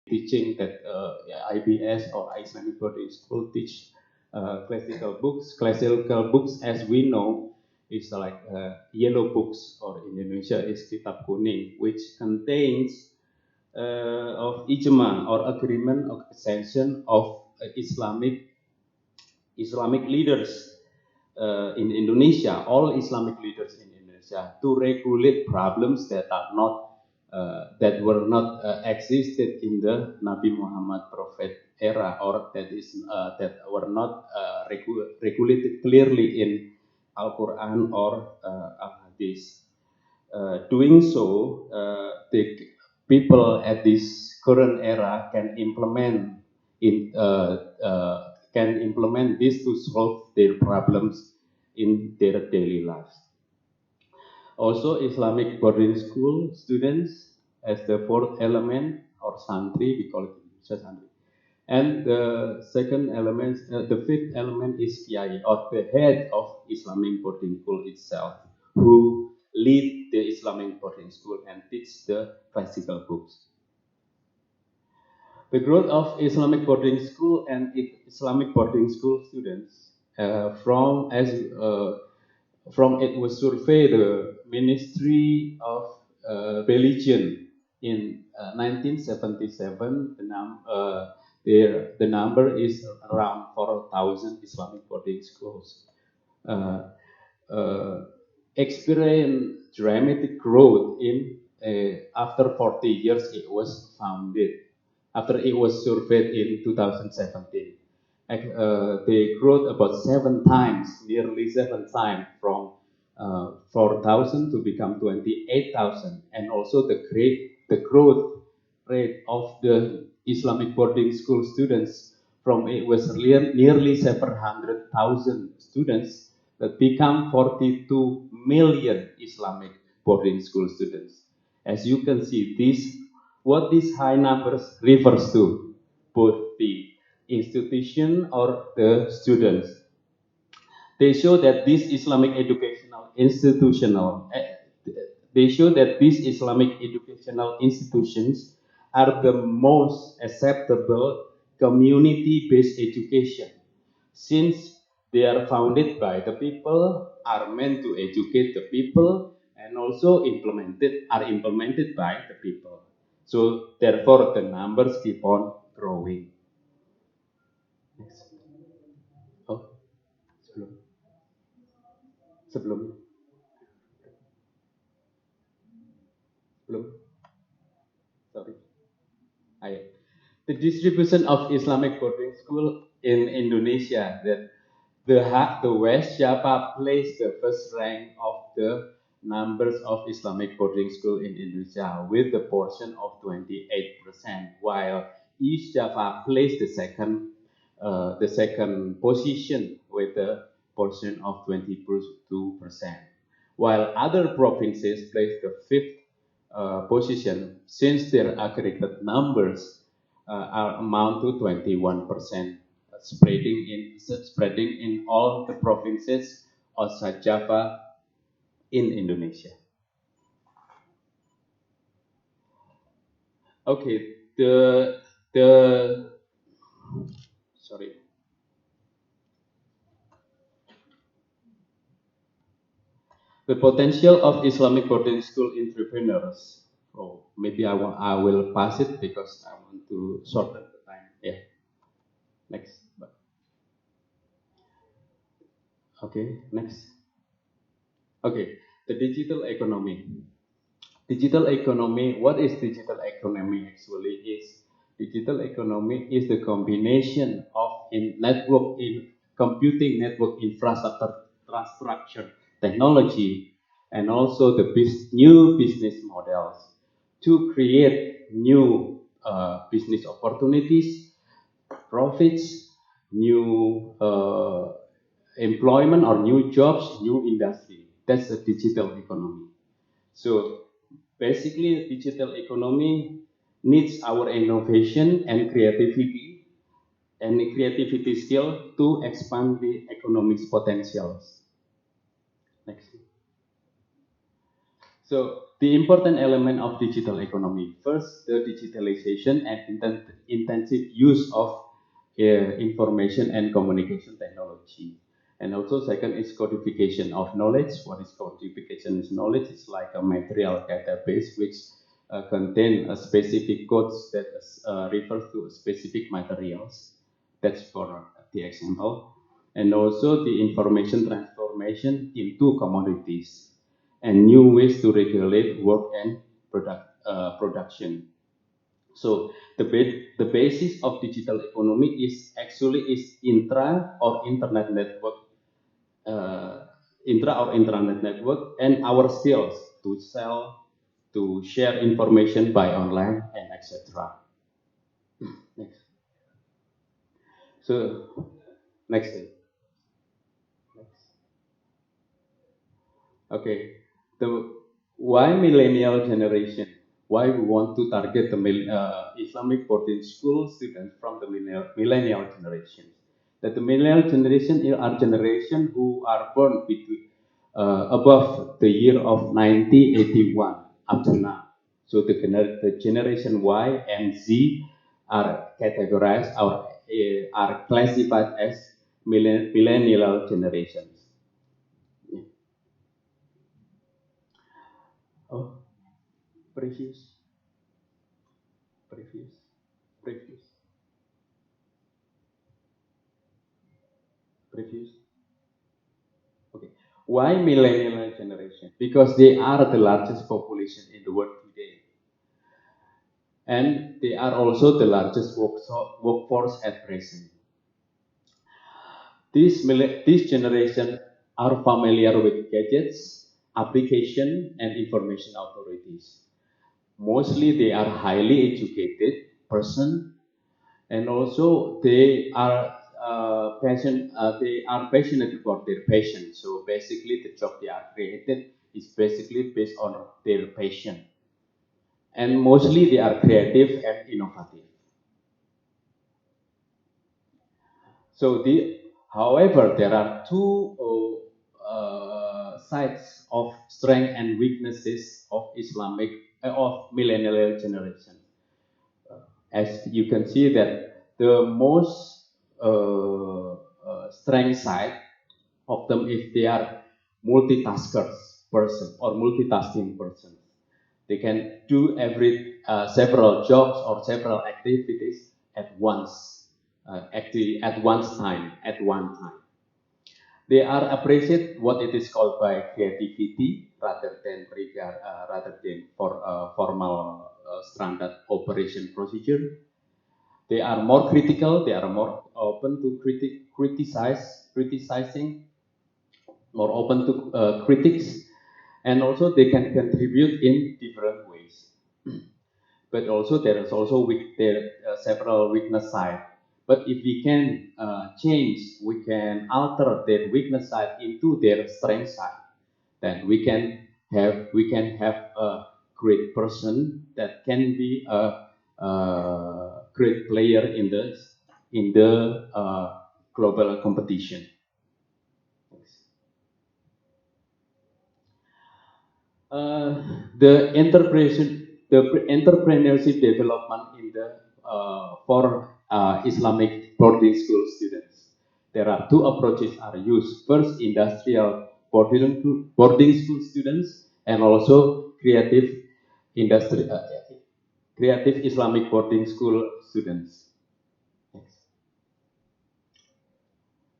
teaching that IBS or Islamic boarding school teach classical books. Classical books, as we know, is like yellow books, or in Indonesia is kitab kuning, which contains of ijma or agreement of ascension of Islamic leaders in Indonesia, all Islamic leaders in Indonesia, to regulate problems that are not that were not existed in the Nabi Muhammad Prophet era, or that were not regulated clearly in Al Quran or Al Hadith. Doing so, the people at this current era can implement this to solve their problems in their daily lives. Also, Islamic boarding school students as the fourth element, or santri, we call it santri. And the second element, the fifth element is kiai, or the head of Islamic boarding school itself, who lead the Islamic boarding school and teach the classical books. The growth of Islamic boarding school and Islamic boarding school students from it was surveyed the Ministry of Religion in 1977. The number is around 4,000 Islamic boarding schools. Experienced dramatic growth in after 40 years it was founded. After it was surveyed in 2017, they growth about nearly seven times, from 4,000 to become 28,000, and also the growth rate of the Islamic boarding school students from it was nearly 700,000 students that become 42 million Islamic boarding school students. As you can see, what these high numbers refers to, both the institution or the students. They show that these Islamic educational institutions are the most acceptable community-based education, since they are founded by the people, are meant to educate the people, and also are implemented by the people. So therefore, the numbers keep on growing. Next. Oh, sebelum. Sorry. The distribution of Islamic boarding school in Indonesia, that the West Java placed the first rank of the numbers of Islamic boarding school in Indonesia with the portion of 28%, while East Java placed the second position with the portion of 22%, while other provinces placed the fifth position, since their aggregate numbers are amount to 21%, spreading in all the provinces outside Java in Indonesia. Okay, sorry. The potential of Islamic boarding school entrepreneurs. Oh, maybe I will pass it because I want to shorten the time. Yeah. Next. Okay, next. Okay, the digital economy. Digital economy, what is digital economy actually is? Digital economy is the combination of computing network infrastructure technology, and also the new business models to create new business opportunities, profits, new employment or new jobs, new industry. That's the digital economy. So basically, digital economy needs our innovation and creativity skill to expand the economic's potentials. Next. So the important element of digital economy. First, the digitalization and intensive use of information and communication technology. And also second is codification of knowledge. What is codification of knowledge? It's like a material database which contain a specific codes that refers to specific materials. That's for the example. And also the information transformation into commodities and new ways to regulate work and production. So the basis of digital economy is actually is intra or internet network, uh, intra or intranet network, and our skills to sell, to share information by online, and etc. Next. So next thing. Okay, the why millennial generation? Why we want to target the Islamic boarding school students from the millennial generation? That the millennial generation are generation who are born between above the year of 1981 up to now. So the generation Y and Z are categorized or are classified as millennial generations. Yeah. Oh. Previous, previous, previous, previous. Okay. Why millennial generation? Because they are the largest population in the world today. And they are also the largest workforce at present. This generation are familiar with gadgets, application, and information authorities. Mostly they are highly educated person, and also they are they are passionate about their passion. So basically the job they are created is basically based on their passion, and mostly they are creative and innovative. So however, there are two sides of strength and weaknesses of of millennial generation. As you can see that the most strength side of them if they are multitaskers person or multitasking person. They can do several jobs or several activities at once, actually at one time. They are appreciate what it is called by creativity rather than for formal standard operation procedure. They are more critical. They are more open to criticizing, more open to critics, and also they can contribute in different ways. But also there is also several weakness side. But if we can change, we can alter their weakness side into their strength side, then we can have a great person that can be a great player in the global competition. The entrepreneurship development in the for Islamic boarding school students. There are two approaches are used. First, industrial boarding school students, and also industry, uh, creative Islamic boarding school students. Next.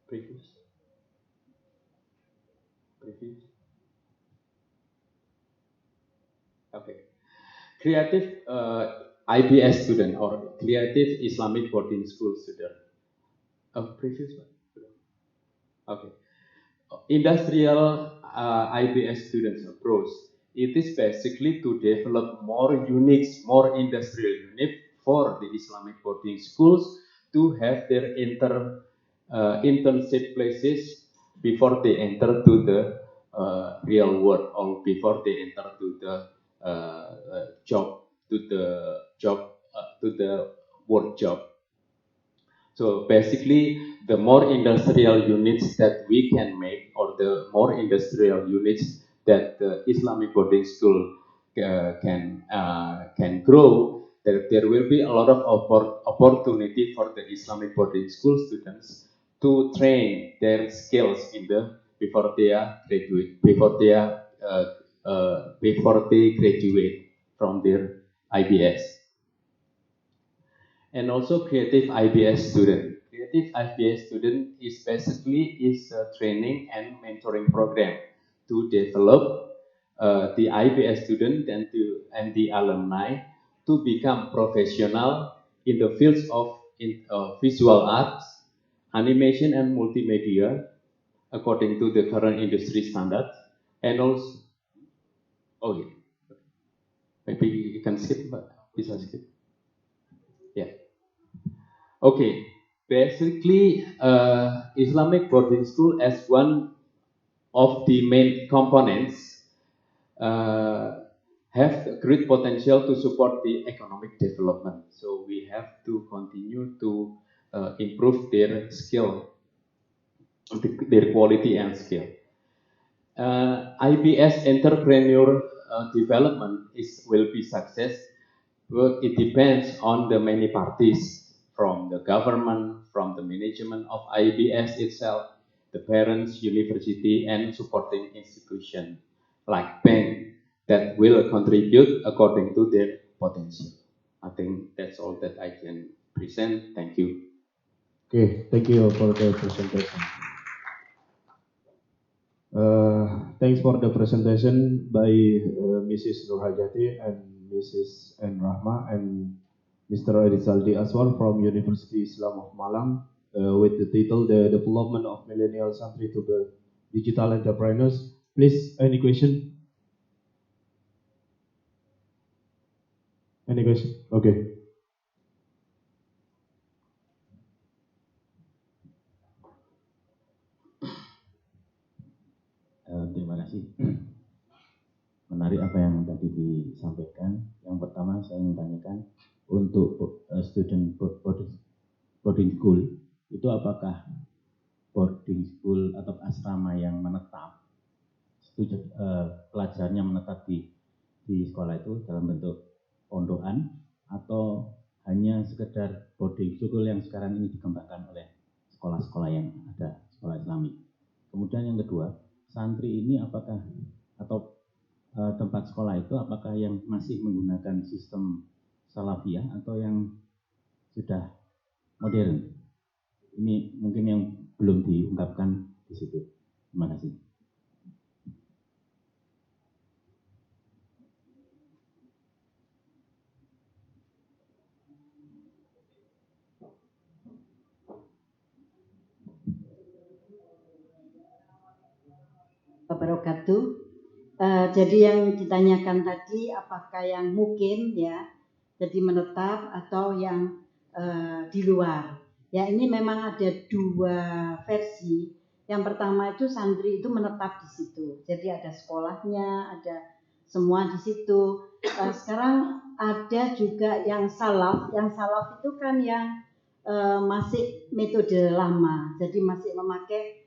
Previous, previous. Okay. Creative IBS student or creative Islamic boarding school student. Previous one. Okay. Industrial IBS students approach. It is basically to develop more units, more industrial unit for the Islamic boarding schools to have their internship places before they enter to the real world or before they enter to the job to the work job. So basically, the more industrial units that we can make, or the more industrial units that the Islamic boarding school can grow, there will be a lot of opportunity for the Islamic boarding school students to train their skills in the before they are graduate before they graduate from their IBS. And also creative IBS student. Creative IBS student is basically a training and mentoring program to develop the IBS student and the alumni to become professional in the fields of visual arts, animation and multimedia according to the current industry standards, and also, oh yeah, maybe you can skip, but bisa skip. Yeah. Okay. Basically, Islamic boarding school as one of the main components have great potential to support the economic development. So we have to continue to improve their skill, their quality and skill. IBS entrepreneur development will be success, but it depends on the many parties, from the government, from the management of IBS itself, the parents, university, and supporting institution like bank that will contribute according to their potential. I think that's all that I can present. Thank you. Okay, thank you for the presentation. Thanks for the presentation by Mrs. Nurhajati and Mrs. N. Rahma and Mr. Rizaldi as well from University Islam of Malang with the title The Development of Millennial Santri to the Digital Entrepreneurs. Please, any question? Any question? Okay. Terima kasih. Menarik apa yang tadi disampaikan. Yang pertama saya ingin tanyakan untuk student boarding school itu apakah boarding school atau asrama yang menetap, pelajarnya menetap di sekolah itu dalam bentuk pondokan atau hanya sekedar boarding school yang sekarang ini dikembangkan oleh sekolah-sekolah yang ada, sekolah Islami. Kemudian yang kedua, santri ini apakah atau tempat sekolah itu apakah yang masih menggunakan sistem salafiyah atau yang sudah modern? Ini mungkin yang belum diungkapkan di situ. Terima kasih. Wabarakatuh. Jadi yang ditanyakan tadi apakah yang mukim ya, jadi menetap atau yang di luar. Ya ini memang ada dua versi. Yang pertama itu santri itu menetap di situ. Jadi ada sekolahnya, ada semua di situ. Sekarang ada juga yang salaf. Yang salaf itu kan yang masih metode lama. Jadi masih memakai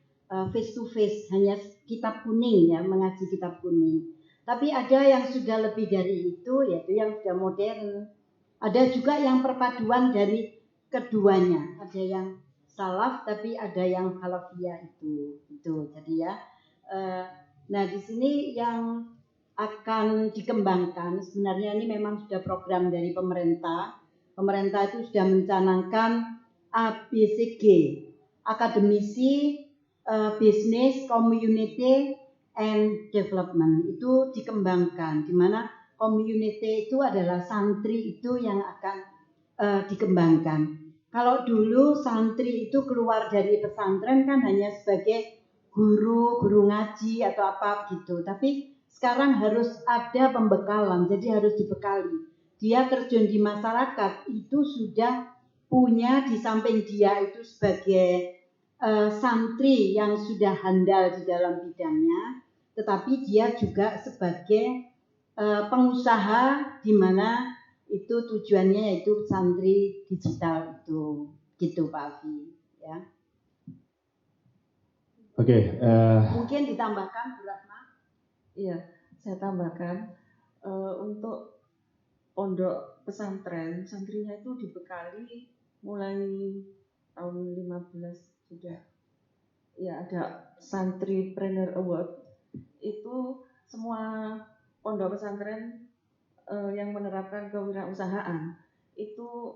face to face, hanya kitab kuning ya, mengaji kitab kuning. Tapi ada yang sudah lebih dari itu, yaitu yang sudah modern. Ada juga yang perpaduan dari keduanya. Ada yang salaf tapi ada yang halafiyah itu. Jadi ya. Nah di sini yang akan dikembangkan sebenarnya ini memang sudah program dari pemerintah. Pemerintah itu sudah mencanangkan ABCG, akademisi, business, community, and development itu dikembangkan, di mana community itu adalah santri itu yang akan dikembangkan. Kalau dulu santri itu keluar dari pesantren kan hanya sebagai guru ngaji atau apa gitu, tapi sekarang harus ada pembekalan, jadi harus dibekali. Dia terjun di masyarakat itu sudah punya di samping dia itu sebagai santri yang sudah handal di dalam bidangnya, tetapi dia juga sebagai pengusaha di mana itu tujuannya yaitu santri digital itu, gitu Pak Alfi. Ya. Oke. Mungkin ditambahkan Bu Ratna. Iya, saya tambahkan. untuk pondok pesantren, santrinya itu dibekali mulai tahun 15 sudah. Ya, ada Santripreneur Award. Itu semua pondok pesantren yang menerapkan kewirausahaan itu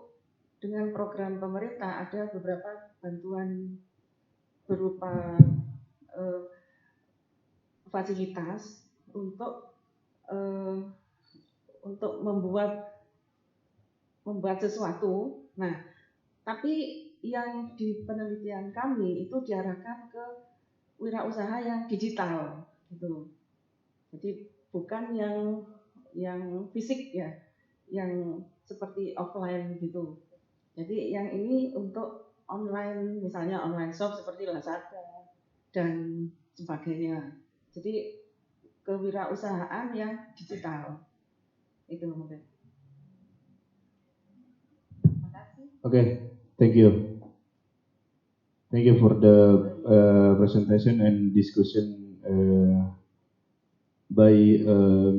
dengan program pemerintah ada beberapa bantuan berupa fasilitas untuk membuat sesuatu. Nah, tapi yang di penelitian kami itu diarahkan ke wirausaha yang digital gitu. Jadi bukan yang fisik ya, yang seperti offline gitu. Jadi yang ini untuk online, misalnya online shop seperti Lazada dan sebagainya. Jadi kewirausahaan yang digital itu mungkin. Terima kasih. Okay, thank you. Thank you for the presentation and discussion by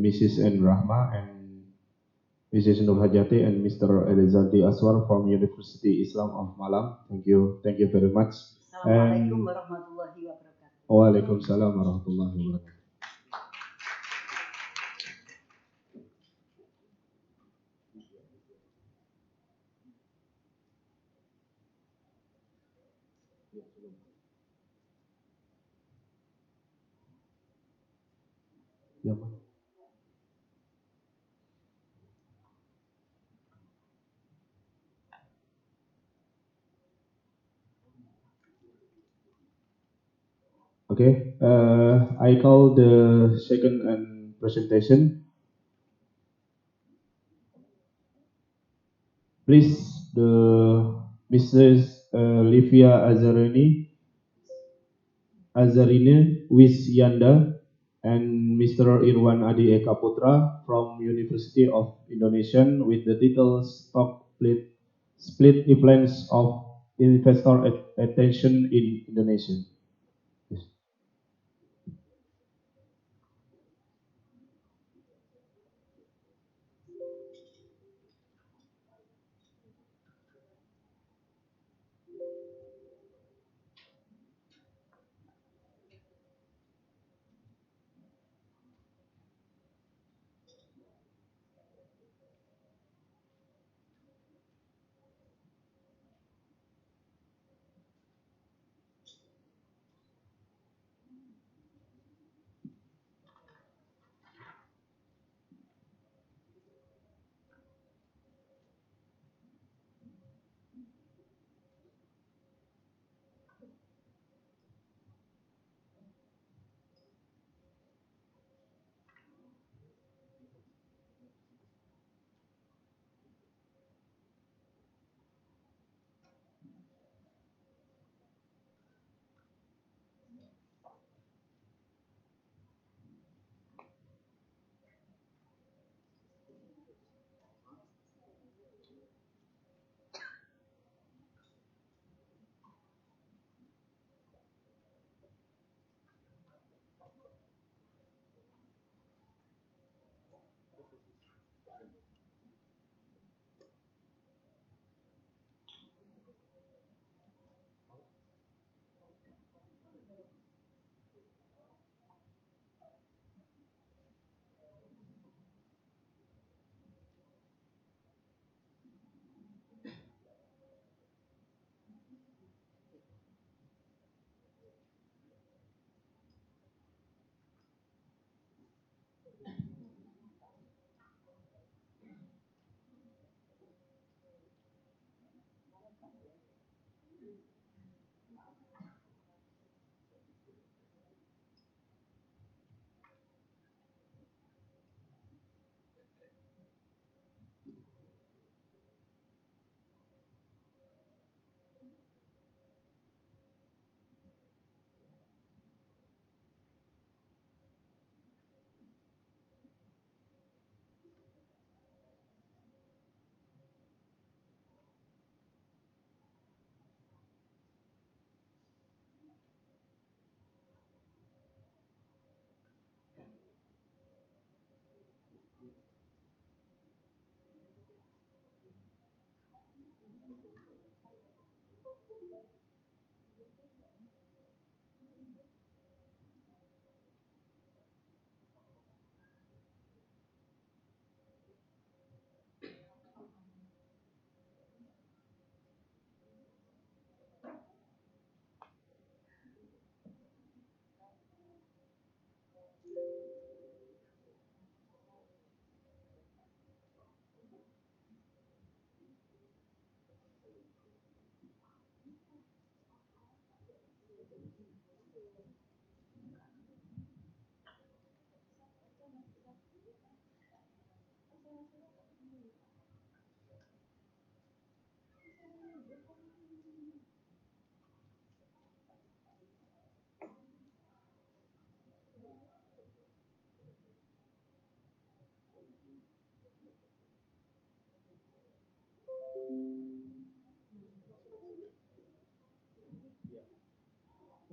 Mrs. N. Rahma and Mrs. Nur Hajati and Mr. Elizaldi Aswar from Universiti Islam of Malang. Thank you very much. Assalamualaikum warahmatullahi wabarakatuh. Waalaikumsalam warahmatullahi wabarakatuh. Yang mana? Okay, I call the second presentation. Please, the Mrs. Livia Azarine Wisyanda and Mr. Irwan Adi Eka Putra from University of Indonesia with the title Stock Split Influence of Investor Attention in Indonesia. Yes.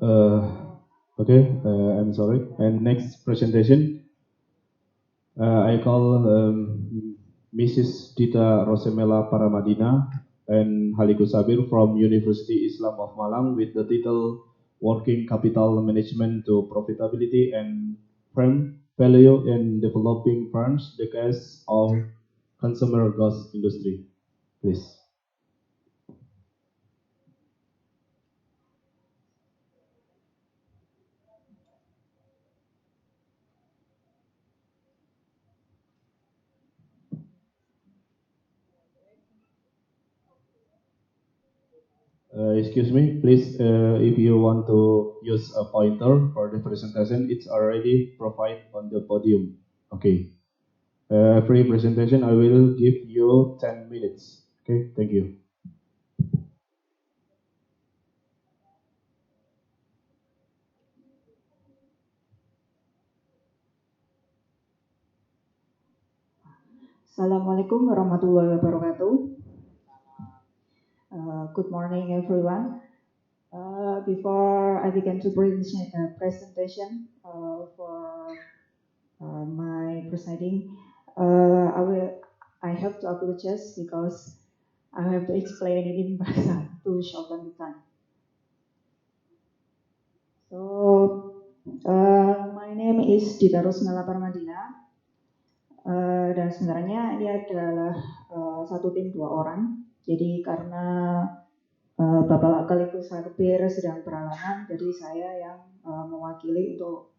I'm sorry. And next presentation, I call Mrs. Dita Rosemela Paramadina and Haliku Sabir from Universiti Islam of Malang with the title Working Capital Management to Profitability and Firm Value in Developing Firms, the Case of Consumer Goods Industry. Please. Excuse me, please, if you want to use a pointer for the presentation, it's already provided on the podium. Okay. Every presentation, I will give you 10 minutes. Okay, thank you. Assalamualaikum warahmatullahi wabarakatuh. Good morning, everyone. Before I begin to presentation for my presenting, I have to apologize because I have to explain it in Bahasa to shorten the time. So, my name is Dita Rosemela Paramadina. Dan sebenarnya ini adalah satu tim 2 orang. Jadi karena Bapak Haliku Sabir sedang berhalangan, jadi saya yang mewakili untuk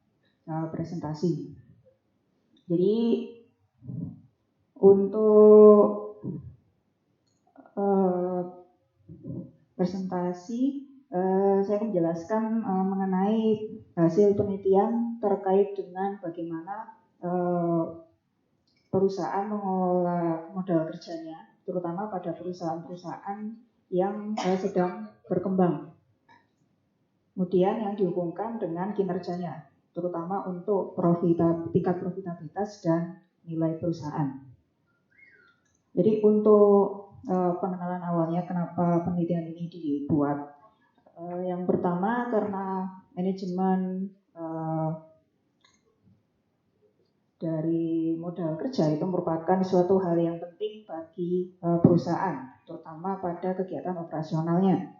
presentasi. Jadi untuk presentasi saya akan menjelaskan mengenai hasil penelitian terkait dengan bagaimana perusahaan mengelola modal kerjanya, terutama pada perusahaan-perusahaan yang sedang berkembang. Kemudian yang dihubungkan dengan kinerjanya, terutama untuk tingkat profitabilitas dan nilai perusahaan. Jadi untuk pengenalan awalnya kenapa penelitian ini dibuat. Yang pertama karena manajemen dari modal kerja itu merupakan suatu hal yang penting bagi perusahaan, terutama pada kegiatan operasionalnya.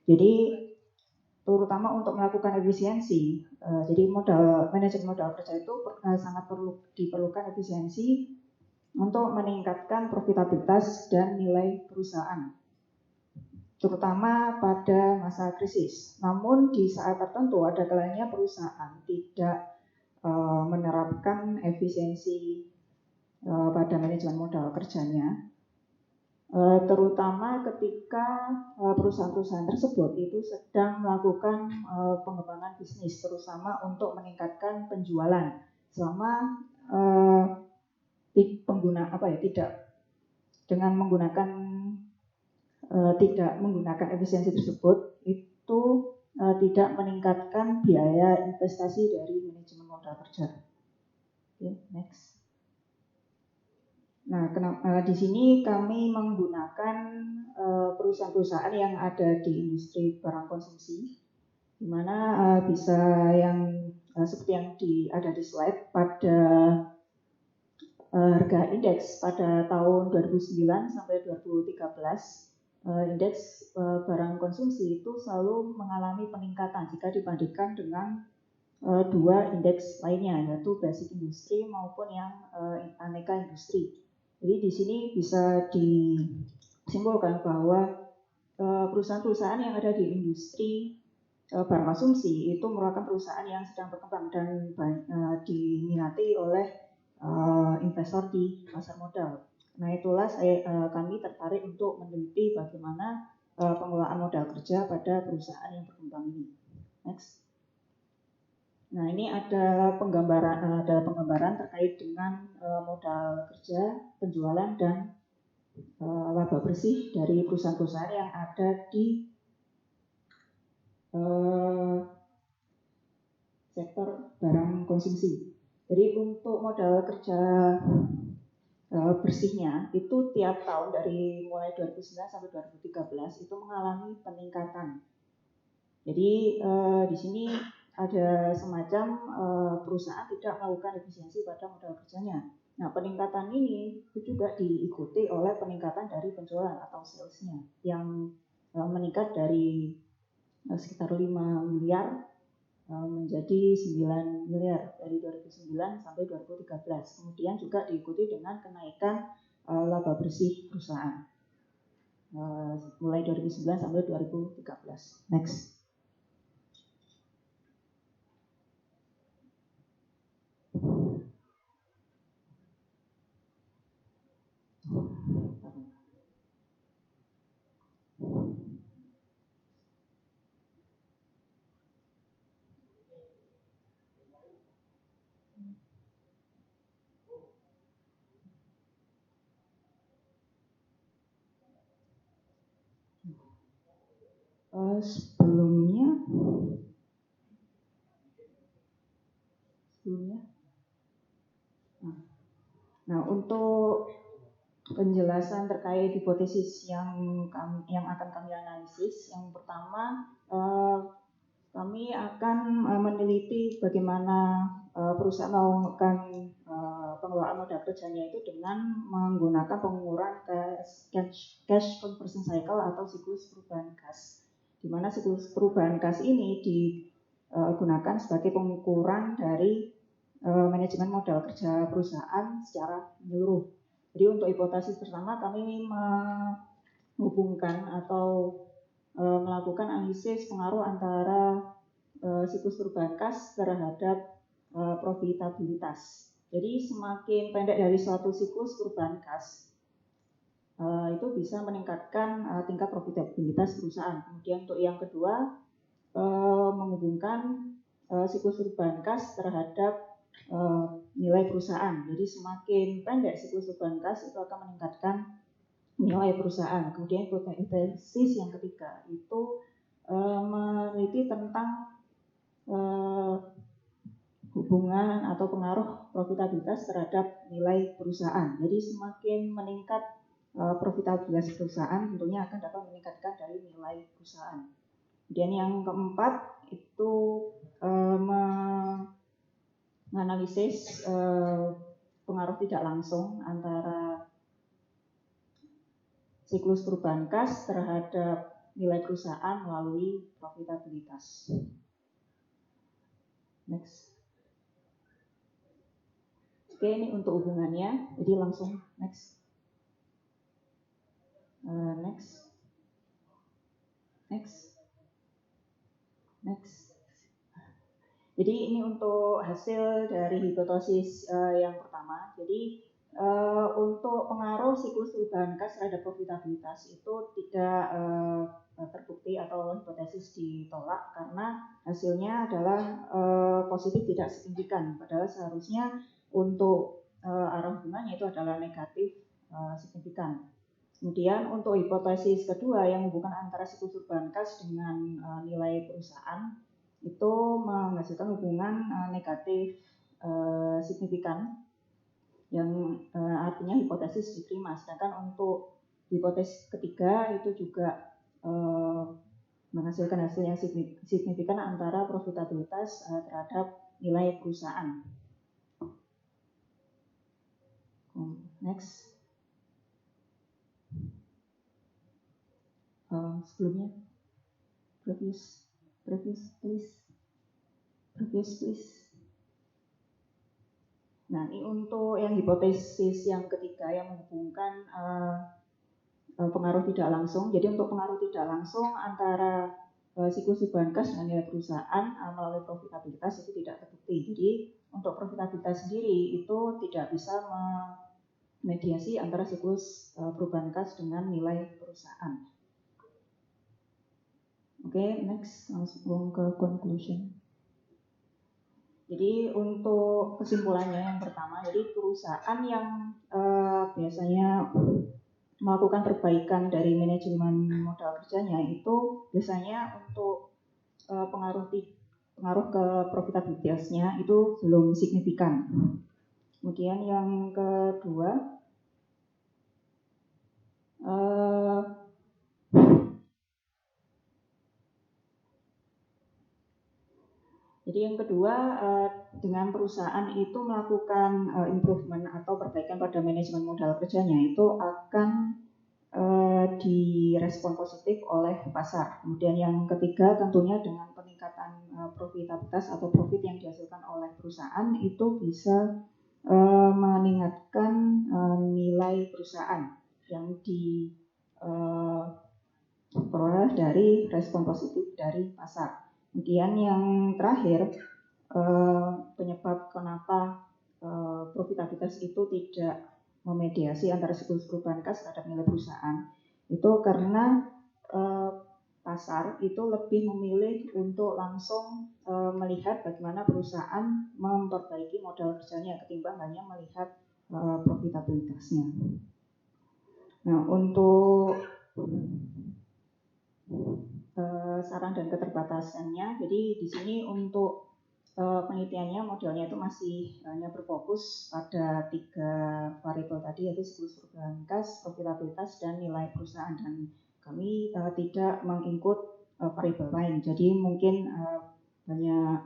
Jadi terutama untuk melakukan efisiensi, jadi manajemen modal kerja itu sangat diperlukan efisiensi untuk meningkatkan profitabilitas dan nilai perusahaan, terutama pada masa krisis. Namun di saat tertentu ada kalanya perusahaan tidak menerapkan efisiensi pada manajemen modal kerjanya, terutama ketika perusahaan-perusahaan tersebut itu sedang melakukan pengembangan bisnis, terutama untuk meningkatkan penjualan selama tidak menggunakan efisiensi tersebut, itu tidak meningkatkan biaya investasi dari manajemen modal kerja. Okay, next. Nah, di sini kami menggunakan perusahaan-perusahaan yang ada di industri barang konsumsi, di mana bisa yang seperti yang ada di slide pada harga indeks pada tahun 2009 sampai 2013. Indeks barang konsumsi itu selalu mengalami peningkatan jika dibandingkan dengan 2 indeks lainnya, yaitu basic industri maupun yang aneka industri. Jadi di sini bisa disimpulkan bahwa perusahaan-perusahaan yang ada di industri barang konsumsi itu merupakan perusahaan yang sedang berkembang dan diminati oleh investor di pasar modal. Nah, itulah kami tertarik untuk meneliti bagaimana pengelolaan modal kerja pada perusahaan yang berkembang ini. Next. Nah, ini ada penggambaran terkait dengan modal kerja, penjualan dan laba bersih dari perusahaan-perusahaan yang ada di sektor barang konsumsi. Jadi untuk modal kerja bersihnya itu tiap tahun dari mulai 2009 sampai 2013 itu mengalami peningkatan. Jadi di sini ada semacam perusahaan tidak melakukan efisiensi pada modal kerjanya. Nah, peningkatan ini juga diikuti oleh peningkatan dari penjualan atau salesnya yang meningkat dari sekitar 5 miliar menjadi 9 miliar dari 2009 sampai 2013. Kemudian juga diikuti dengan kenaikan laba bersih perusahaan mulai 2009 sampai 2013. Next. Sebelumnya nah untuk penjelasan terkait hipotesis yang akan kami analisis, yang pertama kami akan meneliti bagaimana perusahaan melakukan pengelolaan modal kerjanya itu dengan menggunakan pengukuran cash conversion cycle atau siklus perubahan kas. Di mana siklus perubahan kas ini digunakan sebagai pengukuran dari manajemen modal kerja perusahaan secara menyeluruh. Jadi untuk hipotesis pertama kami menghubungkan atau melakukan analisis pengaruh antara siklus perubahan kas terhadap profitabilitas. Jadi semakin pendek dari suatu siklus perubahan kas itu bisa meningkatkan tingkat profitabilitas perusahaan. Kemudian untuk yang kedua menghubungkan siklus perubahan kas terhadap nilai perusahaan. Jadi semakin pendek siklus perubahan kas itu akan meningkatkan nilai perusahaan. Kemudian hipotesis yang ketiga itu meneliti tentang hubungan atau pengaruh profitabilitas terhadap nilai perusahaan. Jadi semakin meningkat profitabilitas perusahaan tentunya akan dapat meningkatkan dari nilai perusahaan. Kemudian yang keempat itu menganalisis pengaruh tidak langsung antara siklus perubahan kas terhadap nilai perusahaan melalui profitabilitas. Next. Oke, ini untuk hubungannya. Jadi langsung next. Next. Jadi ini untuk hasil dari hipotesis yang pertama. Jadi untuk pengaruh siklus perubahan kas terhadap profitabilitas itu tidak terbukti atau hipotesis ditolak karena hasilnya adalah positif tidak signifikan. Padahal seharusnya untuk arah hubungannya itu adalah negatif signifikan. Kemudian untuk hipotesis kedua yang menghubungkan antara siklus perubahan kas dengan nilai perusahaan itu menghasilkan hubungan negatif signifikan yang artinya hipotesis diterima. Sedangkan untuk hipotesis ketiga itu juga menghasilkan hasil yang signifikan antara profitabilitas terhadap nilai perusahaan. Next. Sebelumnya previous please. Nah, ini untuk yang hipotesis yang ketiga yang menghubungkan pengaruh tidak langsung. Jadi untuk pengaruh tidak langsung antara siklus perubahan kas dengan nilai perusahaan melalui profitabilitas itu tidak terbukti. Jadi untuk profitabilitas sendiri itu tidak bisa memediasi antara siklus perubahan kas dengan nilai perusahaan. Oke, next langsung ke conclusion. Jadi untuk kesimpulannya yang pertama, jadi perusahaan yang biasanya melakukan perbaikan dari manajemen modal kerjanya itu biasanya untuk pengaruh ke profitabilitasnya itu belum signifikan. Kemudian yang kedua Jadi yang kedua, dengan perusahaan itu melakukan improvement atau perbaikan pada manajemen modal kerjanya itu akan direspon positif oleh pasar. Kemudian yang ketiga tentunya dengan peningkatan profitabilitas atau profit yang dihasilkan oleh perusahaan itu bisa meningkatkan nilai perusahaan yang diperoleh dari respon positif dari pasar. Kemudian yang terakhir, penyebab kenapa profitabilitas itu tidak memediasi antara siklus perubahan kas terhadap nilai perusahaan itu karena pasar itu lebih memilih untuk langsung melihat bagaimana perusahaan memperbaiki modal kerjanya ketimbang hanya melihat profitabilitasnya. Nah, untuk saran dan keterbatasannya, jadi di sini untuk penelitiannya modelnya itu masih hanya berfokus pada 3 variabel tadi, yaitu siklus perubahan kas, profitabilitas, dan nilai perusahaan, dan kami tidak menginput variabel lain. Jadi mungkin banyak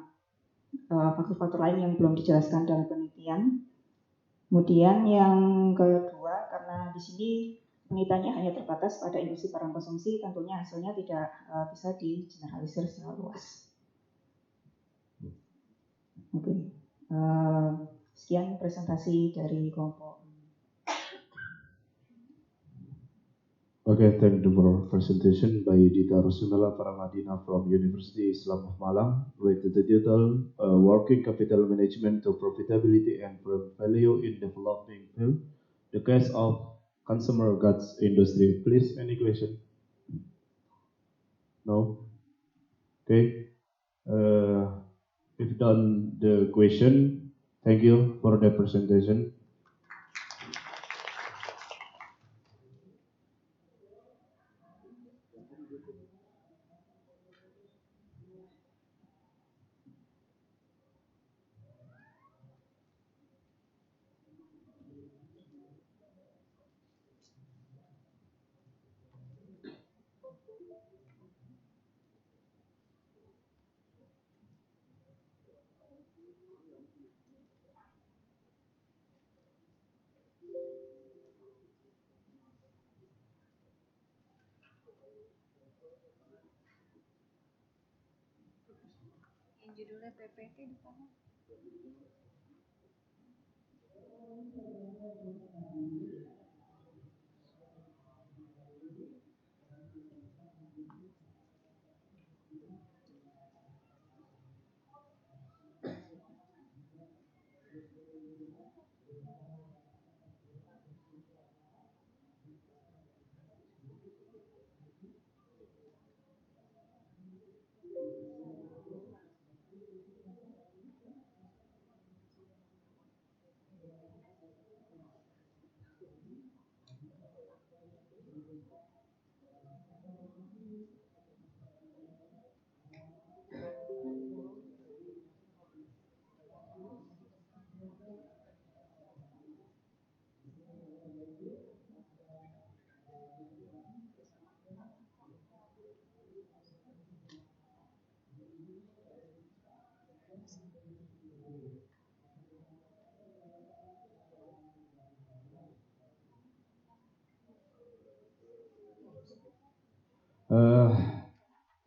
faktor-faktor lain yang belum dijelaskan dalam penelitian. Kemudian yang kedua, karena di sini penelitiannya hanya terbatas pada industri barang konsumsi, tentunya hasilnya tidak bisa digeneralisir secara luas. Oke, sekian presentasi dari kelompok. Okay, thank you for presentation by Dita Rusumela Paramadina from Universiti Islam of Malang with the title Working Capital Management to Profitability and Value in Developing Field, the case of consumer goods industry. Please, any question? No? Okay. If done the question, thank you for the presentation. Judulnya PPT di sana.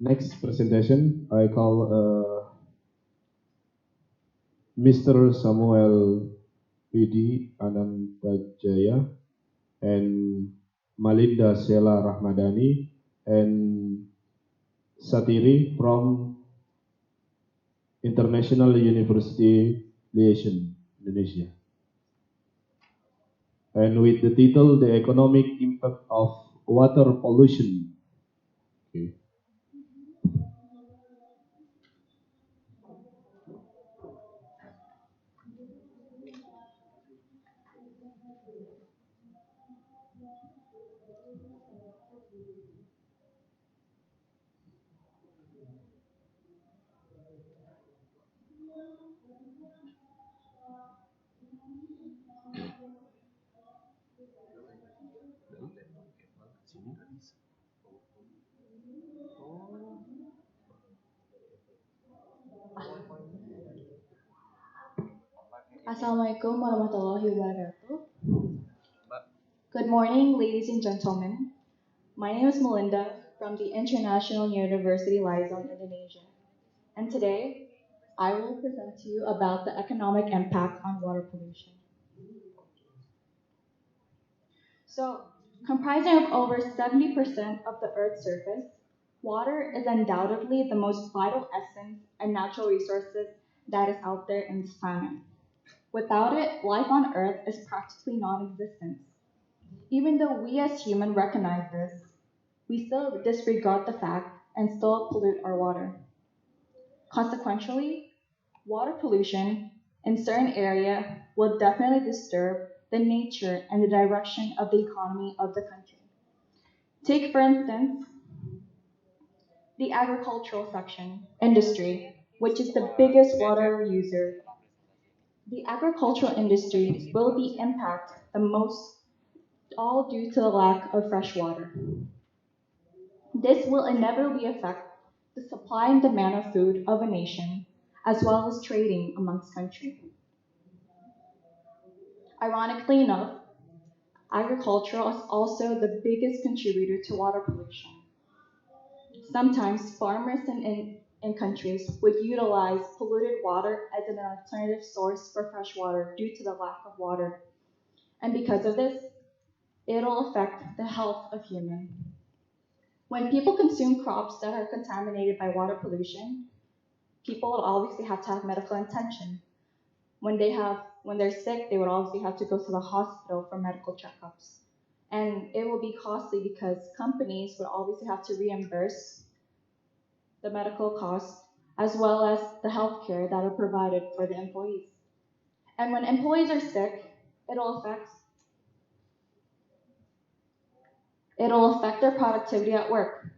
Next presentation, I call Mr. Samuel Pidi Anantajaya and Malinda Sheila Rahmadani and Satiri from International University Liaison, Indonesia. And with the title, The Economic Impact of Water Pollution. Okay. Assalamualaikum warahmatullahi wabarakatuh. Good morning, ladies and gentlemen. My name is Melinda from the International University Liaison, Indonesia. And today, I will present to you about the economic impact on water pollution. So, comprising of over 70% of the Earth's surface, water is undoubtedly the most vital essence and natural resources that is out there in this planet. Without it, life on Earth is practically non-existent. Even though we as humans recognize this, we still disregard the fact and still pollute our water. Consequently, water pollution in certain areas will definitely disturb the nature and the direction of the economy of the country. Take, for instance, the agricultural section industry, which is the biggest water user. The agricultural industry will be impacted the most, all due to the lack of fresh water. This will inevitably affect the supply and demand of food of a nation, as well as trading amongst countries. Ironically enough, agriculture is also the biggest contributor to water pollution. Sometimes farmers in countries would utilize polluted water as an alternative source for fresh water due to the lack of water. And because of this, it'll affect the health of humans. When people consume crops that are contaminated by water pollution, people will obviously have to have medical attention. When they're sick, they would obviously have to go to the hospital for medical checkups. And it will be costly because companies would obviously have to reimburse the medical costs as well as the health care that are provided for the employees. And when employees are sick, it'll affect their productivity at work,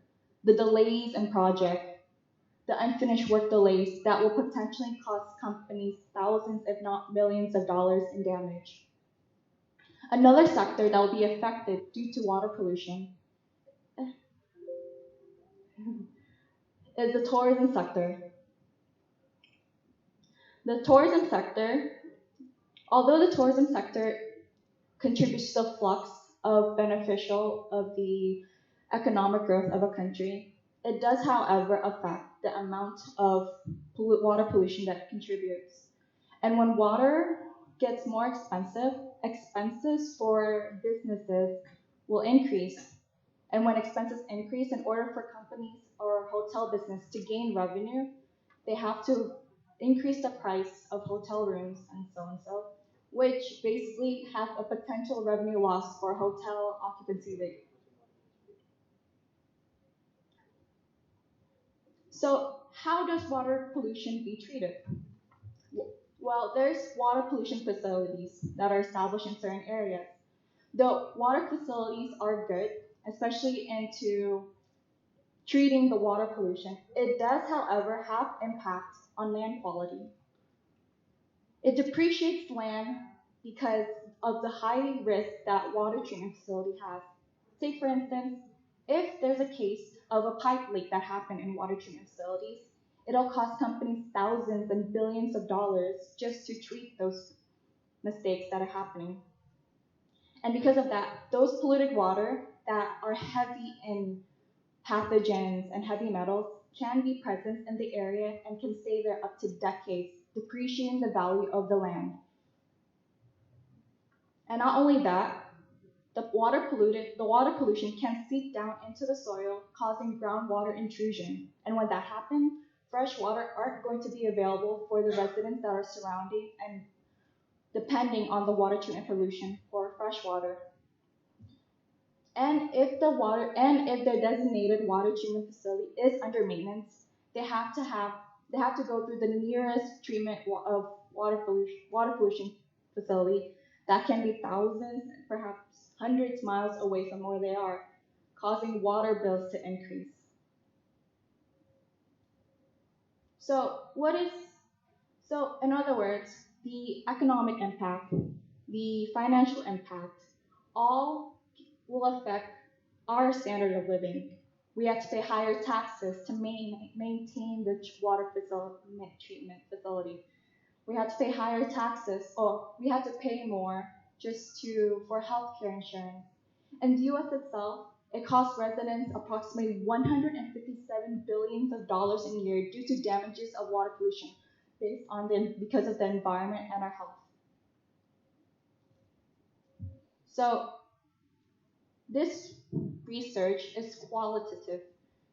the delays in projects, the unfinished work delays that will potentially cost companies thousands, if not millions of dollars in damage. Another sector that will be affected due to water pollution is the tourism sector. Although the tourism sector contributes to the flux of beneficial of the economic growth of a country, it does, however, affect the amount of water pollution that it contributes. And when water gets more expensive, expenses for businesses will increase. And when expenses increase, in order for companies or hotel business to gain revenue, they have to increase the price of hotel rooms and so, which basically has a potential revenue loss for hotel occupancy rate. So how does water pollution be treated? Well, there's water pollution facilities that are established in certain areas. The water facilities are good, especially into treating the water pollution. It does, however, have impact on land quality. It depreciates land because of the high risk that water treatment facility has. Take, for instance, if there's a case of a pipe leak that happened in water treatment facilities, it'll cost companies thousands and billions of dollars just to treat those mistakes that are happening. And because of that, those polluted water that are heavy in pathogens and heavy metals can be present in the area and can stay there up to decades, depreciating the value of the land. And not only that, the water pollution can seep down into the soil, causing groundwater intrusion. And when that happens, fresh water aren't going to be available for the residents that are surrounding and depending on the water treatment pollution for fresh water. And if the designated water treatment facility is under maintenance, they have to go through the nearest treatment of water pollution facility that can be thousands, perhaps hundreds miles away from where they are, causing water bills to increase. So in other words, the economic impact, the financial impact, all will affect our standard of living. We have to pay higher taxes to maintain the water treatment facility. We had to pay higher taxes, or we had to pay more for healthcare insurance. In the US itself, it costs residents approximately $157 billion a year due to damages of water pollution because of the environment and our health. So this research is qualitative.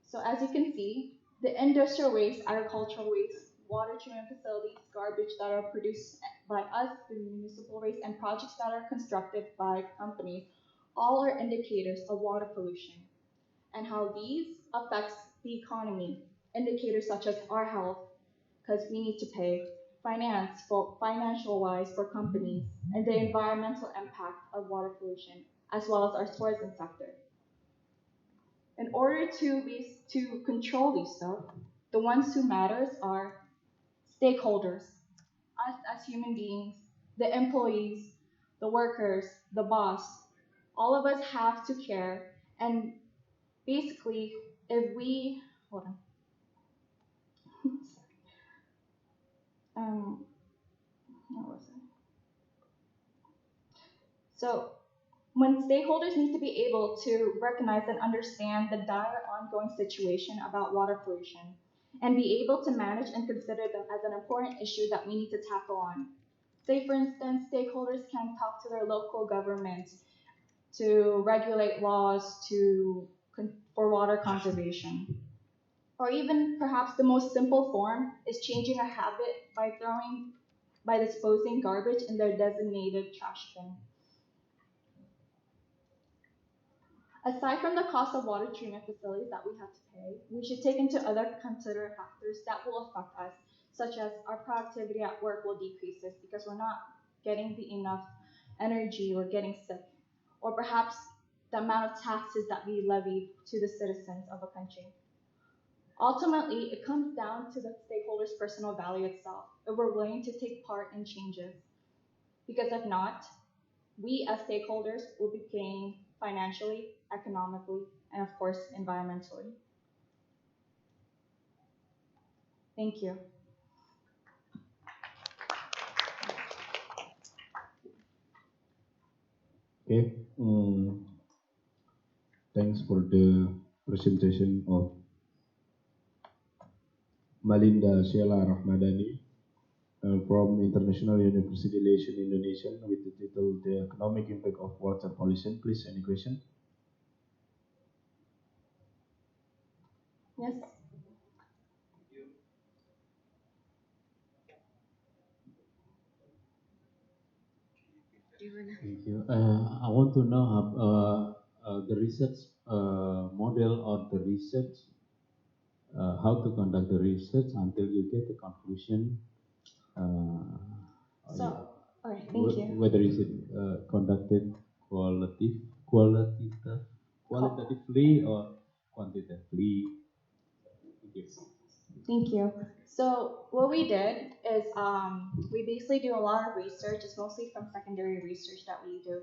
So as you can see, the industrial waste, agricultural waste, water treatment facilities, garbage that are produced by us, the municipal waste, and projects that are constructed by companies, all are indicators of water pollution and how these affects the economy. Indicators such as our health, because we need to pay financial wise for companies, and the environmental impact of water pollution, as well as our tourism sector. In order to control these stuff, the ones who matters are stakeholders, us as human beings, the employees, the workers, the boss. All of us have to care, and basically, if we hold on. What was it? So when stakeholders need to be able to recognize and understand the dire ongoing situation about water pollution and be able to manage and consider them as an important issue that we need to tackle on. Say, for instance, stakeholders can talk to their local governments to regulate laws for water conservation. Or even perhaps the most simple form is changing a habit by disposing garbage in their designated trash bin. Aside from the cost of water treatment facilities that we have to pay, we should take into other considered factors that will affect us, such as our productivity at work will decrease because we're not getting enough energy, we're getting sick, or perhaps the amount of taxes that we levy to the citizens of a country. Ultimately, it comes down to the stakeholders' personal value itself, if we're willing to take part in changes. Because if not, we as stakeholders will be paying financially, economically, and of course, environmentally. Thank you. Okay. Thanks for the presentation of Malinda Sheila Rahmadani from International University Relation Indonesia with the title The Economic Impact of Water Pollution. Please, any question? Yes. Thank you. I want to know the research model or the research, how to conduct the research until you get the conclusion. Alright, thank you. Whether is it conducted qualitatively or quantitatively? Thank you. Thank you. So what we did is we basically do a lot of research. It's mostly from secondary research that we do.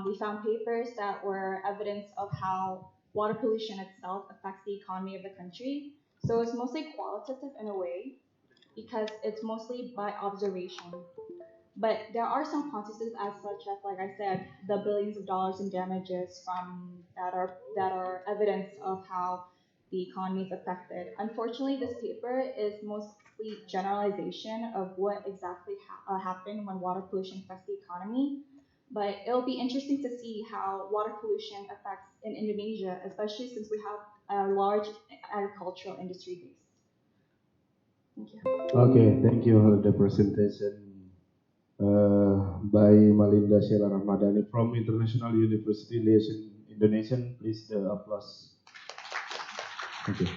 We found papers that were evidence of how water pollution itself affects the economy of the country. So it's mostly qualitative in a way because it's mostly by observation. But there are some quantitative as such as, like I said, the billions of dollars in damages that are evidence of how the economy is affected. Unfortunately, this paper is mostly generalization of what exactly happened when water pollution affects the economy. But it'll be interesting to see how water pollution affects in Indonesia, especially since we have a large agricultural industry base. Thank you. Okay, thank you for the presentation by Malinda Sheila Rahmadani from International University Relation Indonesia. Please the applause. Thank you.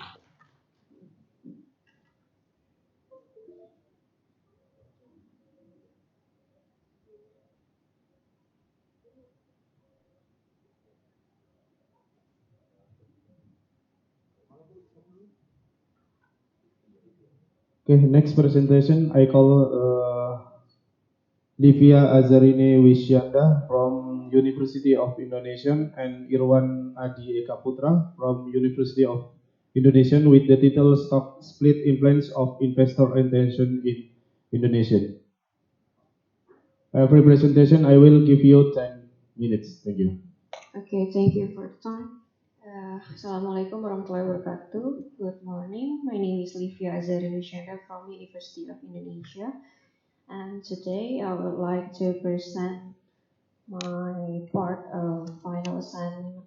Okay, next presentation I call Livia Azarine Wisyanda from University of Indonesia and Irwan Adi Eka Putra from University of Indonesia with the title Stock Split Influence of Investor Attention in Indonesian. Every presentation, I will give you 10 minutes. Thank you. Okay, thank you for the time. Assalamualaikum warahmatullahi wabarakatuh. Good morning. My name is Livia Azari from University of Indonesia, and today I would like to present my part of final assignment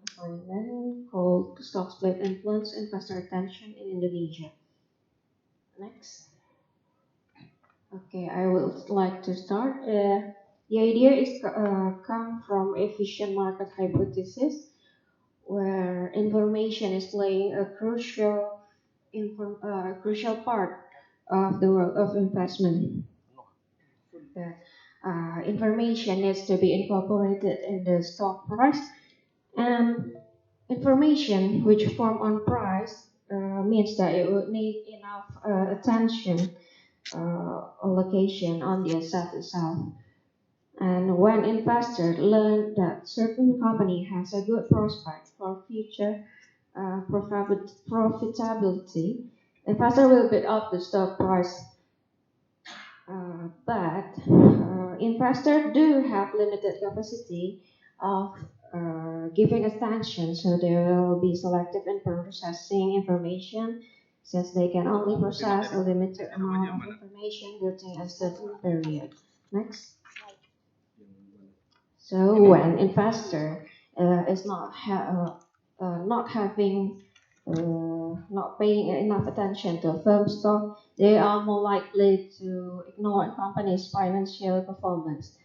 called Stock Split Influence Investor Attention in Indonesia. Next. Okay, I would like to start. The idea is come from efficient market hypothesis, where information is playing a crucial part of the world of investment. The information needs to be incorporated in the stock price, and information which form on price means that it would need enough attention allocation on the asset itself. And when investors learn that certain company has a good prospect for future profitability, investor will bid up the stock price. But investors do have limited capacity of giving attention, so they will be selective in processing information, since they can only process a limited amount of information within a certain period. Next. So when investor is not paying enough attention to a firm stock, they are more likely to ignore a company's financial performance,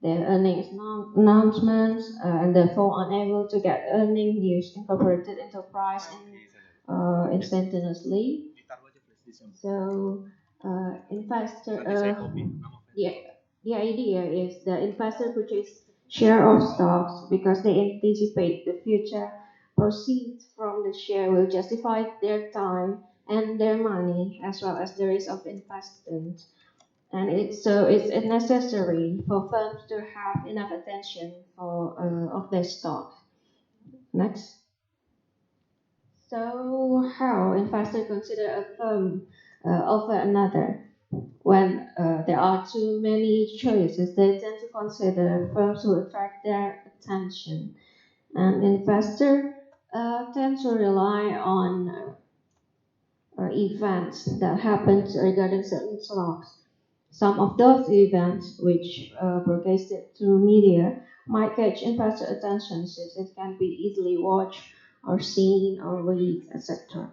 their earnings announcements, and therefore unable to get earning news incorporated into price instantaneously. So the idea is the investor purchase share of stocks because they anticipate the future proceeds from the share will justify their time and their money, as well as the risk of investment. And it's necessary for firms to have enough attention for of their stock. Next. So how investors consider a firm over another? When there are too many choices, they tend to consider firms who attract their attention. And investors tend to rely on events that happen regarding certain stocks. Some of those events, which broadcasted through media, might catch investor attention since it can be easily watched or seen or read, etc.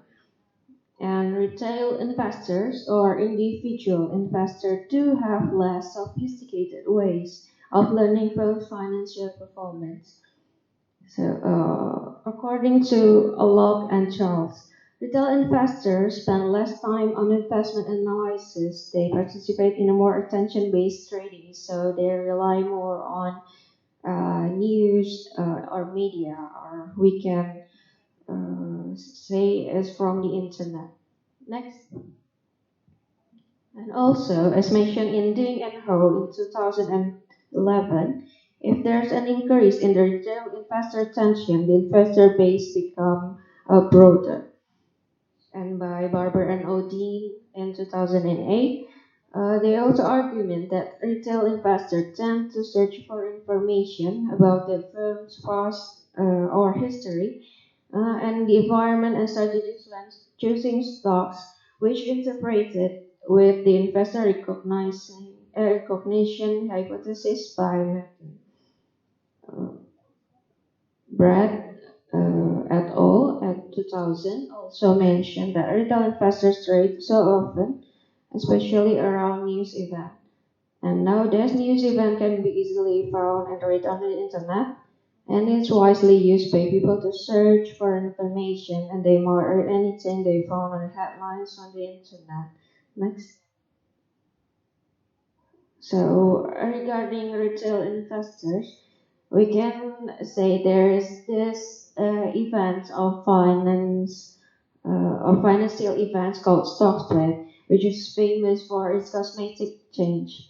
And retail investors or individual investors do have less sophisticated ways of learning from financial performance. So, according to Alok and Charles, retail investors spend less time on investment analysis. They participate in a more attention-based trading, so they rely more on news or media, or we can say is from the internet. Next. And also, as mentioned in Ding and Ho in 2011, if there's an increase in the retail investor attention, the investor base become broader. And by Barber and Odin in 2008, they also argument that retail investors tend to search for information about the firm's past or history and the environment and strategies when choosing stocks, which interpreted with the investor recognition hypothesis by Brad et al. At 2000 also mentioned that retail investors trade so often, especially around news events. And nowadays, news event can be easily found and read on the internet, and it's wisely used by people to search for information, and they might read anything they found on the headlines on the internet. Next. So regarding retail investors, we can say there is this event of finance or financial events called stock split, which is famous for its cosmetic change.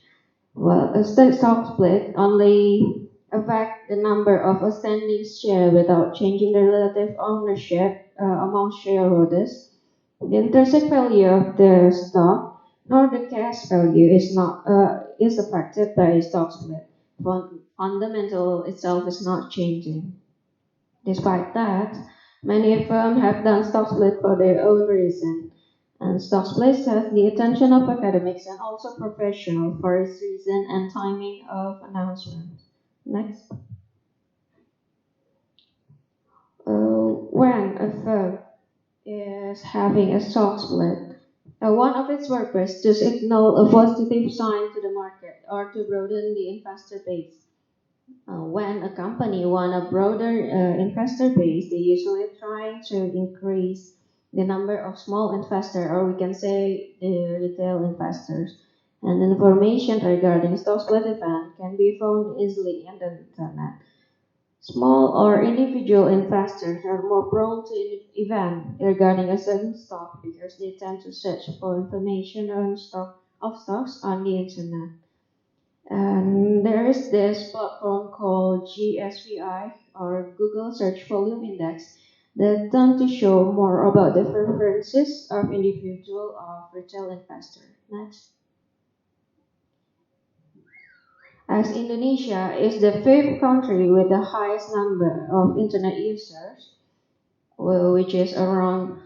Well, a stock split only affect the number of outstanding shares without changing the relative ownership among shareholders. The intrinsic value of the stock nor the cash value is affected by stock split. Fundamental itself is not changing. Despite that, many firms have done stock split for their own reason. And stock split has the attention of academics and also professionals for its reason and timing of announcement. Next. When a firm is having a stock split, one of its purpose to signal a positive sign to the market or to broaden the investor base. When a company want a broader investor base, they usually trying to increase the number of small investors, or we can say the retail investors. And information regarding stock split event can be found easily on the internet. Small or individual investors are more prone to event regarding a certain stock because they tend to search for information on stocks on the internet. And there is this platform called GSVI or Google Search Volume Index that tend to show more about the preferences of individual or retail investors. Next. As Indonesia is the fifth country with the highest number of internet users, which is around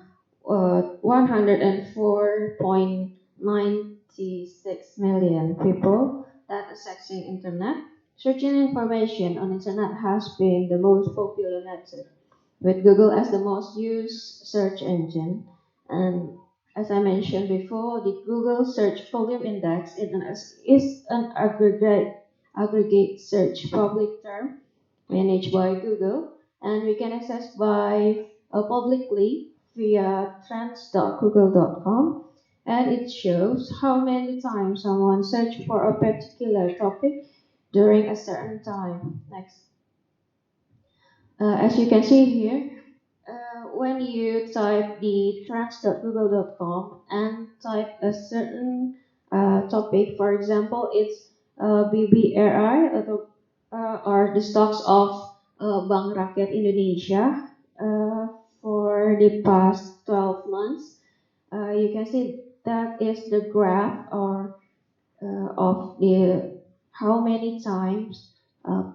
104.96 million people that accessing internet. Searching information on internet has been the most popular method, with Google as the most used search engine. And as I mentioned before, the Google Search Volume Index is an aggregate search public term managed by Google, and we can access by publicly via trends.google.com, and it shows how many times someone searched for a particular topic during a certain time. Next. As you can see here, when you type the trends.google.com and type a certain topic, for example, it's BBRI or the stocks of Bank Rakyat Indonesia for the past 12 months. You can see that is the graph of the how many times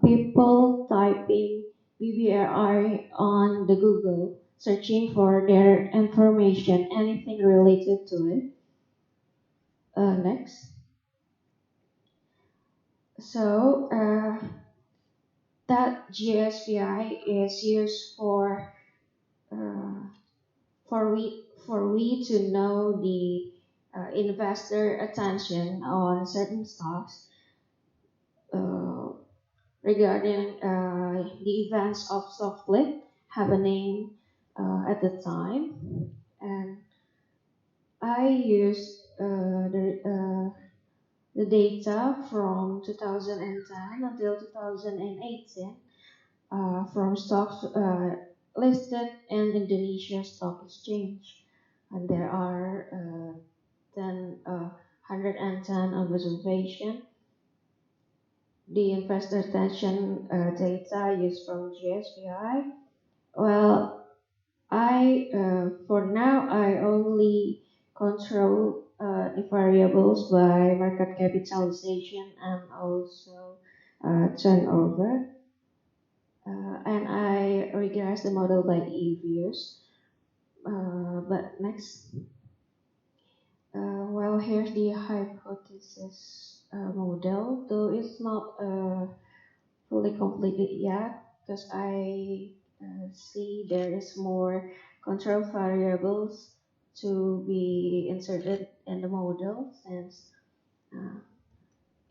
people typing BBRI on the Google searching for their information, anything related to it. Next. So that GSVI is used for we to know the investor attention on certain stocks regarding the events of stock split happening at the time, and I use the data from 2010 until 2018 from stocks listed in Indonesia Stock Exchange, and there are 110 observation. The investor attention data used from GSVI. Well, for now I only control the variables by market capitalization and also turnover. And I regress the model by e-views. But next, well, here's the hypothesis model, though it's not fully completed yet because I see there is more control variables to be inserted in the model since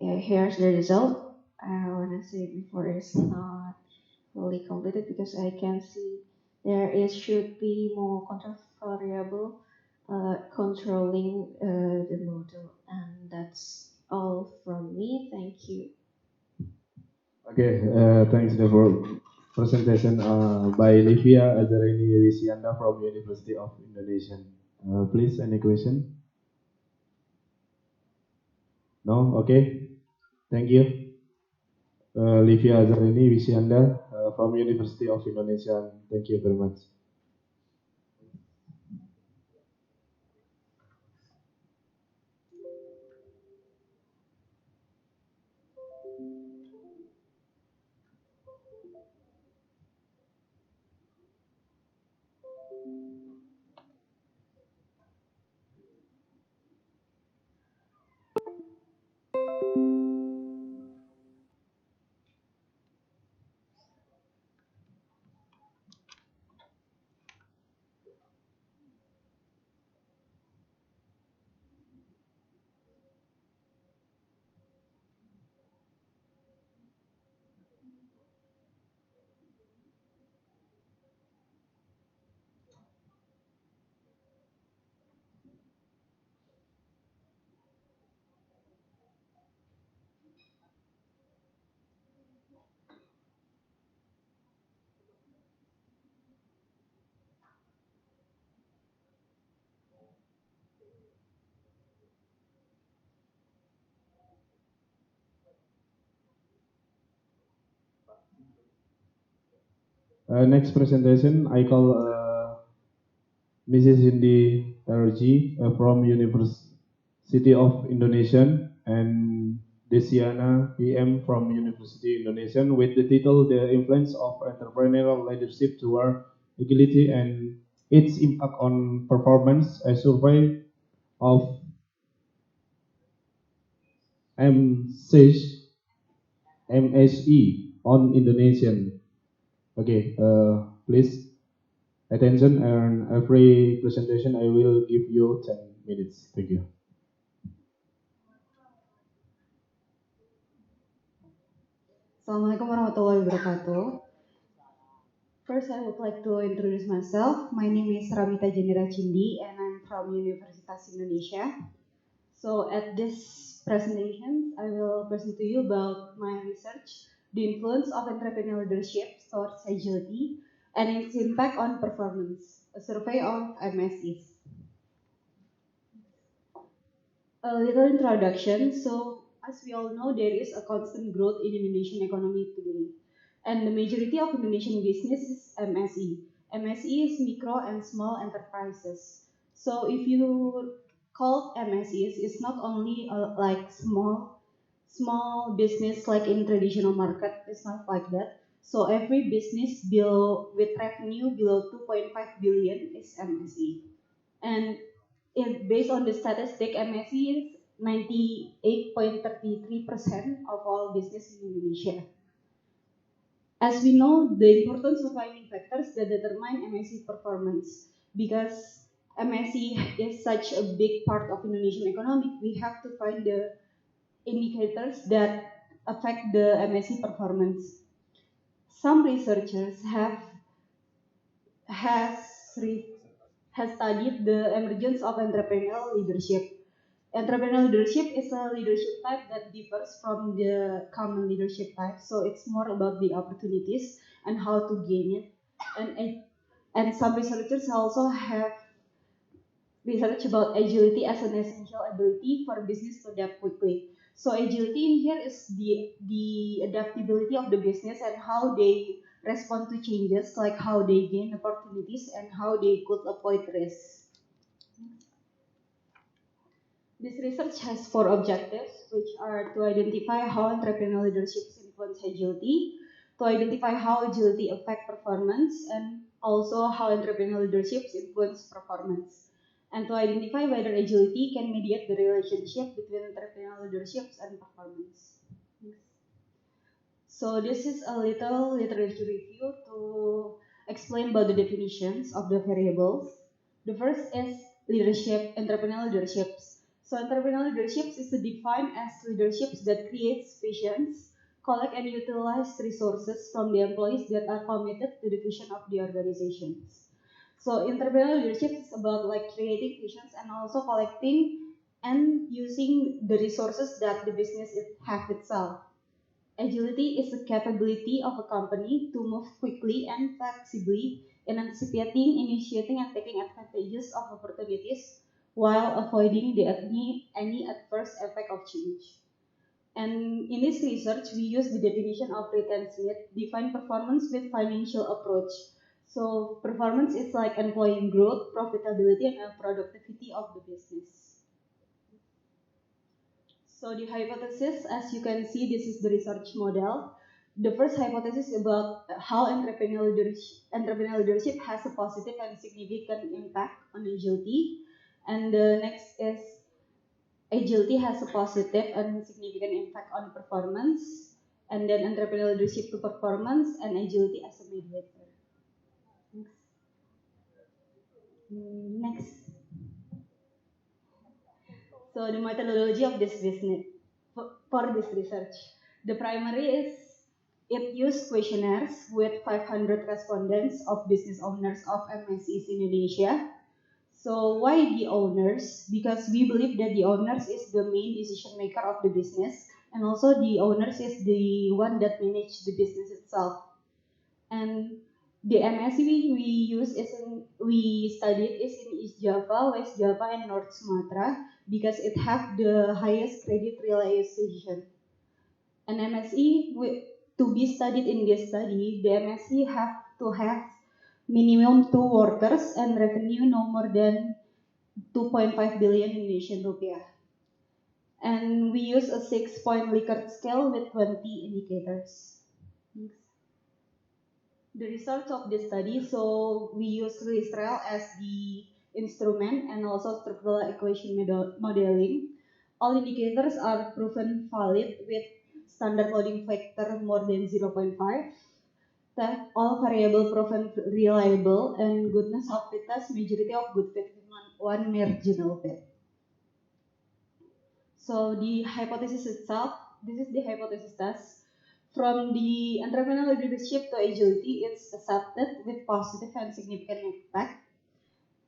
yeah, here's the result. I want to say before it's not fully completed because I can see should be more control variable controlling the model, and that's all from me. Thank you. Okay, thanks for presentation by Livia Azharini Wisianda from University of Indonesia. Please, any question? No? Okay. Thank you. Livia Azharini Wisianda from University of Indonesia. Thank you very much. Next presentation, I call Mrs. Cindy Tarji from University of Indonesia and Desiana PM from University Indonesia with the title The Influence of Entrepreneurial Leadership Toward Equality and Its Impact on Performance, a survey of MSE on Indonesian. Okay, please attention, and every presentation I will give you 10 minutes. Thank you. Assalamualaikum warahmatullahi wabarakatuh. First, I would like to introduce myself. My name is Ramita Jendera Cindi, and I'm from Universitas Indonesia. So, at this presentation, I will present to you about my research, the influence of entrepreneurial leadership towards agility, and its impact on performance, a survey of MSEs. A little introduction. So, as we all know, there is a constant growth in Indonesian economy today. And the majority of Indonesian business is MSE. MSE is micro and small enterprises. So if you call MSEs, it's not only like small business like in traditional market. It's not like that. So every business with revenue below 2.5 billion is MSE. And based on the statistic, MSE is 98.33% of all business in Indonesia. As we know, the importance of finding factors that determine MSE performance, because MSE is such a big part of Indonesian economy, we have to find the indicators that affect the MSE performance. Some researchers has studied the emergence of entrepreneurial leadership. Entrepreneurial leadership is a leadership type that differs from the common leadership type. So it's more about the opportunities and how to gain it. And some researchers also have research about agility as an essential ability for business to adapt quickly. So agility in here is the adaptability of the business and how they respond to changes, like how they gain opportunities and how they could avoid risks. This research has 4 objectives, which are to identify how entrepreneurial leadership influence agility, to identify how agility affect performance, and also how entrepreneurial leadership influence performance, and to identify whether agility can mediate the relationship between entrepreneurial leadership and performance. So this is a little literature review to explain about the definitions of the variables. The first is leadership, entrepreneurial leaderships. So entrepreneurial leaderships is defined as leaderships that creates visions, collect and utilize resources from the employees that are committed to the vision of the organizations. So entrepreneurial leadership is about like creating visions and also collecting and using the resources that the business have itself. Agility is the capability of a company to move quickly and flexibly in anticipating, initiating, and taking advantages of opportunities while avoiding any adverse effect of change. And in this research, we use the definition of Ritten Smith, define performance with financial approach. So performance is like employee growth, profitability, and productivity of the business. So the hypothesis, as you can see, this is the research model. The first hypothesis is about how entrepreneurial leadership has a positive and significant impact on agility. And the next is agility has a positive and significant impact on performance. And then entrepreneurial leadership to performance and agility as a mediator. Next. So the methodology of this business for this research, the primary is it used questionnaires with 500 respondents of business owners of MSEs in Indonesia. So why the owners? Because we believe that the owners is the main decision maker of the business, and also the owners is the one that manage the business itself. And the MSE we studied is in East Java, West Java, and North Sumatra because it have the highest credit realization. And MSE to be studied in this study, the MSE have to have minimum 2 workers and revenue no more than 2.5 billion Indonesian rupiah. And we use a 6-point Likert scale with 20 indicators. The results of the study, so we use Israel as the instrument and also structural equation modeling. All indicators are proven valid with standard loading factor more than 0.5. That all variable proven reliable and goodness of fit test majority of good fit with one marginal fit. So the hypothesis itself, this is the hypothesis test. From the entrepreneurial leadership to agility, it's accepted with positive and significant impact.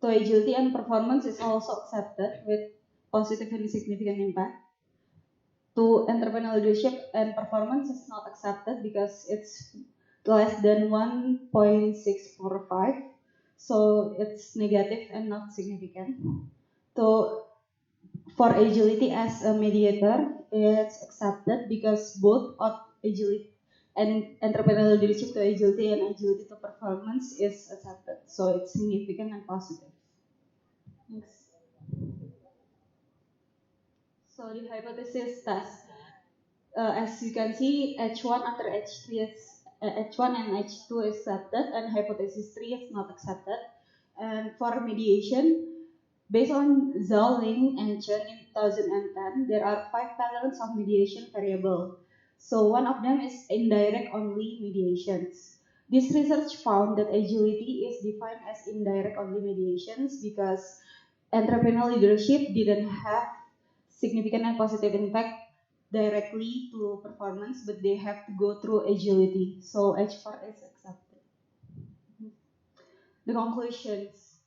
To agility and performance is also accepted with positive and significant impact. To entrepreneurial leadership and performance is not accepted because it's less than 1.645, so it's negative and not significant. So for agility as a mediator, it's accepted because both of agility and entrepreneurial leadership to agility and agility to performance is accepted. So it's significant and positive. Next. So the hypothesis test. As you can see, H1 after H3 is H1 and H2 is accepted, and hypothesis 3 is not accepted. And for mediation, based on Zhao, Ling, and Chen in 2010, there are 5 patterns of mediation variable. So one of them is indirect only mediations. This research found that agility is defined as indirect only mediations because entrepreneurial leadership didn't have significant and positive impact directly to performance, but they have to go through agility. So H4 is accepted. The conclusions.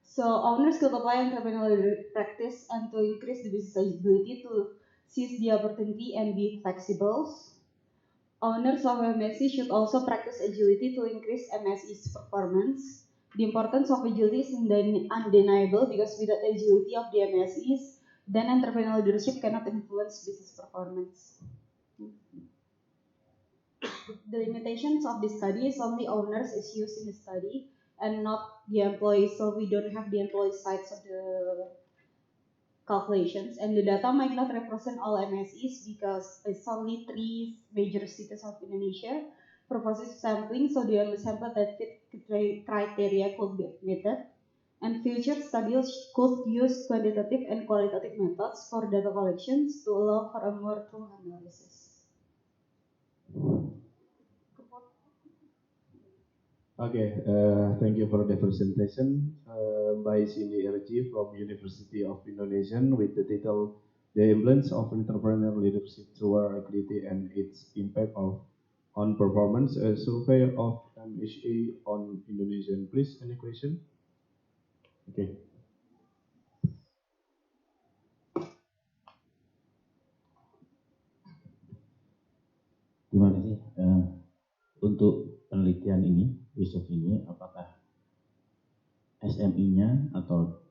So owners could apply entrepreneurial practice and to increase the business agility to seize the opportunity and be flexible. Owners of MSE should also practice agility to increase MSE's performance. The importance of agility is undeniable because without agility of the MSEs, then entrepreneurial leadership cannot influence business performance. The limitations of this study is only owners is used in the study and not the employees, so we don't have the employee sides of the calculations, and the data might not represent all MSEs because it's only 3 major cities of Indonesia proposes sampling, so the only sample that fit criteria could be admitted, and future studies could use quantitative and qualitative methods for data collections to allow for a more true analysis. Okay, thank you for the presentation by Cindy RG from University of Indonesia with the title The Influence of Entrepreneurial Leadership Toward Equity and Its Impact on Performance, a survey of MHA on Indonesian. Please, any question? Okay. Terima kasih. Untuk penelitian ini, research ini, apakah SMI-nya atau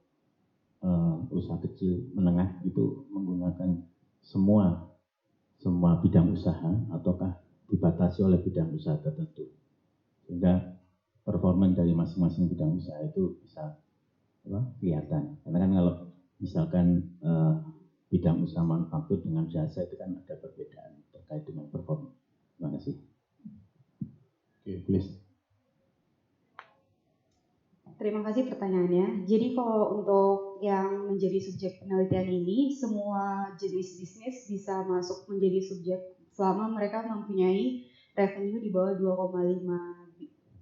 usaha kecil menengah itu menggunakan semua bidang usaha ataukah dibatasi oleh bidang usaha tertentu, sehingga performa dari masing-masing bidang usaha itu bisa kelihatan. Karena kan kalau misalkan bidang usaha manufaktur dengan jasa itu kan ada perbedaan terkait dengan performa. Terima kasih. Okay, please. Terima kasih pertanyaannya. Jadi kalau untuk yang menjadi subjek penelitian ini, semua jenis bisnis bisa masuk menjadi subjek selama mereka mempunyai revenue di bawah 2,5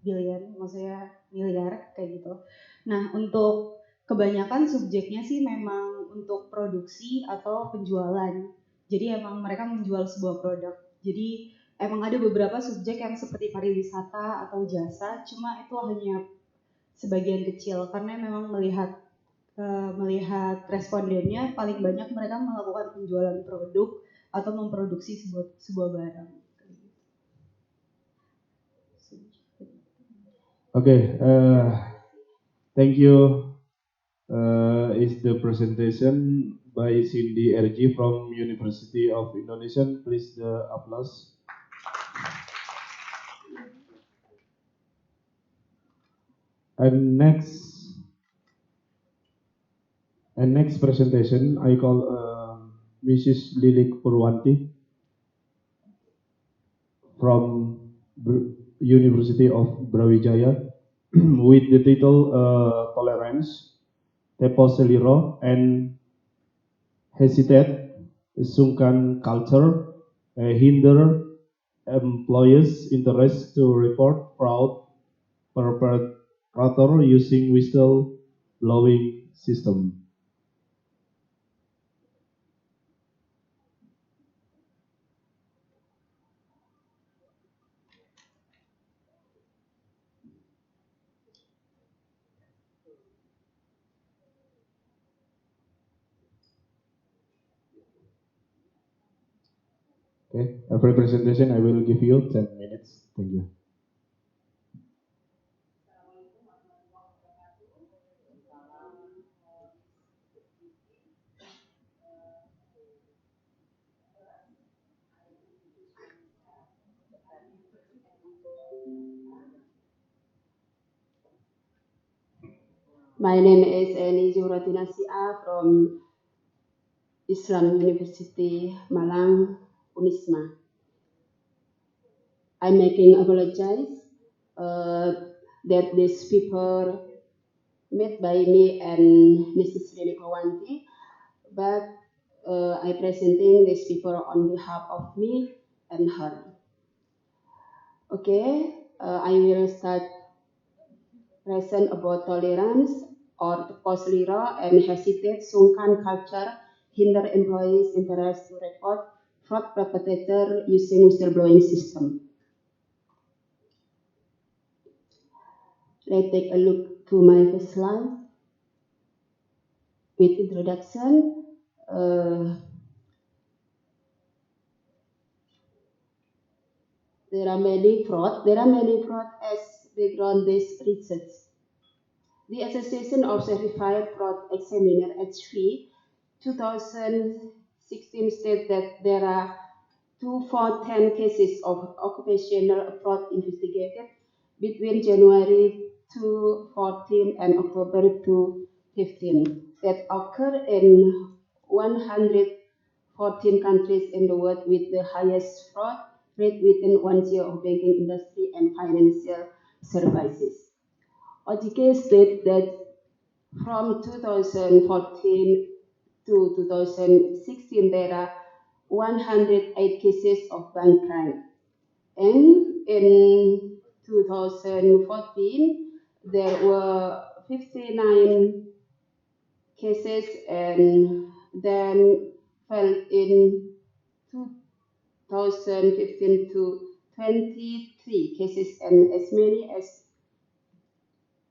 billion, maksudnya miliar kayak gitu. Nah, untuk kebanyakan subjeknya sih memang untuk produksi atau penjualan. Jadi emang mereka menjual sebuah produk. Jadi emang ada beberapa subjek yang seperti pariwisata atau jasa, cuma itu hanya sebagian kecil karena memang melihat respondennya paling banyak mereka melakukan penjualan produk atau memproduksi sebuah barang. Okay, thank you. Is the presentation by Cindy RG from University of Indonesia. Please the applause. And next presentation, I call Mrs. Lilik Purwanti from University of Brawijaya with the title Tolerance, Tepo Seliro, and Hesitate, Sungkan Culture, Hinder Employees' Interest to Report Fraud Perpetrator using Whistle Blowing System. Okay, every presentation I will give you 10 minutes. Thank you. My name is Eni Zuratina Sia from Islam University, Malang, Unisma. I'm making apologize that this paper made by me and Mrs. Lili Kawanti, but I presenting this paper on behalf of me and her. Okay, I will start present about tolerance or poslira and hesitate sungkan culture hinder employees' interest to report fraud perpetrator using whistleblowing system. Let's take a look to my first slide with introduction. There are many fraud as background this research. The Association of Certified Fraud Examiner (HV) 2016 states that there are 2,410 cases of occupational fraud investigated between January 2014 and October 2015 that occur in 114 countries in the world, with the highest fraud rate within 1 year of banking industry and financial services. OJK states that from 2014 to 2016, there are 108 cases of bank crime. And in 2014, there were 59 cases, and then fell in 2015 to 23 cases, and as many as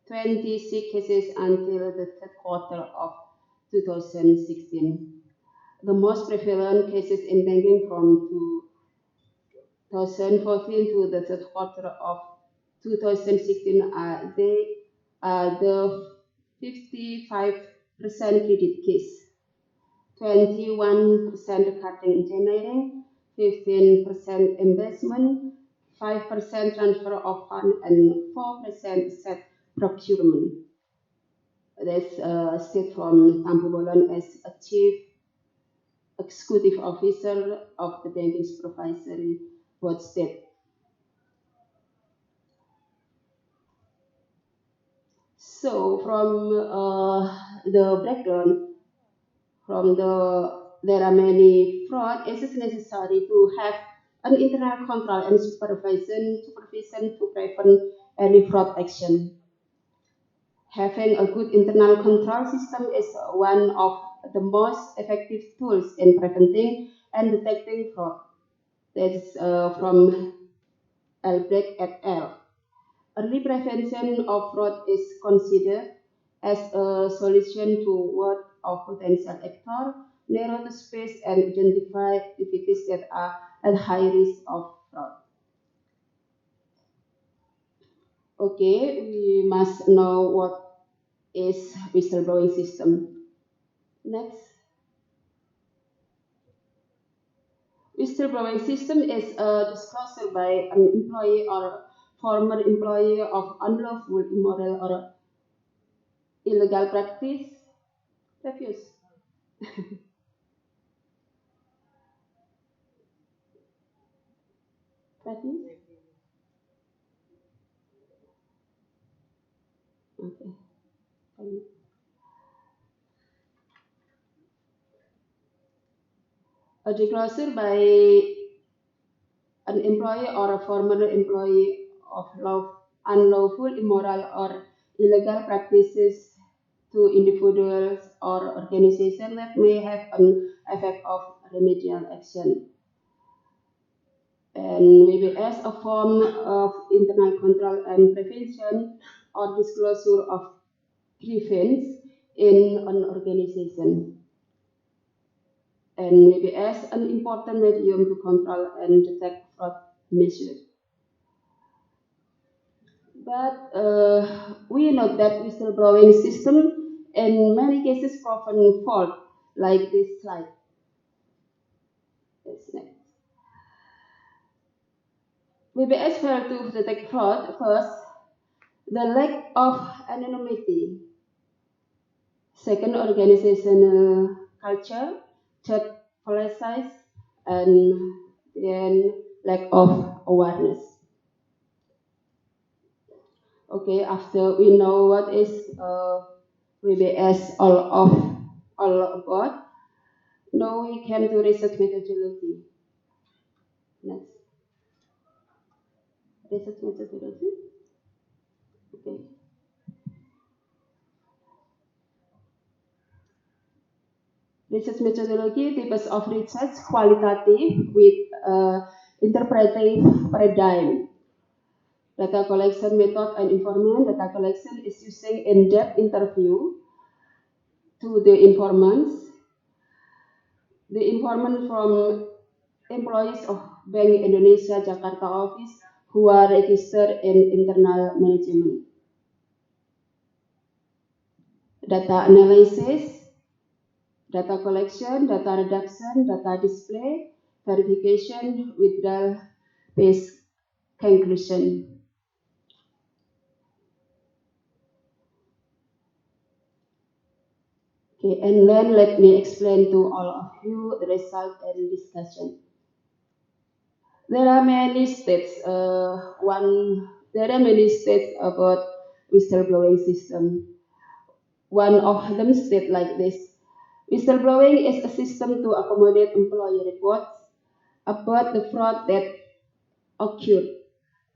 26 cases until the third quarter of 2016. The most prevalent cases in banking from 2014 to the third quarter of 2016 are the 55% credit case, 21% cutting engineering, 15% investment, 5% transfer of fund, and 4% set procurement. That's state from Tampu Bolon as a chief executive officer of the banking supervisory board state. So from the background, there are many fraud, it is necessary to have an internal control and supervision to prevent any fraud action. Having a good internal control system is one of the most effective tools in preventing and detecting fraud. That is from Albrecht et al. Early prevention of fraud is considered as a solution to ward off potential actors, narrow the space, and identify activities that are at high risk of fraud. Okay, we must know what is whistleblowing system. Next. Whistleblowing system is a disclosure by an employee or former employee of unlawful, immoral, or illegal practice, refuse. Refuse? Okay. A disclosure by an employee or a former employee of unlawful, immoral, or illegal practices to individuals or organizations that may have an effect of remedial action. And maybe as a form of internal control and prevention or disclosure of grievance in an organization. And maybe as an important medium to control and detect fraud measures. But we know that whistleblowing system in many cases often fault, like this slide. That's next. BBS failed to detect fraud. First, the lack of anonymity. Second, organizational culture. Third, policies, and then lack of awareness. Okay, after we know what is VBS all about, now we can do research methodology. Next. Research methodology. Okay. Research methodology, types of research, qualitative with interpretive paradigm. Data collection method and informant. Data collection is using in-depth interview to the informants. The informant from employees of Bank Indonesia Jakarta office who are registered in internal management. Data analysis, data collection, data reduction, data display, verification, withdrawal, based conclusion. Okay, and then let me explain to all of you the result and discussion. There are many states. There are many states about whistleblowing system. One of them state like this: whistleblowing is a system to accommodate employee reports about the fraud that occurred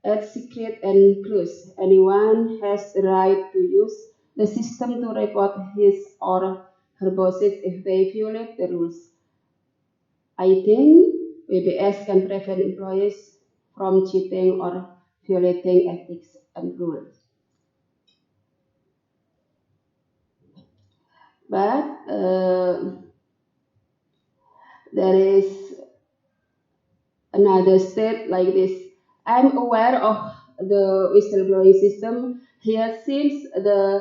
at secret and close. Anyone has the right to use the system to report his or her bosses if they violate the rules. I think VBS can prevent employees from cheating or violating ethics and rules. But there is another step like this. I'm aware of the whistleblowing system. Here seems the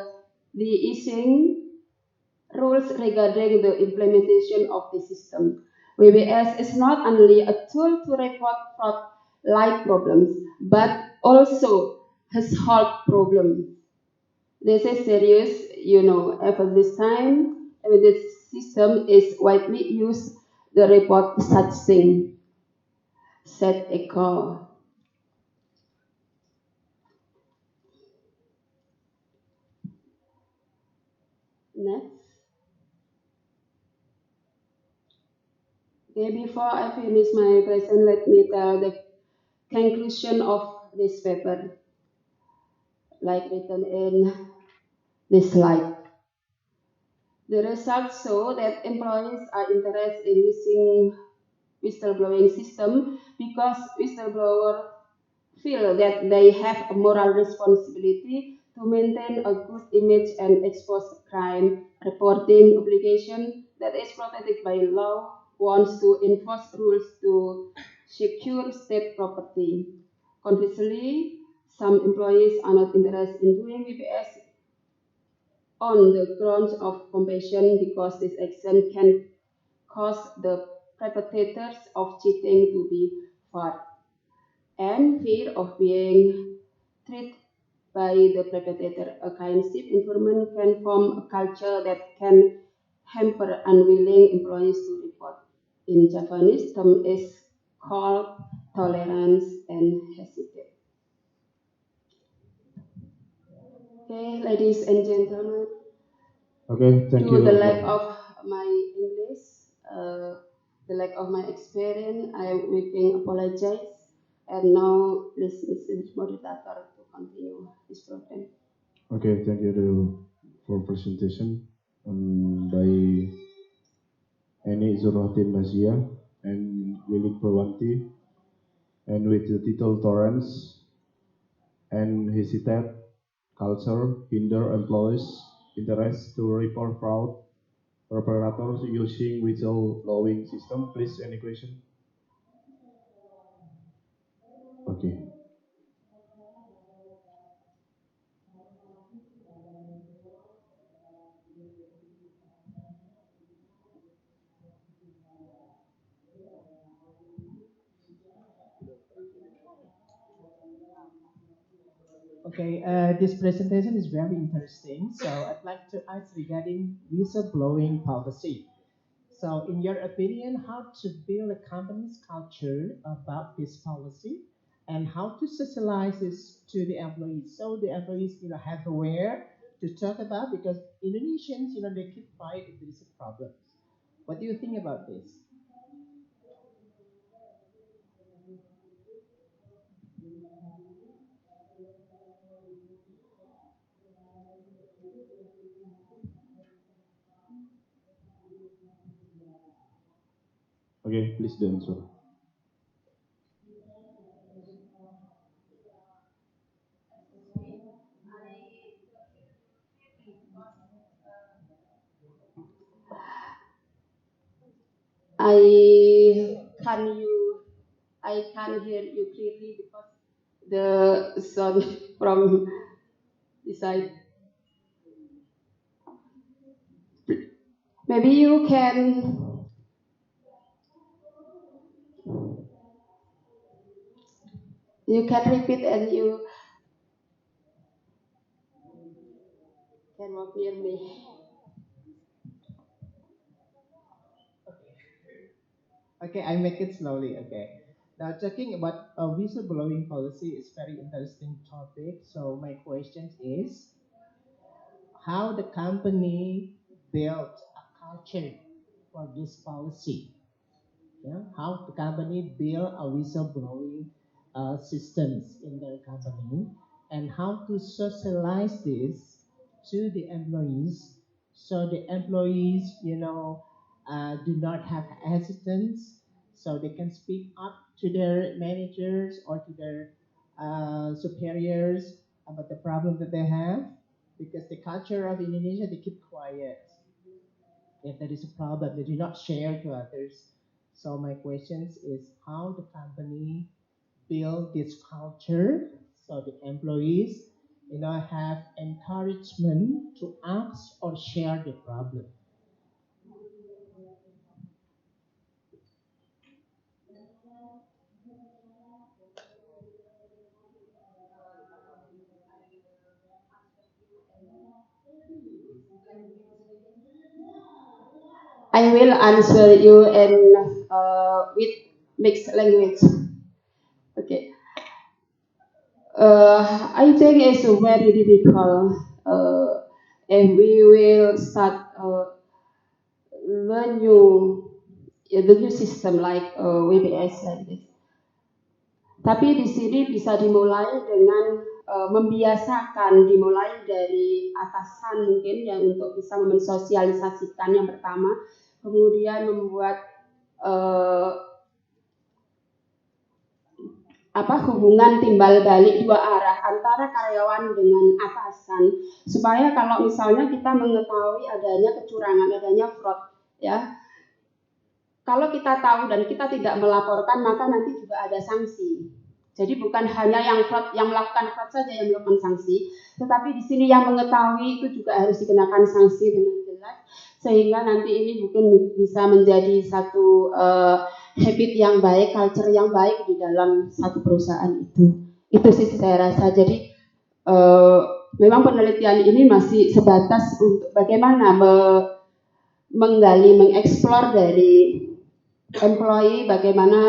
easing rules regarding the implementation of the system. VBS is not only a tool to report fraud-like problems, but also has solved problems. This is serious, After this time, this system is widely used, the report such thing. Seth echo. Next. Okay, before I finish my present, let me tell the conclusion of this paper, like written in this slide. The results show that employees are interested in using whistleblowing system because whistleblowers feel that they have a moral responsibility to maintain a good image and expose crime reporting obligation that is protected by law, wants to enforce rules to secure state property. Conversely, some employees are not interested in doing VPS on the grounds of compassion because this action can cause the perpetrators of cheating to be fired and fear of being treated by the perpetrator. A kinship environment can form a culture that can hamper unwilling employees to report. In Japanese, term is called tolerance and hesitate. Okay, ladies and gentlemen, Okay, thank to you. the lack of my English, the lack of my experience, I weeping apologize. And now, please, Mr. Moderator, to continue this program. Okay, thank you for presentation by Eni Zurhatin Nazia and Lilik Prawanti, and with the title Tolerance and Hesitate Culture Hinder Employees' Interest to Report Fraud Perpetrators Using Whistleblowing System. Please, any question? Okay. Okay, this presentation is very interesting. So I'd like to ask regarding whistleblowing policy. So in your opinion, how to build a company's culture about this policy and how to socialize this to the employees so the employees, have aware to talk about, because Indonesians, they keep quiet if there is a problem. What do you think about this? Okay, please the answer. I can't hear you clearly because the sound from beside. Maybe you can repeat and you can walk near me. Okay, I make it slowly. Okay. Now, talking about a whistleblowing policy is very interesting topic. So my question is, how the company built a culture for this policy? Yeah, how the company build a whistleblowing systems in their company, and how to socialize this to the employees, so the employees, do not have hesitance, so they can speak up to their managers or to their superiors about the problem that they have, because the culture of Indonesia, they keep quiet. If there is a problem, they do not share to others. So my question is how the company build this culture so the employees, have encouragement to ask or share the problem. I will answer you in with mixed language. Okay. I think it's very difficult if we will start the new system like WBS like this. Tapi di sini bisa dimulai dengan membiasakan, dimulai dari atasan mungkin yang untuk bisa mensosialisasikan yang pertama, kemudian membuat hubungan timbal balik dua arah antara karyawan dengan atasan, supaya kalau misalnya kita mengetahui adanya kecurangan, adanya fraud, ya, kalau kita tahu dan kita tidak melaporkan, maka nanti juga ada sanksi. Jadi bukan hanya yang melakukan fraud saja yang melakukan sanksi, tetapi di sini yang mengetahui itu juga harus dikenakan sanksi dengan jelas, sehingga nanti ini mungkin bisa menjadi satu habit yang baik, culture yang baik di dalam satu perusahaan itu. Itu sih saya rasa. Jadi eh, memang penelitian ini masih sebatas untuk bagaimana menggali, mengeksplor dari employee, bagaimana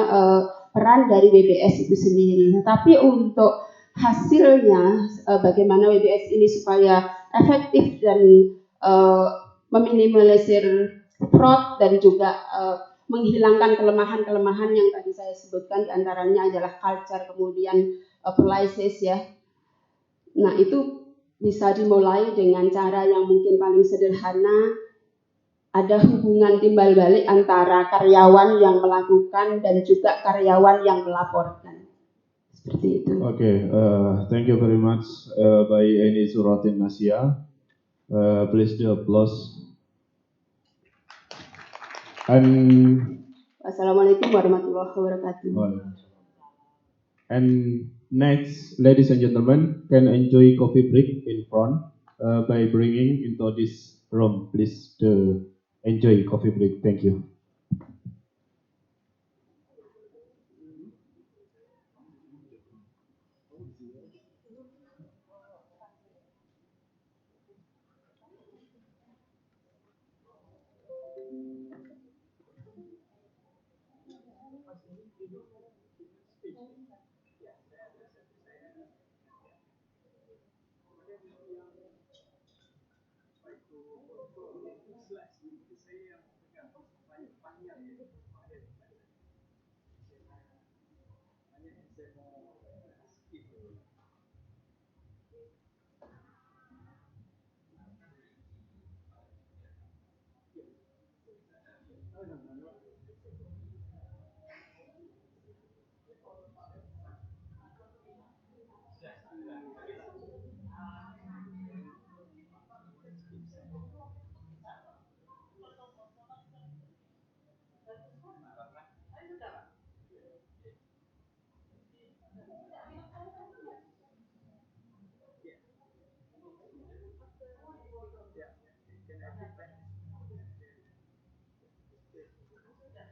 peran dari WBS itu sendiri. Tapi untuk hasilnya, bagaimana WBS ini supaya efektif dan meminimalisir fraud dan juga menghilangkan kelemahan-kelemahan yang tadi saya sebutkan, diantaranya adalah culture, kemudian policies ya. Nah itu bisa dimulai dengan cara yang mungkin paling sederhana, ada hubungan timbal balik antara karyawan yang melakukan dan juga karyawan yang melaporkan. Seperti itu. Okay, thank you very much by Eni Suratin Nasya. Please do applause. And Wassalamualaikum warahmatullahi wabarakatuh. And next, ladies and gentlemen, can enjoy coffee break in front by bringing into this room. Please to enjoy coffee break. Thank you.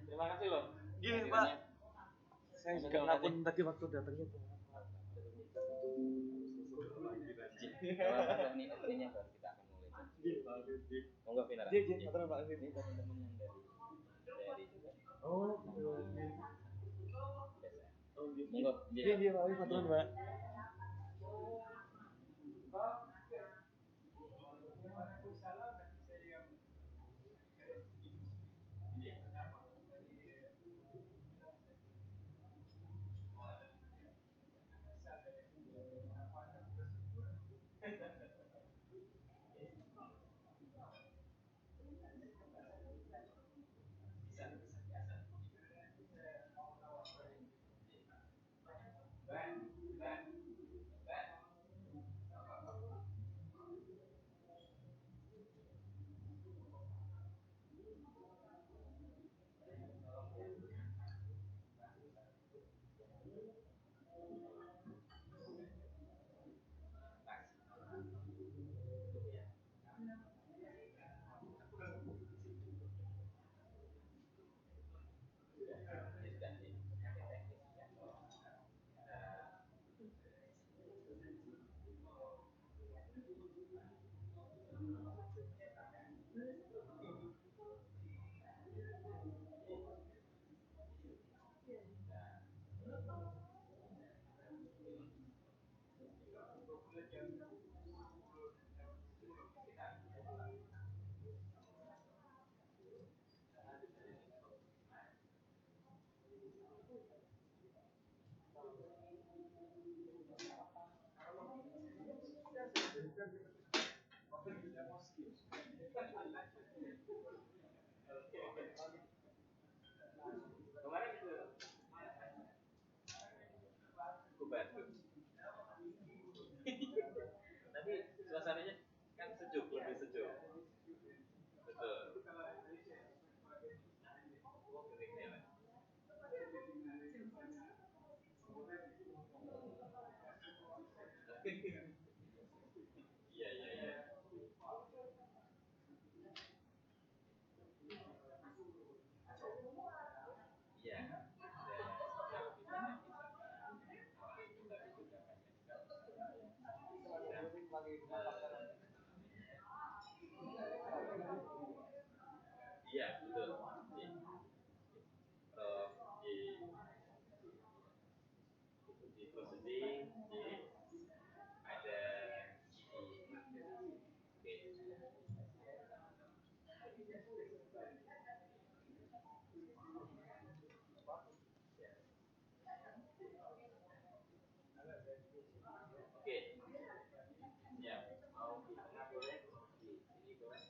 Terima kasih loh. Gini Pak, saya juga ngakun tadi waktu datangnya tuh. Ini Atrinya baru kita akan mulai. Monggo Vina. Dia aturan Pak ini teman-teman yang dari juga. Oh, monggo. Dia Pak aturan Pak. Tapi suasananya kan sejuk, lebih sejuk. Betul. Iya. Iya, betul. Prof di processing, ada oke, ya mau di tengah boleh, di sini boleh.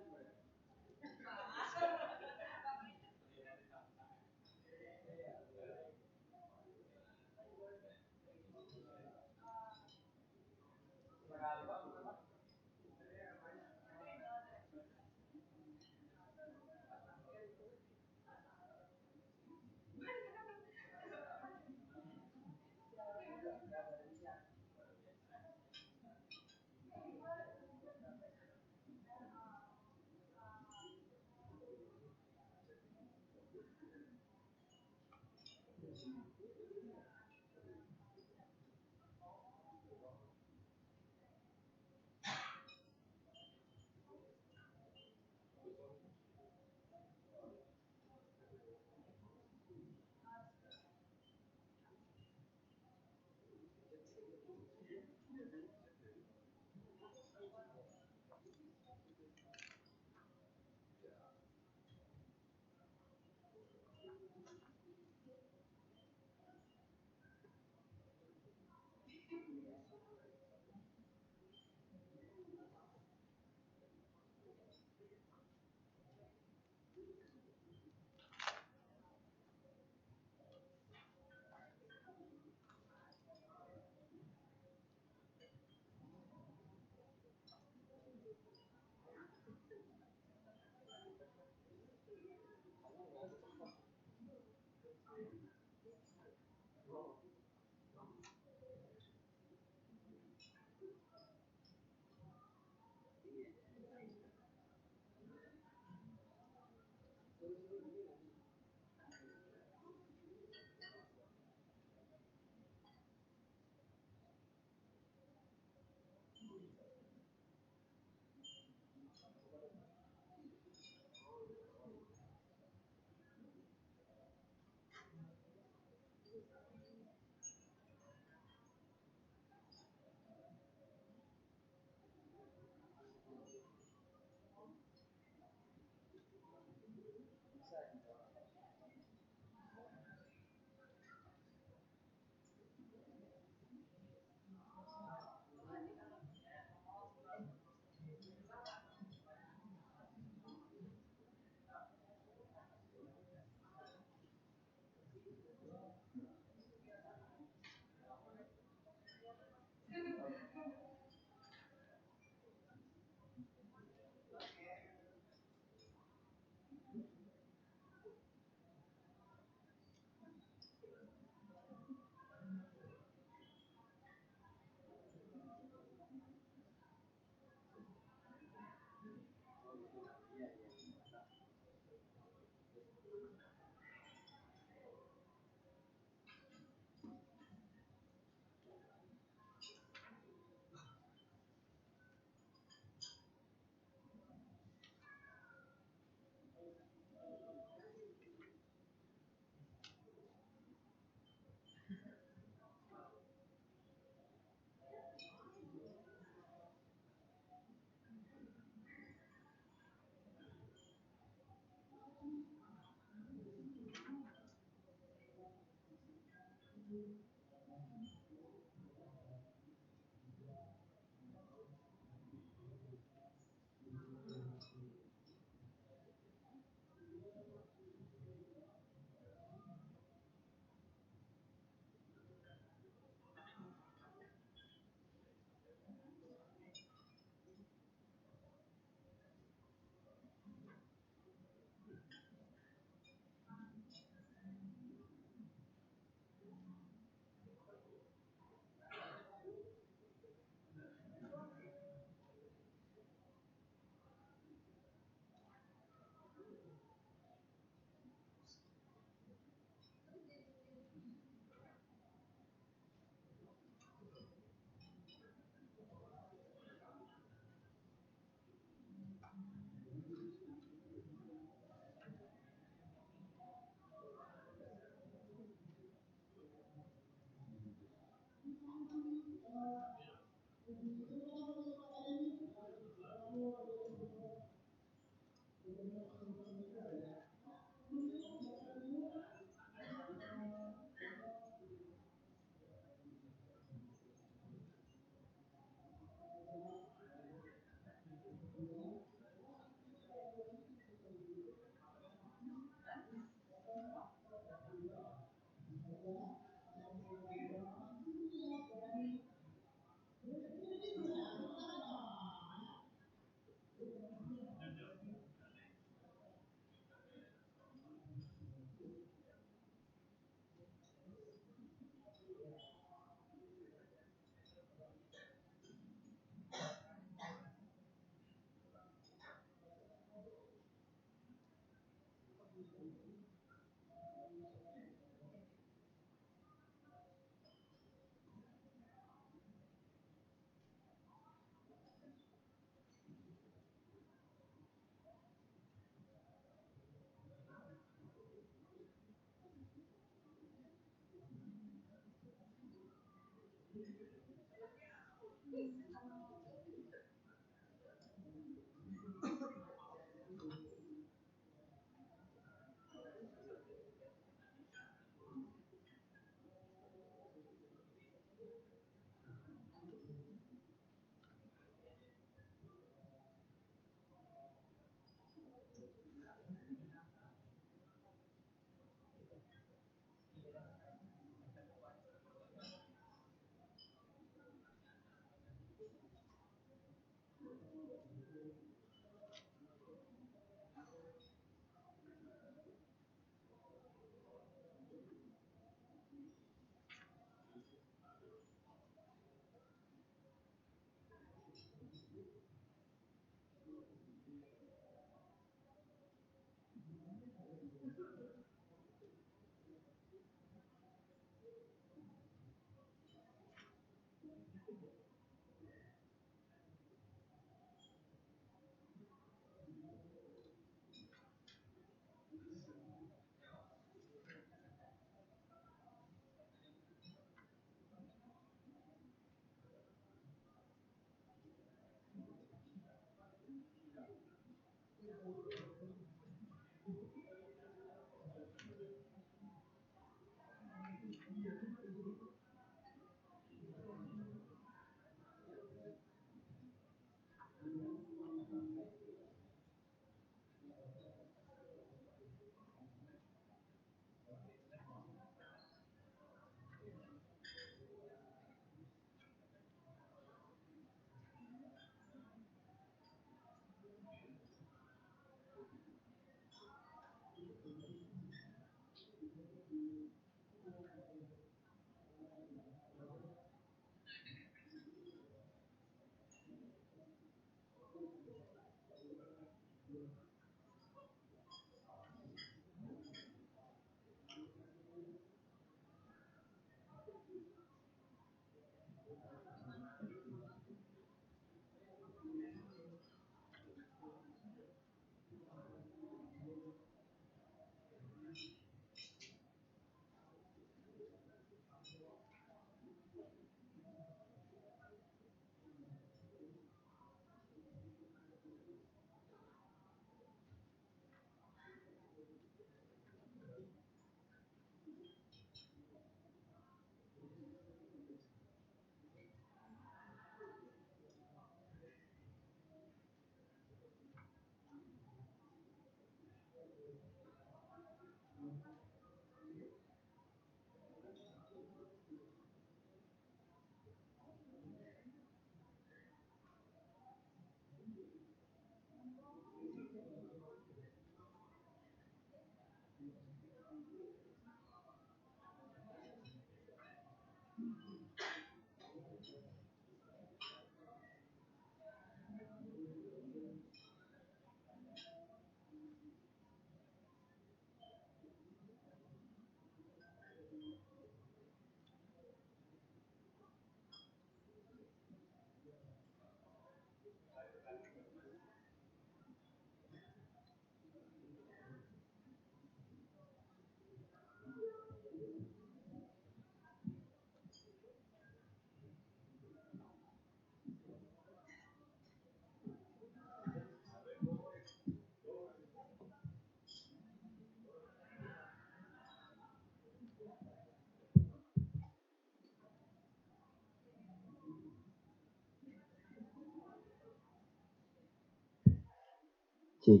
Cek.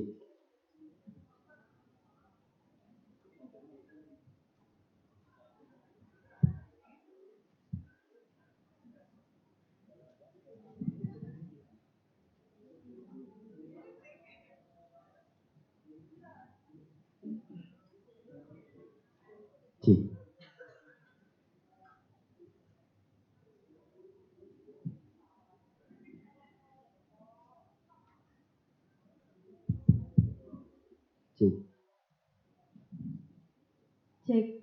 Cek. Cek. Cek.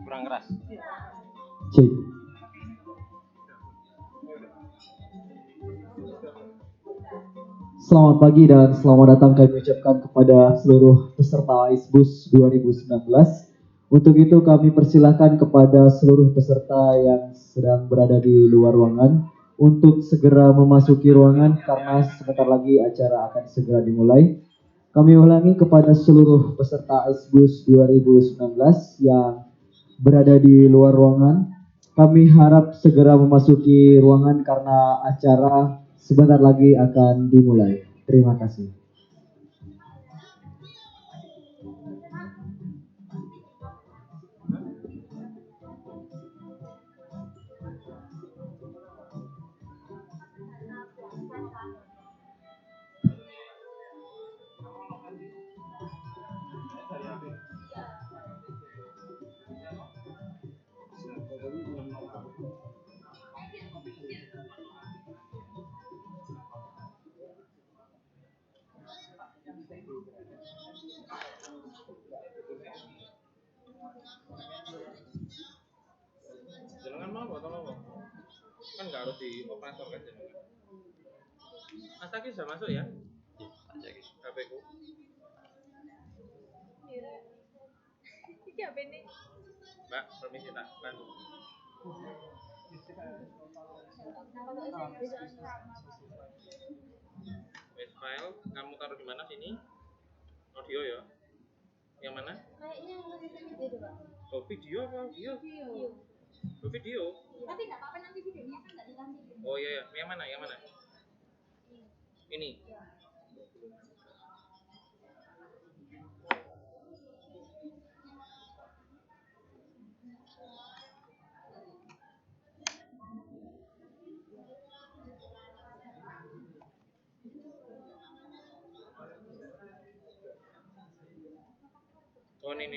Kurang keras. Cek. Selamat pagi dan selamat datang kami ucapkan kepada seluruh peserta ICEBUSS 2019. Untuk itu kami persilahkan kepada seluruh peserta yang sedang berada di luar ruangan untuk segera memasuki ruangan karena sebentar lagi acara akan segera dimulai. Kami ulangi kepada seluruh peserta ICEBUSS 2019 yang berada di luar ruangan. Kami harap segera memasuki ruangan karena acara sebentar lagi akan dimulai. Terima kasih. kan nggak harus di operator kan jadinya. Mas Taki sudah masuk ya? HP ku. Iki apa ini? Mbak, permisi tak bantu. Wes file, kamu taruh di mana sini? Audio ya? Yang mana? Kayaknya yang video dulu, Pak. Oh, video apa audio? Video. Oh, video. Tapi nggak apa-apa nanti videonya kan nggak dikasih. Oh iya, iya. Yang mana? Yang mana? Ini. Oh, nih.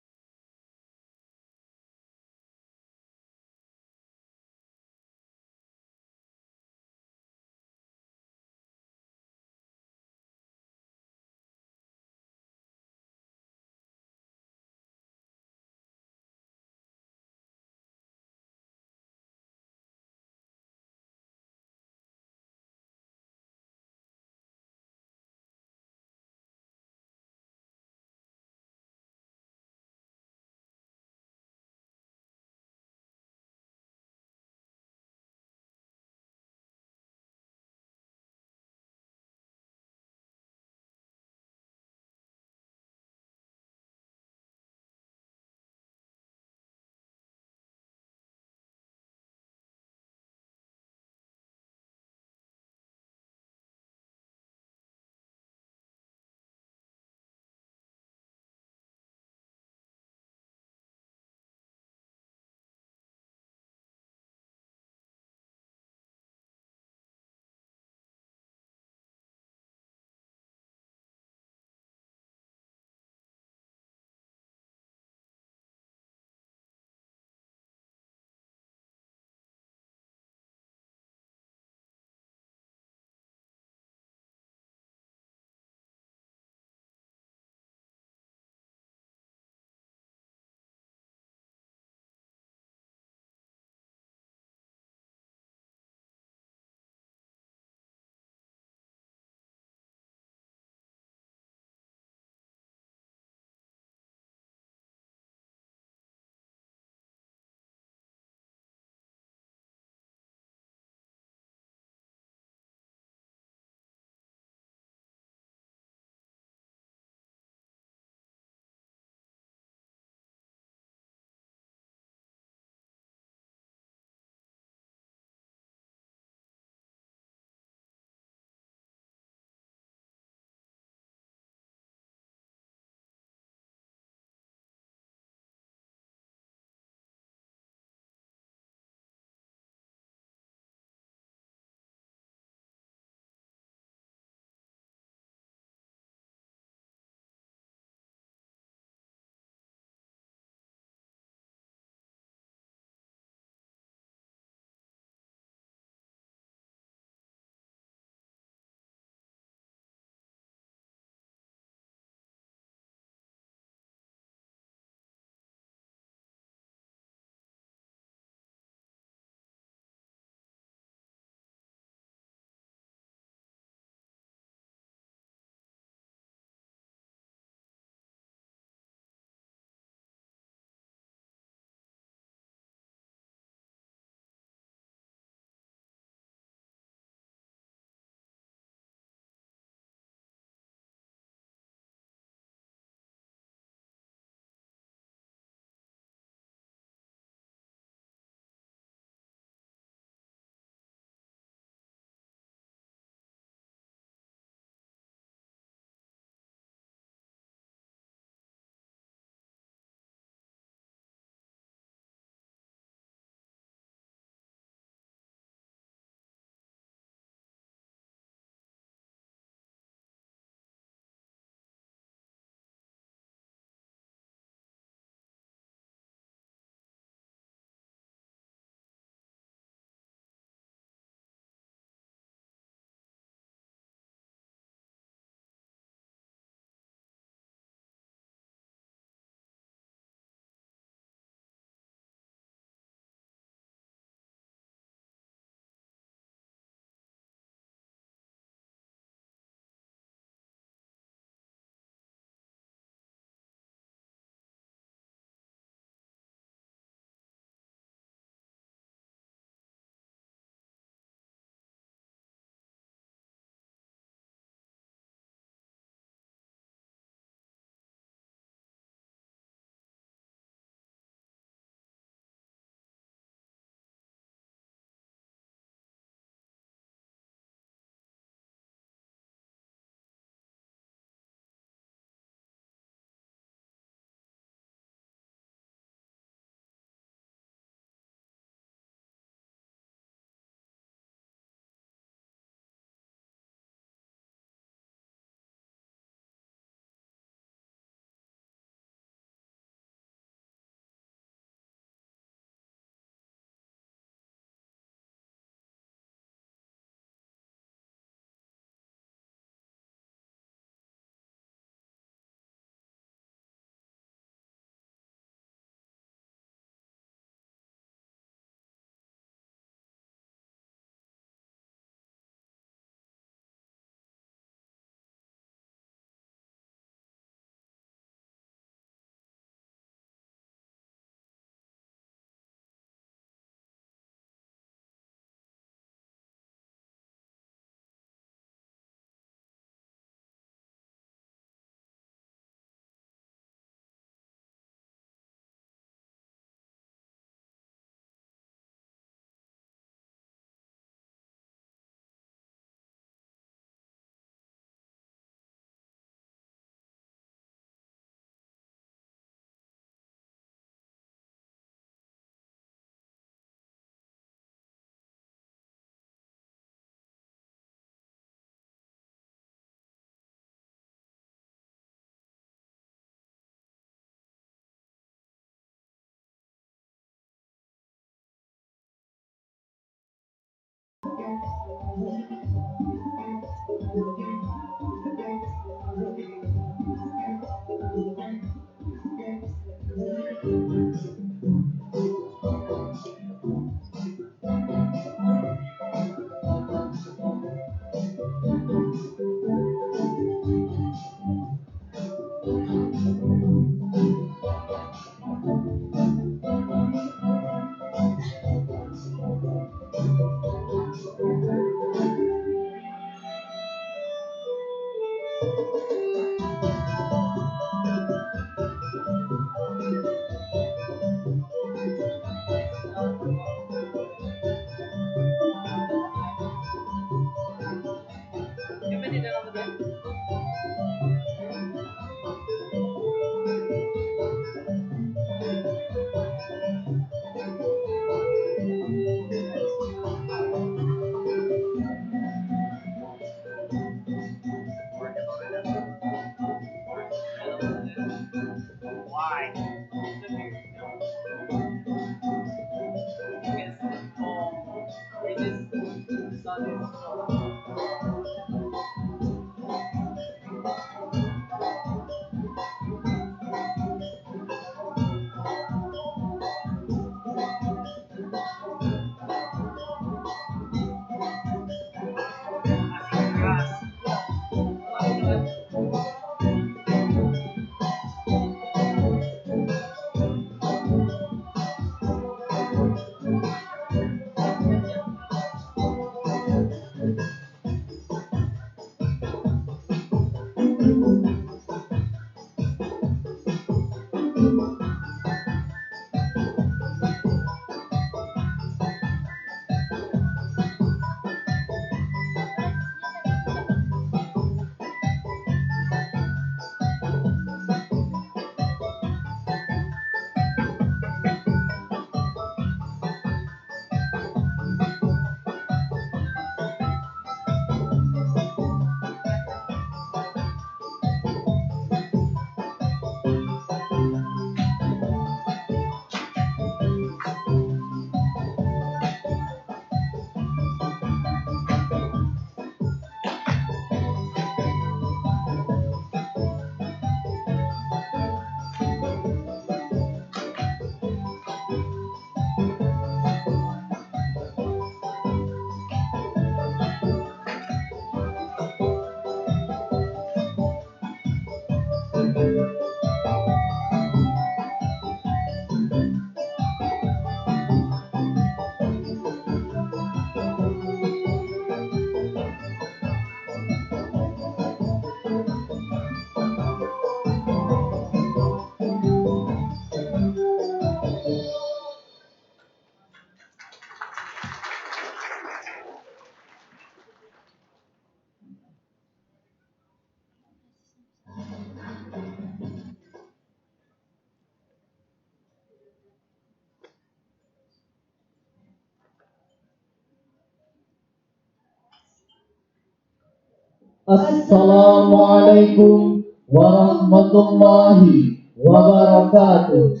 Assalamualaikum warahmatullahi wabarakatuh.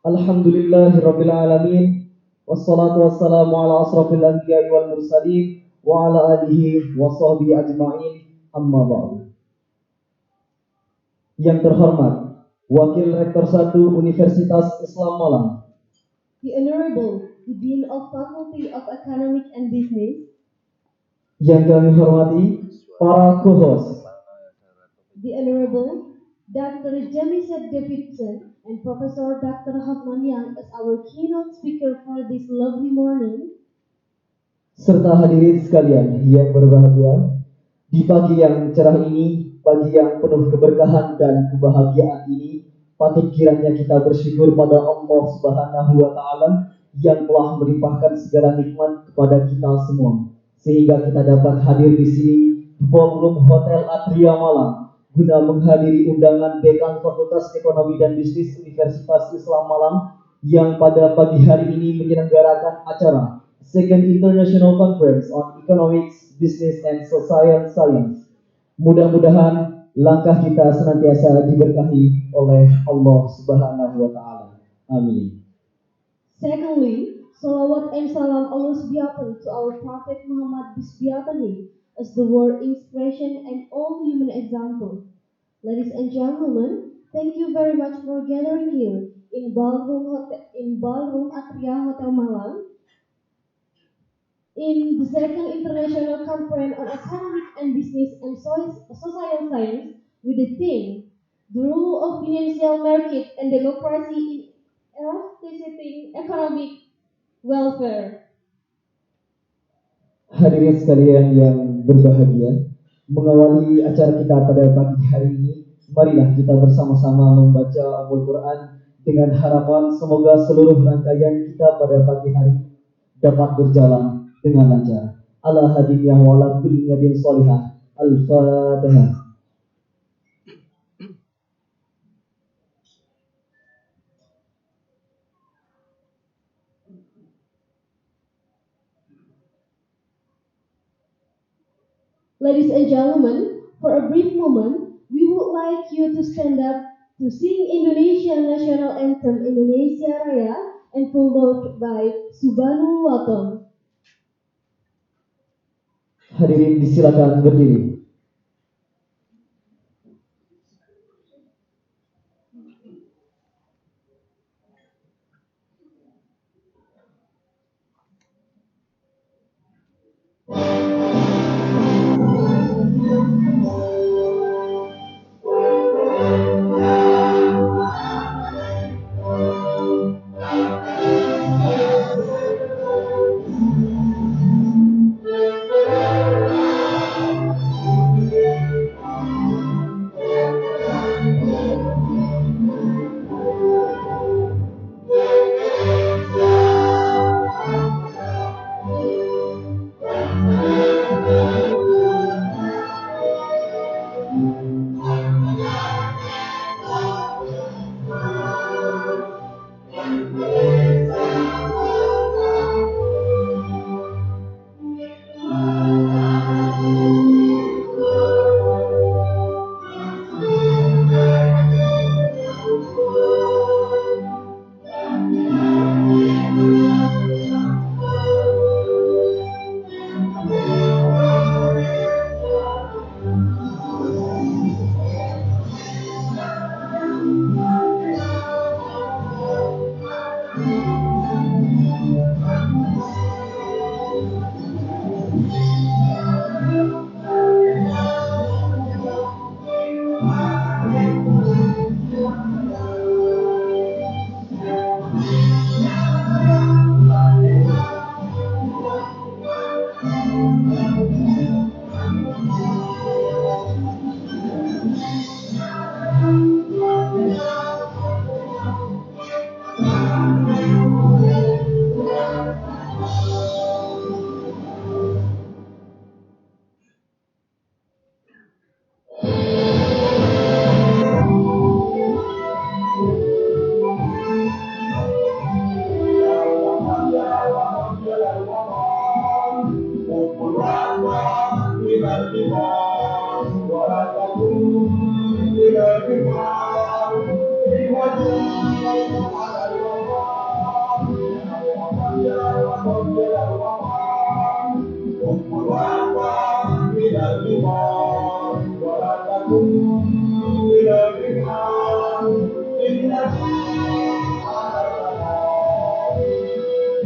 Alhamdulillahirabbil alamin. Wassalatu wassalamu ala asrafil anbiya'i wal mursalin wa ala alihi wa sahbihi ajma'in. Amma ba'du. Yang terhormat Wakil Rektor 1 Universitas Islam Malang, The Honorable, the Dean of Faculty of Economic and Business, yang kami hormati para co-host, the Honorable Dr. Seth Davidson and Professor Dr. Othman Yong as our keynote speaker for this lovely morning, serta hadirin sekalian yang berbahagia di pagi yang cerah ini, pagi yang penuh keberkahan dan kebahagiaan ini. Patut kiranya kita bersyukur pada Allah Subhanahu wa Ta'ala yang telah melimpahkan segala nikmat kepada kita semua, sehingga kita dapat hadir di sini di ballroom Hotel Atria Malang guna menghadiri undangan Dekan Fakultas Ekonomi dan Bisnis Universitas Islam Malang yang pada pagi hari ini menyelenggarakan acara Second International Conference on Economics, Business and Social Science. Mudah-mudahan langkah kita senantiasa diberkahi oleh Allah Subhanahu wa Ta'ala. Amin. Secondly, salawat and salam always be upon to our Prophet Muhammad Bisbiyatani as the world inspiration and all human example. Ladies and gentlemen, thank you very much for gathering here in Ballroom Atria Hotel Malang in the Second International Conference on Economic and Business and Social Science with the theme The Role of Financial Market and Democracy in Elasticiting Economic Welfare. Hadirin sekalian yang berbahagia, mengawali acara kita pada pagi hari ini, marilah kita bersama-sama membaca Al Quran dengan harapan semoga seluruh rangkaian kita pada pagi hari dapat berjalan dengan lancar. Ala hadiyah wa ala kulli yadin salihah. Al-Fatihah. Ladies and gentlemen, for a brief moment, we would like you to stand up to sing Indonesian National Anthem Indonesia Raya and followed by Subhanu Waton. Hadirin disilakan berdiri.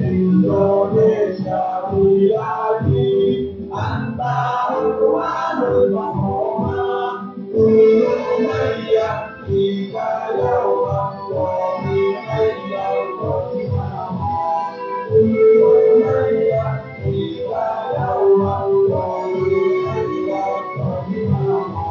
Indonesia Riyadi Antara Rumah Umayya Ika Yawma Wami Ayyal Qasimah Umayya Ika Yawma Wami Ayyal Qasimah.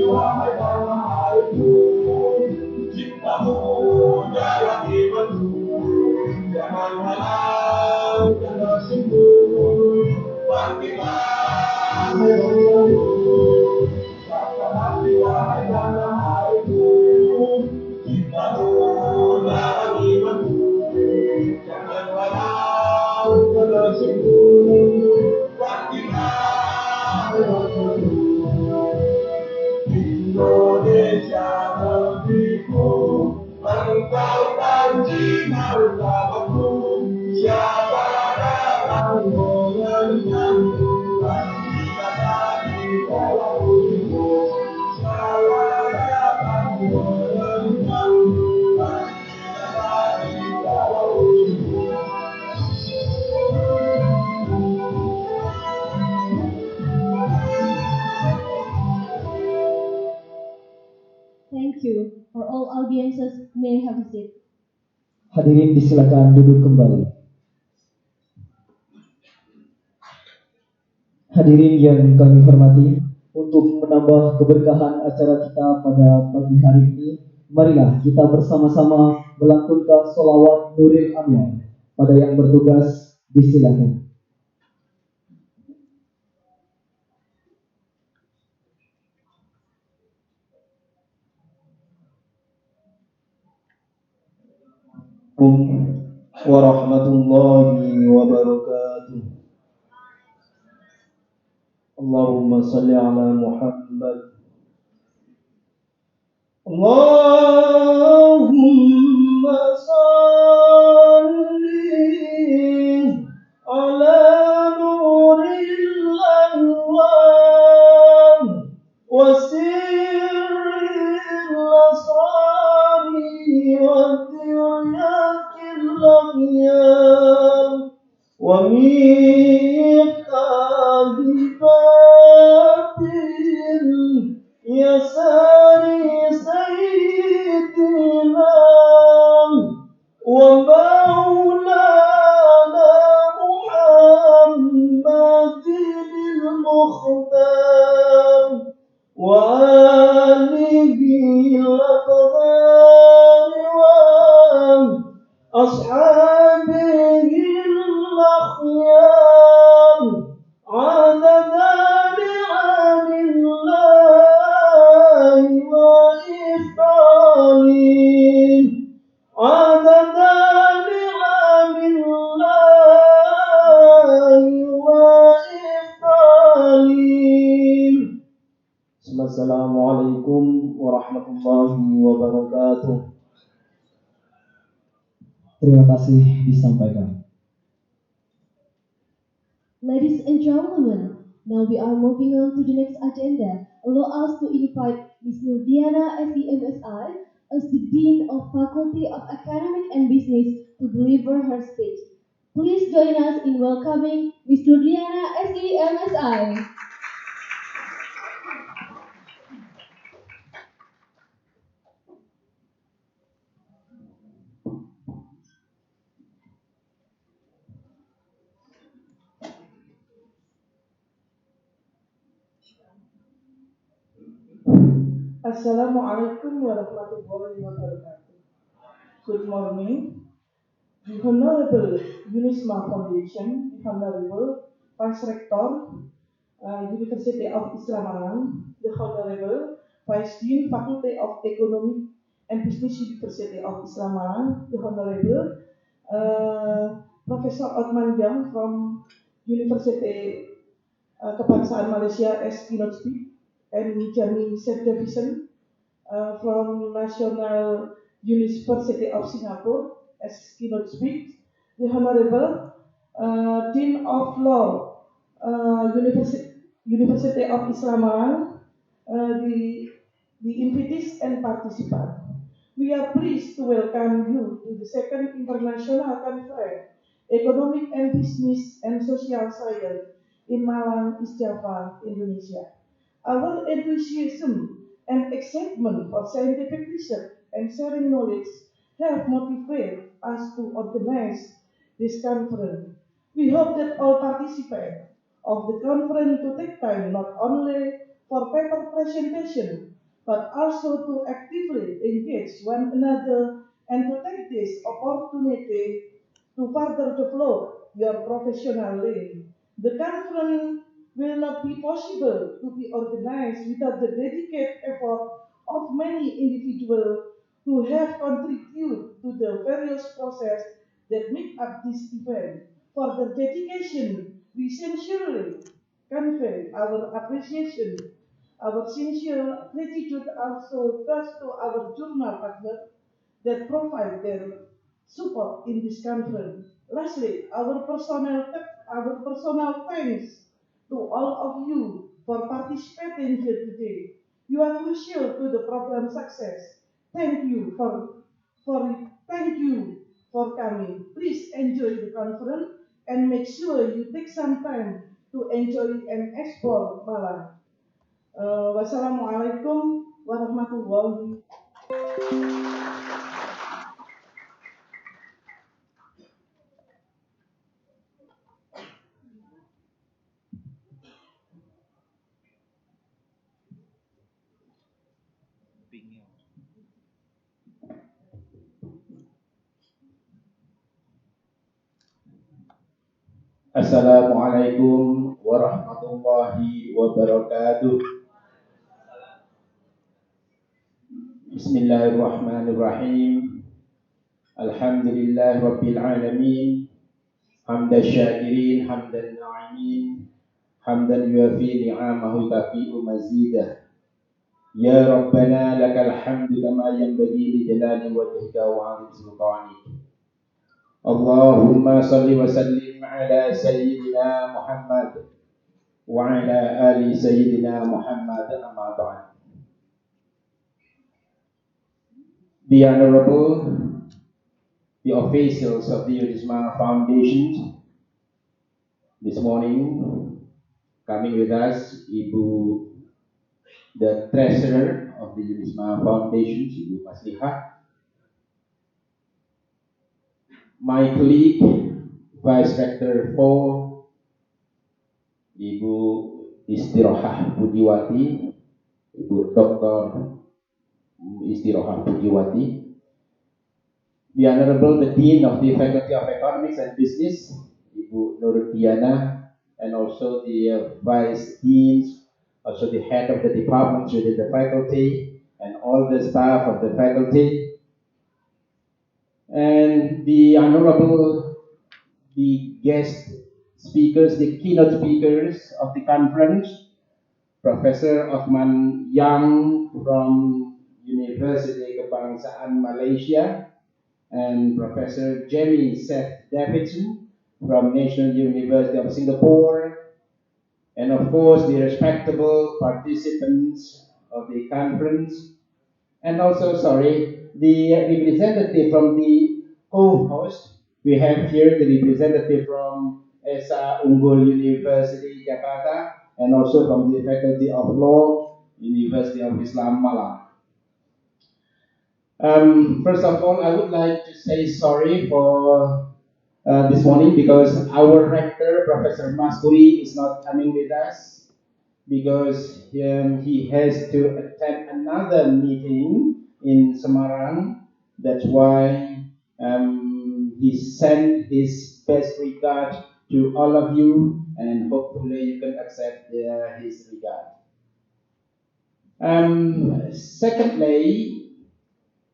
Wahai tanah airku, cintamu dalam imanku, jangan halau dan sungguh, bangkitlah menunggu. Kata hati wahai tanah airku, cintamu dalam imanku, jangan halau dan sungguh, bangkitlah menunggu. Indonesia negeriku, engkau kan martabatku. Siapa datang mengenyangku, kan kita tadi bawa ujiku. Siapa datang mengenyangku, kan kita tadi bawa ujiku. Thank you. For all audiences, may have a seat. Hadirin disilakan duduk kembali. Hadirin yang kami hormati, untuk menambah keberkahan acara kita pada pagi hari ini, marilah kita bersama-sama melantunkan sholawat Nuril Anwar. Pada yang bertugas, disilakan. Warahmatullahi wabarakatuh. اللهم صل على محمد. اللهم صل على نور الأنوار وسر الأسرار وترياق الأخيار ومفتاح باب اليسار سيدنا ومولانا محمد المختار وآله الأطهار وأصحابه الأخيار عدد نعم الله وإفضاله عدد نعم الله وإفضاله. Assalamualaikum warahmatullahi wabarakatuh. Terima kasih disampaikan. Ladies and gentlemen, now we are moving on to the next agenda. Allow us to invite Ms. Nurdiana SEMSI as the Dean of Faculty of Academic and Business to deliver her speech. Please join us in welcoming Ms. Nurdiana SEMSI. Assalamualaikum warahmatullahi wabarakatuh. Good morning. The Honorable Unisma Foundation, the Honorable Vice Rector, University of Islam Malang, the Honorable Vice Dean, Faculty of Economic and Business University of Islam Malang, the Honorable Professor Othman Yong from Universiti Kebangsaan Malaysia as Keynote Speaker, and Seth Davidson from National University of Singapore as Keynote Speaker, the Honorable Dean of Law, University of Islam Malang, the invitees and participants. We are pleased to welcome you to the second International Conference, Economic and Business and Social Science in Malang, East Java, Indonesia. Our enthusiasm and excitement for scientific research and sharing knowledge have motivated us to organize this conference. We hope that all participants of the conference to take time not only for paper presentation, but also to actively engage one another and to take this opportunity to further develop your professional life. The conference will not be possible to be organized without the dedicated effort of many individuals who have contributed to the various process that make up this event. For their dedication, we sincerely convey our appreciation. Our sincere gratitude also goes to our journal partner that provide their support in this conference. Lastly, our personal thanks to all of you for participating here today. You are crucial to the program success. Thank you for coming. Please enjoy the conference and make sure you take some time to enjoy and explore Malang. Wassalamualaikum warahmatullahi wabarakatuh. Assalamualaikum warahmatullahi wabarakatuh. Bismillahirrahmanirrahim. Alhamdulillahi rabbil alamin. Hamdan syakirin, hamdan na'imin, حمدا يوافي نعمه يكافئ مزيده يا ربنا لك الحمد كما ينبغي لجلال وجهك وعظيم سلطانك اللهم صل وسلم على سيدنا محمد وعلى آل سيدنا محمد أما بعد. The Honorable, the officials of the Udisma Foundation, this morning coming with us, Ibu, the treasurer of the Udisma Foundation, Ibu Masliha, my colleague, Vice Rector 4, Ibu Istirohah Budiwati, Ibu Dr. Istirohah Budiwati, the Honorable, the Dean of the Faculty of Economics and Business, Ibu Nurdiana, and also the Vice Deans, also the head of the departments within the faculty, and all the staff of the faculty, and the Honorable, the guest speakers, the keynote speakers of the conference, Professor Othman Yong from Universiti Kebangsaan Malaysia, and Professor Seth Davidson from National University of Singapore, and of course the respectable participants of the conference, and also, the representative from the co-host. We have here the representative from Unggul University, Jakarta, and also from the Faculty of Law, University of Islam, Malang. First of all, I would like to say sorry for this morning because our rector, Professor Maskuri, is not coming with us because he has to attend another meeting in Semarang. That's why he sent his best regard to all of you, and hopefully you can accept his regard. Secondly,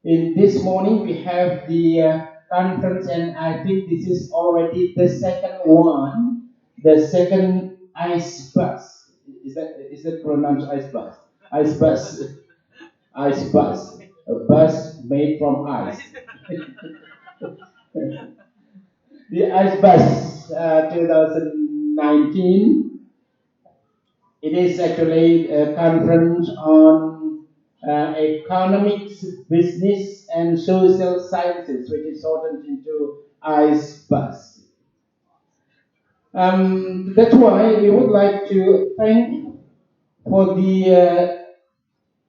in this morning we have the conference, and I think this is already the second one, the second ICEBUSS. Is that pronounced ICEBUSS? ICEBUSS. ICEBUSS. A bus made from ice. The ICEBUSS 2019. It is actually a conference on economics, business, and social sciences, which is shortened into ICEBUSS. That's why we would like to thank for the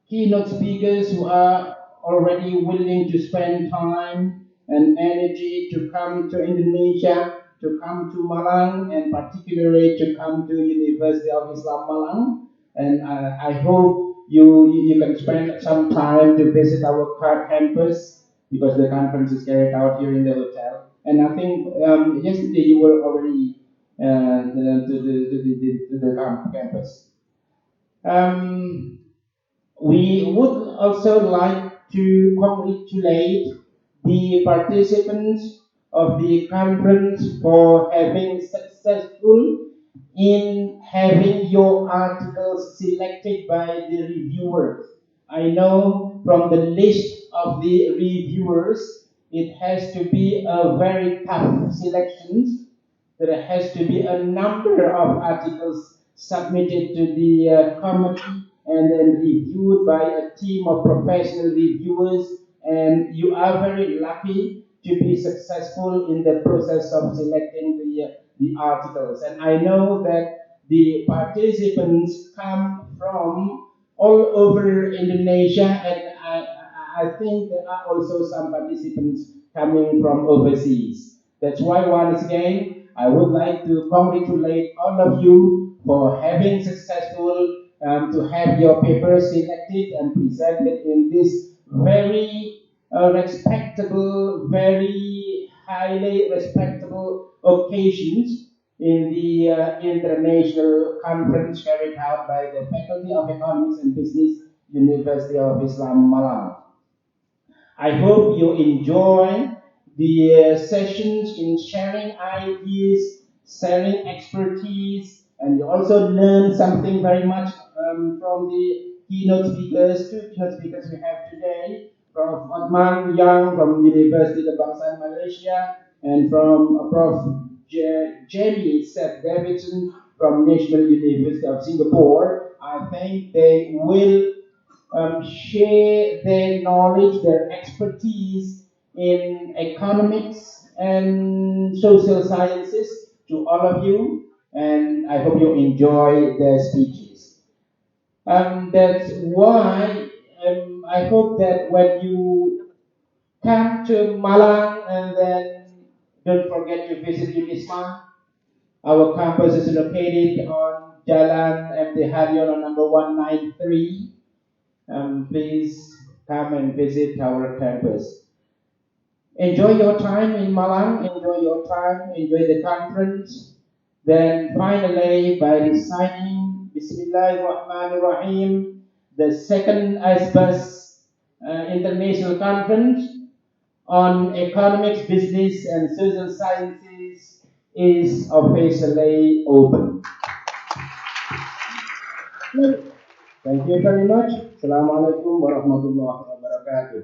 keynote speakers who are already willing to spend time and energy to come to Indonesia, to come to Malang, and particularly to come to University of Islam Malang. And I hope you can spend some time to visit our campus because the conference is carried out here in the hotel. And I think yesterday you were already to the campus. We would also like to congratulate the participants of the conference for having successful in having your articles selected by the reviewers. I know from the list of the reviewers, it has to be a very tough selection. There has to be a number of articles submitted to the committee and then reviewed by a team of professional reviewers, and you are very lucky to be successful in the process of selecting the articles. And I know that the participants come from all over Indonesia, and I think there are also some participants coming from overseas. That's why once again, I would like to congratulate all of you for having successful to have your papers selected and presented in this very respectable, very highly respectable occasions in the international conference carried out by the Faculty of Economics and Business, University of Islam, Malang. I hope you enjoy the sessions in sharing ideas, sharing expertise, and you also learn something very much from the keynote speakers, two keynote speakers we have today, Prof. Othman Yong from Universiti Kebangsaan Malaysia, and from Prof. Seth Davidson from National University of Singapore. I think they will share their knowledge, their expertise in economics and social sciences to all of you, and I hope you enjoy their speeches. That's why I hope that when you come to Malang, and then don't forget to visit Unisma. Our campus is located on Jalan MT Haryono number 193. Please come and visit our campus. Enjoy your time in Malang, enjoy your time, enjoy the conference. Then finally, by reciting Bismillahirrahmanirrahim, the second ICEBUSS International Conference on Economics, Business and Social Sciences is officially open. Thank you very much. Assalamualaikum warahmatullahi wabarakatuh.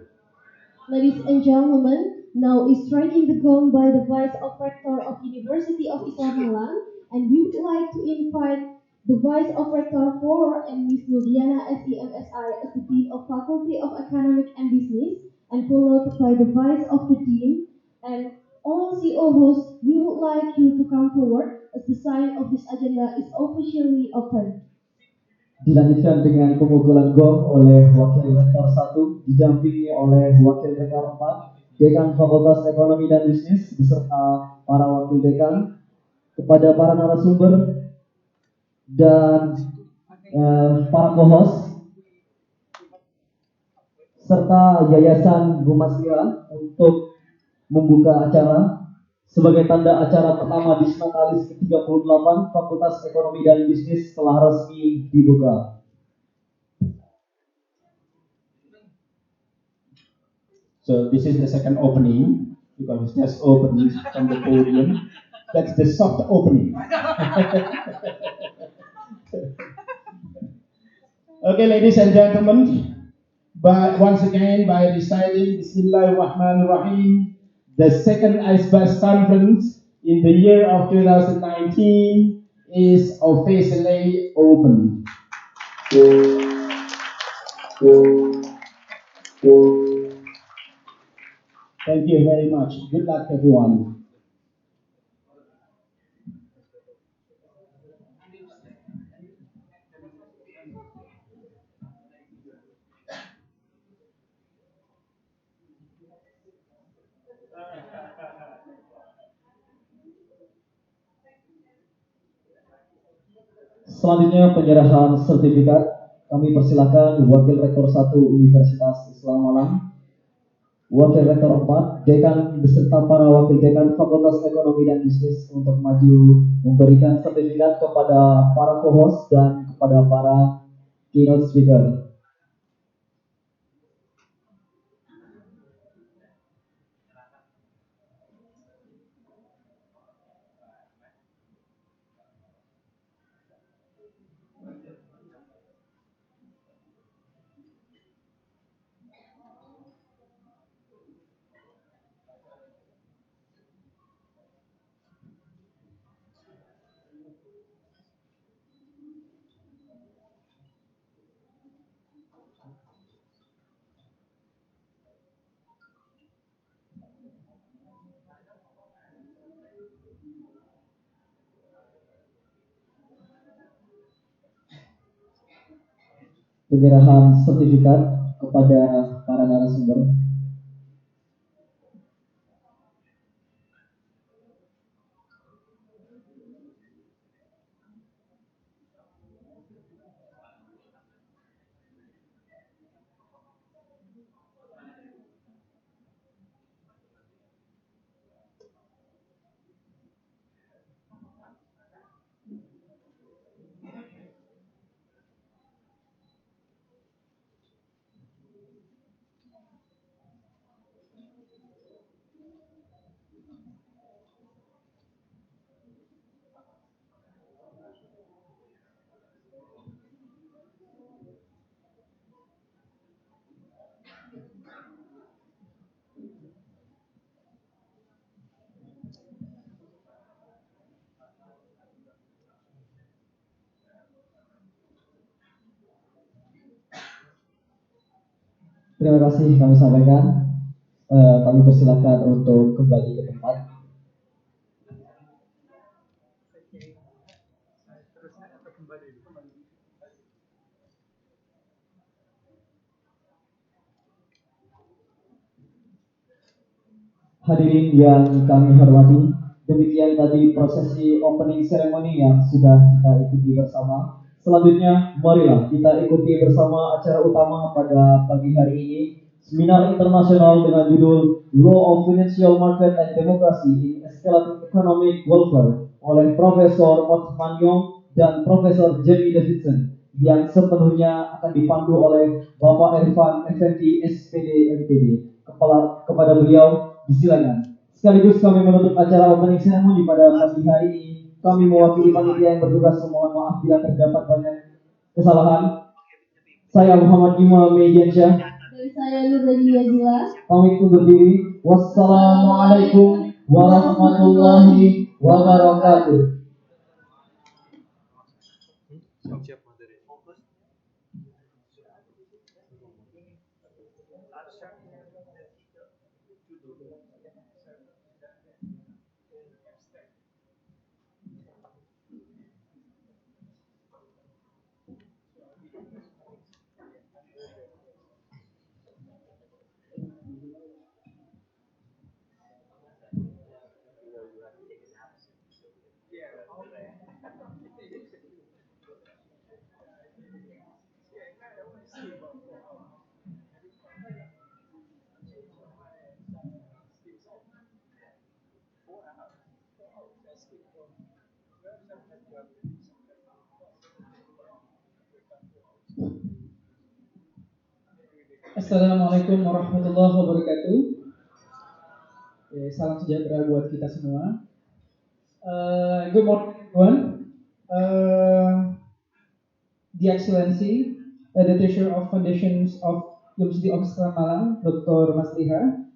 Ladies and gentlemen, now is striking the gong by the Vice of Rector of University of Islam Malang, and we would like to invite the Vice of Rector 4 and Ms. Nurdiana SEMSI as the Dean of Faculty of Economic and Business, and followed by the Vice of the Dean, and all CO hosts, we would like you to come forward as the sign of this agenda is officially open. Dilanjutkan dengan pemukulan gong oleh Wakil Rektor 1 didampingi oleh Wakil Rektor 4, Dekan Fakultas Ekonomi dan Bisnis beserta para wakil dekan, kepada para narasumber dan para co-host serta Yayasan Bumaslia untuk membuka acara. Sebagai tanda acara pertama Disnatalis ke-38 Fakultas Ekonomi dan Bisnis telah resmi dibuka. So this is the second opening because it's just opened from the podium. That's the soft opening. Okay, ladies and gentlemen, but once again by reciting Bismillahirrahmanirrahim, the second ICEBUSS conference in the year of 2019 is officially open. Thank you very much. Good luck, everyone. Selanjutnya penyerahan sertifikat. Kami persilakan Wakil Rektor 1 Universitas Islam Malang, Wakil Rektor 4, Dekan beserta para Wakil Dekan Fakultas Ekonomi dan Bisnis untuk maju memberikan sertifikat kepada para co-host dan kepada para keynote speaker. Penyerahan sertifikat kepada para narasumber. Terima kasih kami sampaikan. Kami persilakan untuk kembali ke tempat. Hadirin yang kami hormati, demikian tadi prosesi opening ceremony yang sudah kita ikuti bersama. Selanjutnya, marilah kita ikuti bersama acara utama pada pagi hari ini, seminar internasional dengan judul Law of Financial Market and Democracy in Escalating Economic Welfare oleh Profesor Othman Yong dan Profesor Davidson, yang sepenuhnya akan dipandu oleh Bapak Irfan Effendi SPD MPD. Kepada beliau disilakan. Sekaligus kami menutup acara opening ceremony pada pagi hari ini. Kami mewakili panitia yang bertugas, mohon maaf bila terdapat banyak kesalahan. Saya Muhammad Imam Mejansyah. Dan saya Nurani Yazila. Pamit undur diri. Wassalamualaikum warahmatullahi wabarakatuh. Assalamualaikum warahmatullahi wabarakatuh. Salam sejahtera buat kita semua. Good morning, everyone. The Excellency, the Treasurer of Foundations of University of Malang, Dr. Masliha,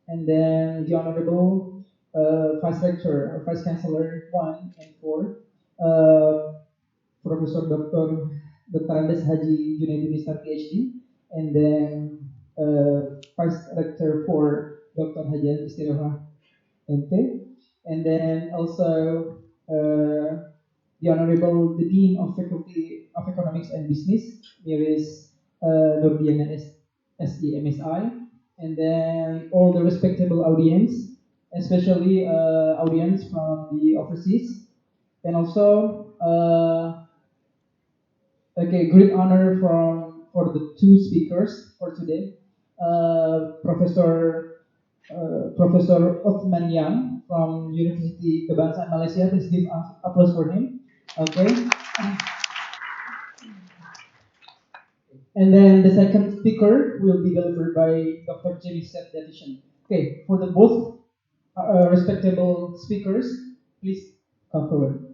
and then the Honorable Vice Rector or Vice Chancellor 1 and 4, Professor Dr. Andes Haji Junaidi Mister PhD, and then Vice Rector 4, Dr. Haji Istiroha MP, and then also the Honorable the Dean of Faculty of Economics and Business, Miris Nurdiana SEMSI, and then all the respectable audience, especially audience from the overseas, and also great honor for the two speakers for today, Professor Othman Yang from Universiti Kebangsaan Malaysia. Please give applause for him. Okay. And then the second speaker will be delivered by Dr. Seth Davidson. Okay, for the both respectable speakers, please come forward.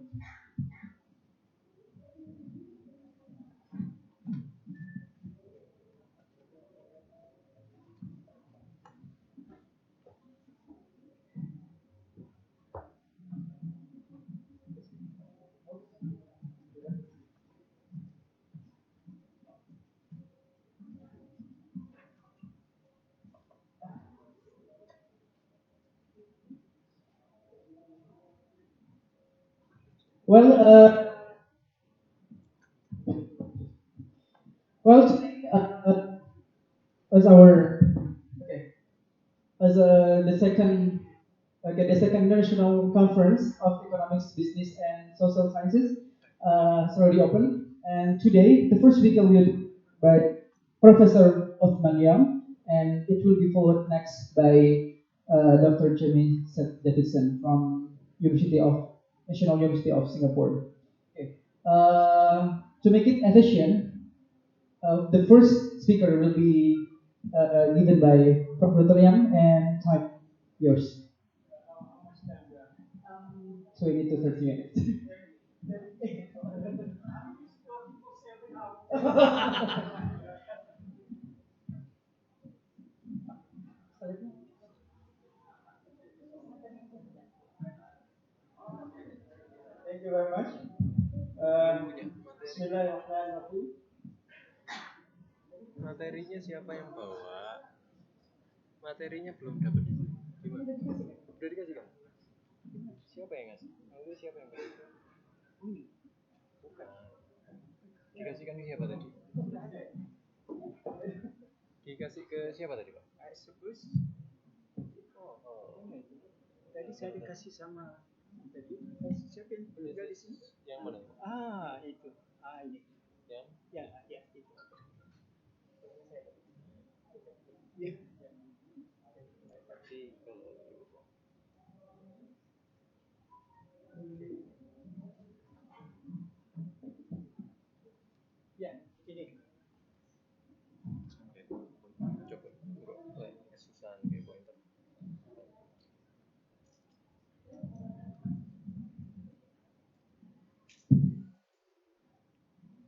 Today, the second national conference of economics, business, and social sciences is already open. And today, the first speaker will be by Professor Othman Yang, and it will be followed next by Dr. Seth Davidson from National University of Singapore. Okay. To make it efficient, the first speaker will be given by Professor Yang, and time yours. So we need to 30 minutes. Thank you very much. Bismillahirrahmanirrahim. Materinya siapa yang bawa? Materinya belum dapat. Gimana? Udah dikasih kan? Siapa yang ngasih? Unggul siapa yang ngasih? Bukan. Dikasihkan ke siapa tadi? Dikasih ke siapa tadi, Pak? ICEBUSS. Tadi saya dikasih sama tadi siapa yang tinggal di sini? Yang mana? Itu. Ini. Yang? Ya itu. Ya. Nanti kalau ya, ini. coba enggak kesusahan kayak pointer.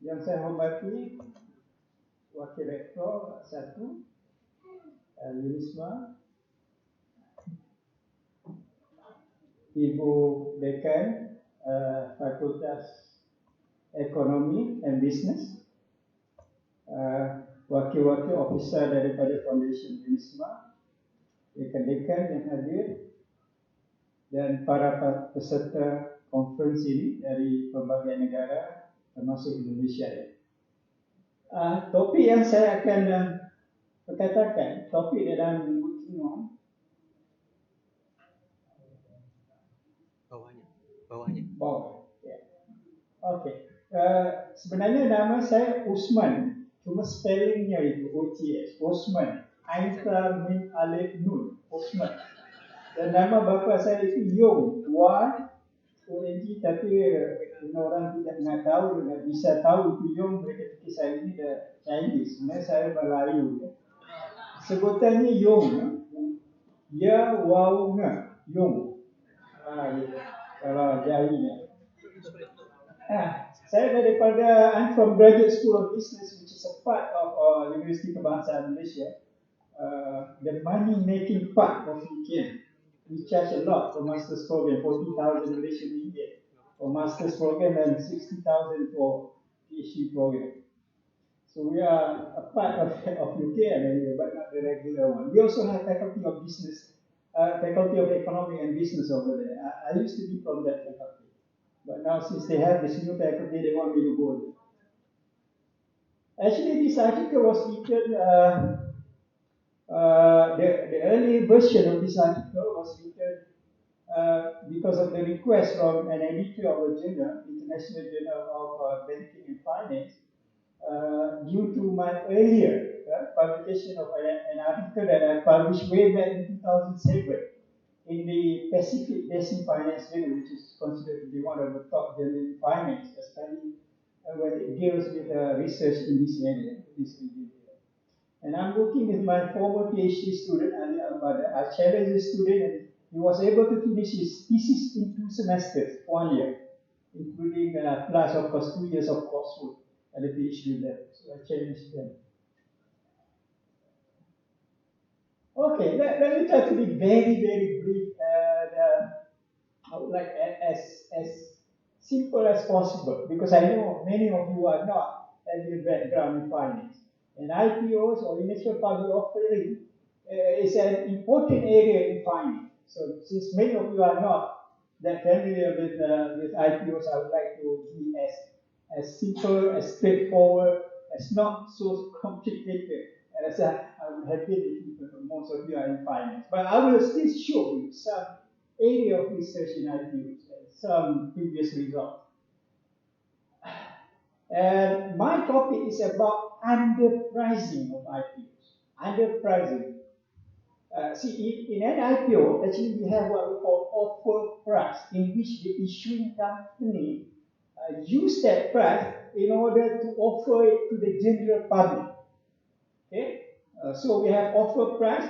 Yang saya hormati Wakil Rektor 1 Yunisma, Ibu Dekan Fakultas Ekonomi and Business, wakil-wakil officer daripada Foundation Yunisma, dekan-dekan yang hadir, dan para peserta conference ini dari berbagai negara termasuk Indonesia. Topik yang saya akan katakan, topik dalam working on bawah. Yeah. Okay. Sebenarnya nama saya Othman, cuma spellingnya itu OTS, Othman. Ainta Min Alif Nun, Othman. Dan nama bapa saya itu Yong, Y-O-N-G, tapi orang tidak nak tahu, tidak bisa tahu itu Yong, mereka fikir saya ini dah Chinese. Sebenarnya saya Melayu. Sebutannya Yong, ya, wow, nga, Yong. Kalau jahilnya. Saya daripada, I'm from Graduate School of Business, which is a part of Universiti Kebangsaan Malaysia. The money-making part of UKM. We charge a lot for master's program, 40,000 Malaysian ringgit for master's program and 60,000 for PhD program. So we are a part of UKM anyway, but not the regular one. We also have faculty of business, faculty of economic and business over there. I used to be from that faculty, but now since they have this new faculty, they want me to go there. Actually, this article was written. The early version of this article was written because of the request from an editor of a journal, International Journal of Banking and Finance, due to my earlier publication of an article that I published way back in 2007 in the Pacific Basin Finance Journal, which is considered to be one of the top journals in finance, especially when it deals with research in this area, this region. And I'm working with my former PhD student, Ali Al-Badr. I challenged the student and he was able to finish his thesis in 2 semesters, 1 year, including plus, of course, 2 years of coursework at the PhD level. So I challenged them. Okay, let me try to be very, very brief. I would like as simple as possible, because I know many of you are not having a background in finance. And IPOs, or initial public offering, is an important area in finance. So since many of you are not that familiar with IPOs, I would like to be as simple, as straightforward, as not so complicated as I'm happy that most of you are in finance. But I will still show you some area of research in IPOs and some previous results. And my topic is about underpricing of IPOs. Underpricing. See, in an IPO, actually we have what we call offer price, in which the issuing company use that price in order to offer it to the general public. Okay, so we have offer price,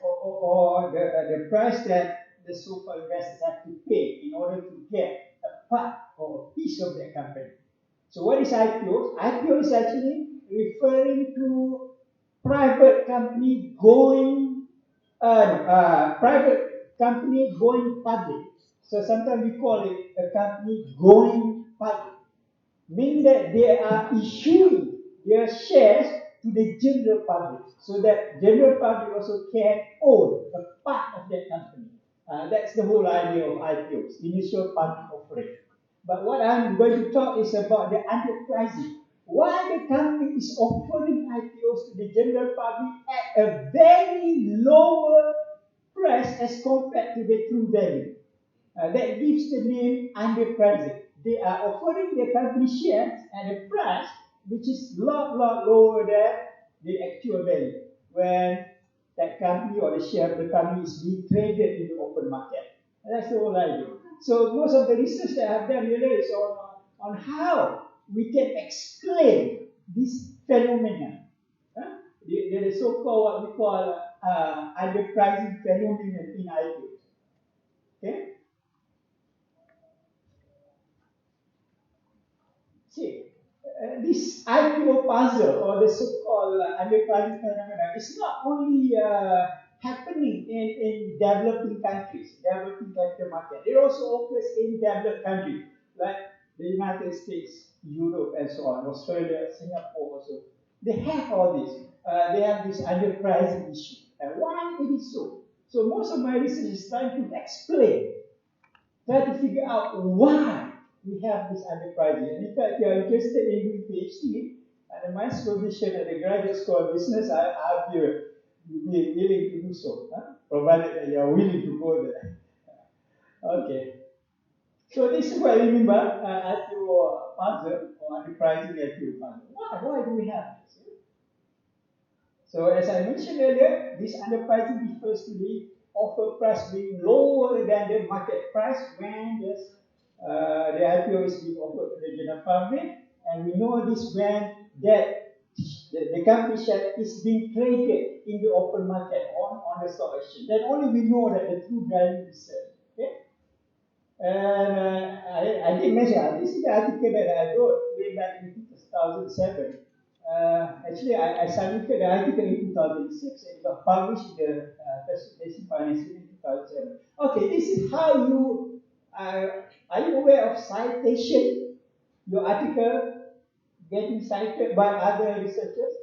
or the price that the so-called investors have to pay in order to get a part or a piece of that company. So what is IPO? IPO is actually referring to private company going public. So sometimes we call it a company going public, meaning that they are issuing their shares to the general public, so that general public also can own a part of that company. That's the whole idea of IPOs, initial public offering. But what I'm going to talk is about the underpricing. Why the company is offering IPOs to the general public at a very lower price as compared to the true value. That gives the name underpricing. They are offering their company shares at a price which is lot lower than the actual value when that company or the share of the company is being traded in the open market. And that's the whole idea. So most of the research that I've done really is on how we can explain this phenomenon. The so-called what we call underpricing phenomenon in IPOs. Okay? See, this IPO puzzle or the so-called underpricing phenomenon is not only happening in developing countries, developing capital market. It also occurs in developed countries like the United States, Europe, and so on, Australia, Singapore also. They have all this. They have this underpricing issue. And why it is so? So most of my research is trying to explain, try to figure out why we have this underpricing. And in fact, if you are interested in doing PhD, and my supervision at the Graduate School of Business, I'll be willing to do so, provided that you are willing to go there. Okay. So this is what I mean by IPO puzzle or underpricing IPO puzzle. Why do we have this? So as I mentioned earlier, this underpricing refers to the offer price being lower than the market price when the IPO is being offered to the general public, and we know this when that the company share is being traded in the open market on the stock exchange. Then only we know that the true value is set. Okay? And I did mention, this is the article that I wrote way back in 2007. Actually, I submitted the article in 2006 and it got published in the Basic Finance in 2007. Okay, this is how you are you aware of citation? Your article getting cited by other researchers?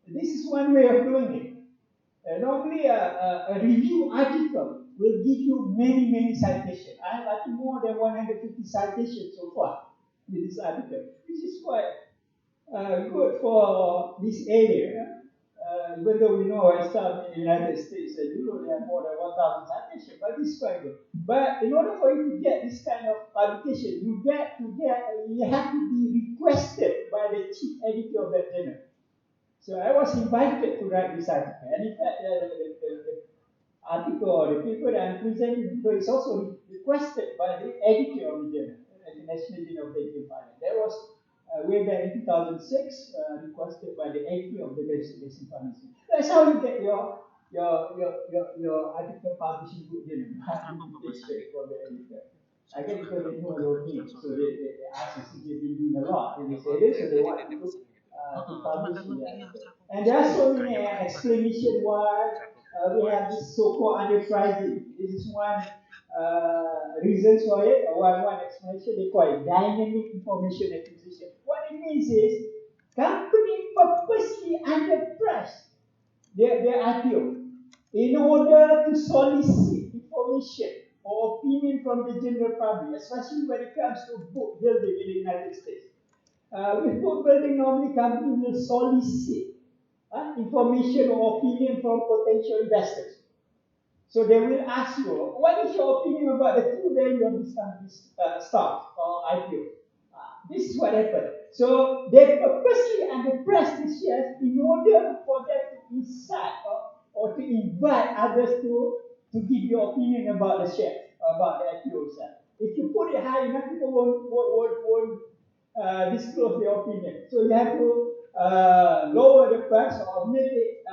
This is one way of doing it. Normally, a review article will give you many citations. I have I think more than 150 citations so far with this article, which is quite good for this area. Even though we know I started in the United States and Europe, they have more than 1,000 citations, but this is quite good. But in order for you to get this kind of publication, you have to be requested by the chief editor of that journal. So I was invited to write this article, and in fact, the article or the paper that I'm presenting is also requested by the editor of the journal, the National Journal of Banking and Finance. That was way back in 2006, requested by the editor of the Basic Finance. That's how you get your article published in good journal. Invitation from the editor. I get it because they know your name, so they ask us if you've been doing a lot in this area, so they want to publish in the article. And there are so many explanations why we have this so-called underpricing. This is one reason for it, one explanation. They call it dynamic information acquisition. What it means is company purposely underprice their IPO in order to solicit information or opinion from the general public, especially when it comes to book building in the United States. With book building, normally company will solicit information or opinion from potential investors. So they will ask you, what is your opinion about the true value of this company's stock or IPO? This is what happened. So they purposely underpriced the shares in order for them to incite or to invite others to give your opinion about the shares, about the IPO share. If you put it high enough, people won't disclose their opinion. So you have to lower the price or make it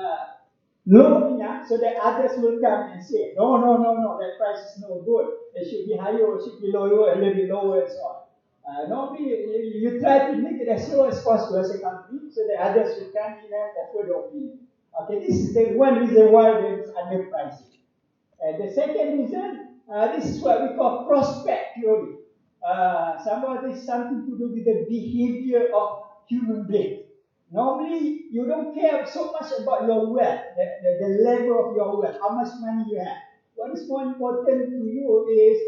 low enough so that others will come and say, no, that price is no good. It should be higher or it should be lower, a little bit lower and so on. Normally, you try to make it as low as possible as a company so that others will come in and offer their opinion. Okay, this is the one reason why there is underpricing. And the second reason, this is what we call prospect theory. Some of this is something to do with the behavior of human beings. Normally, you don't care so much about your wealth, the level of your wealth, how much money you have. What is more important to you is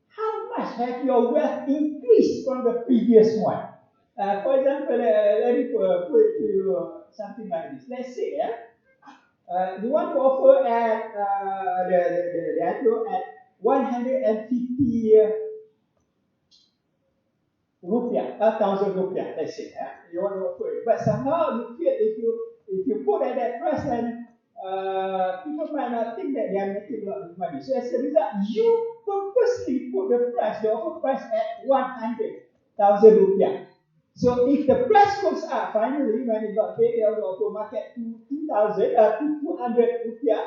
how much have your wealth increased from the previous one. For example, let me put it to you something like this. Let's say, you want to offer at the IPO at 150 rupiah, 1,000 rupiah, let's say, you want to offer it. But somehow you feel if you put at that price, then people might not think that they are making a lot of money. So as a result, you purposely put the price, the offer price at 100,000 rupiah. So if the price goes up, finally, when it got paid, they offer market to 200 rupiah.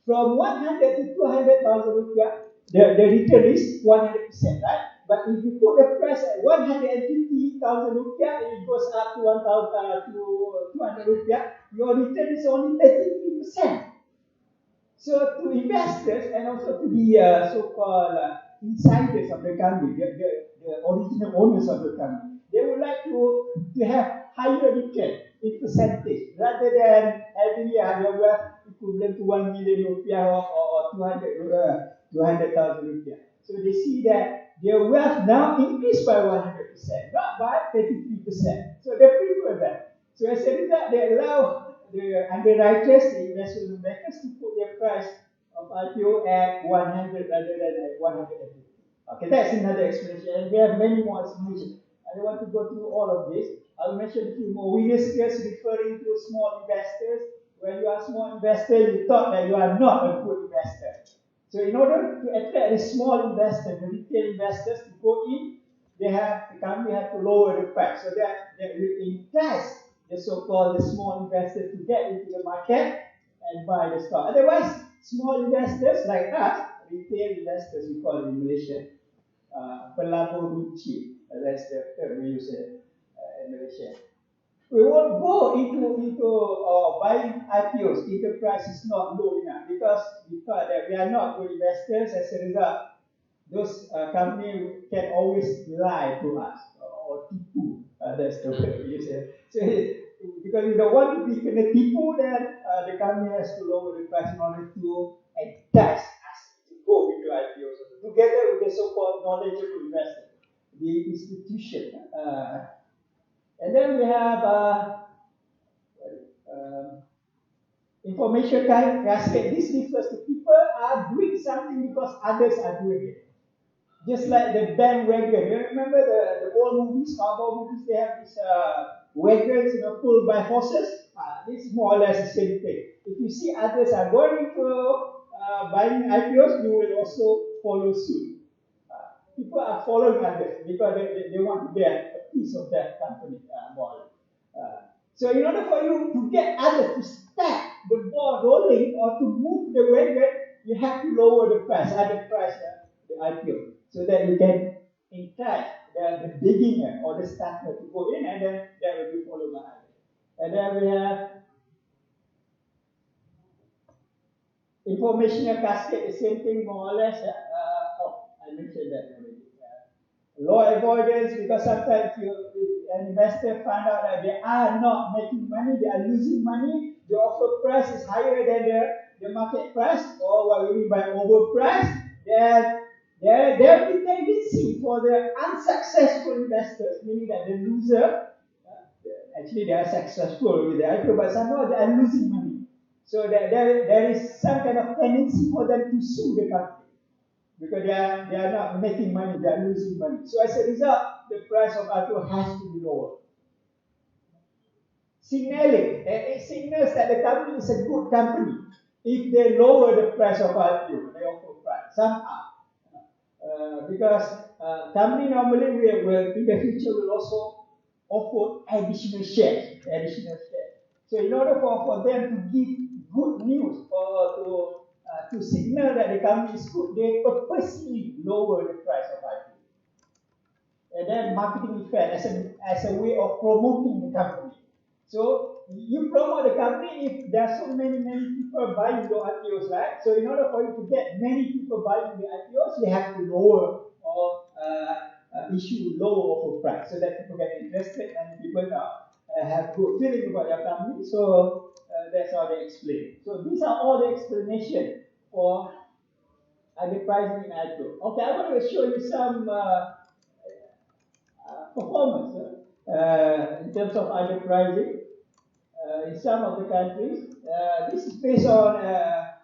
From 100 to 200,000 rupiah, the return is 100%, right? But if you put the price at 150,000 rupiah, it goes up to 1,000 to 200 rupiah, your return is only 33%. So to investors and also to the so-called insiders of the company, the original owners of the company, they would like to have higher return in percentage rather than every year your wealth equivalent to 1 million rupiah or 200,000 rupiah. So they see that their wealth now increased by 100%, not by 33%. So they prefer that. So as a result, they allow the underwriters, the investment bankers, to put their price of IPO at 100 rather than at 150. Okay, that's another explanation. And we have many more explanations. I don't want to go through all of this. I'll mention a few more. Winners just referring to small investors. When you are a small investor, you thought that you are not a good investor. So in order to attract the small investors, the retail investors to go in, the company have to lower the price so that will entice the so-called the small investors to get into the market and buy the stock. Otherwise, small investors like us, retail investors we call it in Malaysia, pelabur runcit, that's the term we use in Malaysia. We won't go into buying IPOs if the price is not low enough because we are not good investors. As a result, those companies can always lie to us or tipu. That's the word we use. So because you don't want to be kena tipu, then the company has to lower the price in order to entice us to go into IPOs together with the so-called knowledgeable investor, the institution. And then we have information cascade. This refers to people are doing something because others are doing it. Just like the bandwagon. You remember the old movies, cowboy movies, they have these wagons, pulled by horses. This is more or less the same thing. If you see others are going to buying IPOs, you will also follow suit. People are following others because they want to get a piece of that company ball. So in order for you to get others to stack the ball rolling or to move the wagon, you have to lower the price, the IPO, so that you can entice the beginner or the starter to go in, and then that will be followed by others. And then we have informational cascade, the same thing more or less. I mentioned that already. Law avoidance, because sometimes if an investor find out that they are not making money, they are losing money, the offer price is higher than the market price, or what we mean by overpriced, then there will be tendency for the unsuccessful investors, meaning that the loser, actually they are successful with the IPO, but somehow they are losing money. So there is some kind of tendency for them to sue the company. Because they are not making money, they are losing money. So as a result, the price of IPO has to be lower. Signaling. It signals that the company is a good company if they lower the price of IPO, the offer price, somehow. Because company normally will in the future will also offer additional shares. So in order for them to give good news or to signal that the company is good, they purposely lower the price of IPO. And then marketing effect as a way of promoting the company. So you promote the company if there are so many people buying your IPOs, right? So in order for you to get many people buying the IPOs, you have to lower or issue lower offer price so that people get interested and people know. have good feeling about your company. So that's how they explain. So these are all the explanation for underpricing in IPO. Okay, I want to show you some performance in terms of underpricing in some of the countries. This is based on a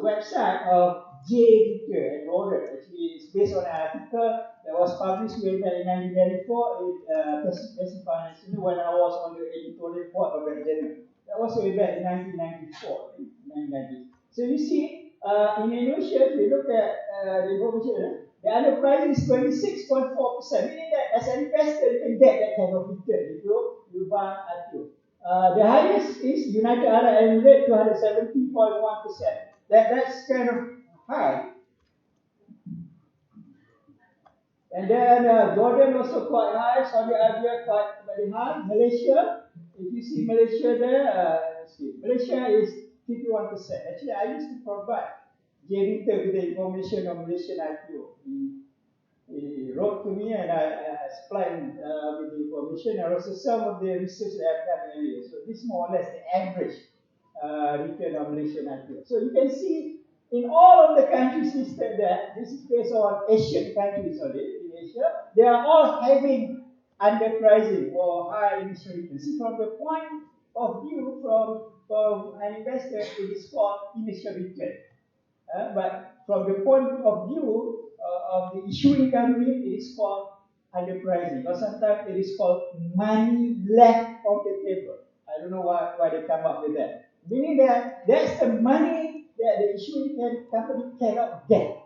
website of J. Vicker and Roder. Actually, it's based on an article that was published way back in 1994 in Pacific Finance when I was on the editorial board of that journal. That was way back in 1994, 1990. So you see, in Indonesia, if you look at the information, the underpricing is 26.4%, meaning that as an investor, you can get that kind of return if you buy IPO. The highest is United Arab Emirates, 270.1%. That's kind of high. And then Jordan also quite high, Saudi Arabia quite very high. Malaysia, if you see Malaysia there, let's see. Malaysia is 51%. Actually, I used to provide J. Victor with the information on Malaysian IPO. He wrote to me and I explained with the information and also some of the research that I've done earlier. So this is more or less the average return on Malaysian IPO. So you can see in all of the countries listed there, this is based on Asian countries in Asia, they are all having underpricing or high initial return. See, from the point of view from an investor, it is called initial return. But from the point of view of the issuing company, it is called underpricing, or sometimes it is called money left on the table. I don't know why they come up with that. Meaning that that's the money that the issuing company cannot get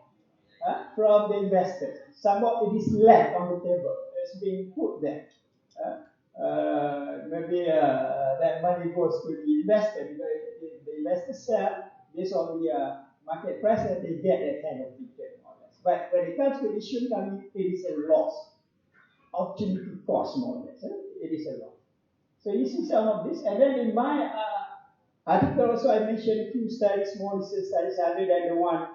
from the investors. Somewhat it is left on the table. It's being put there. Maybe that money goes to the investor because the investor sell based on the market price that they get that kind of return more or less. But when it comes to the issuing company, it is a loss. Opportunity cost more or less. It is a loss. So you see some of this. And then in my article also I mentioned a few studies, more research studies other than the one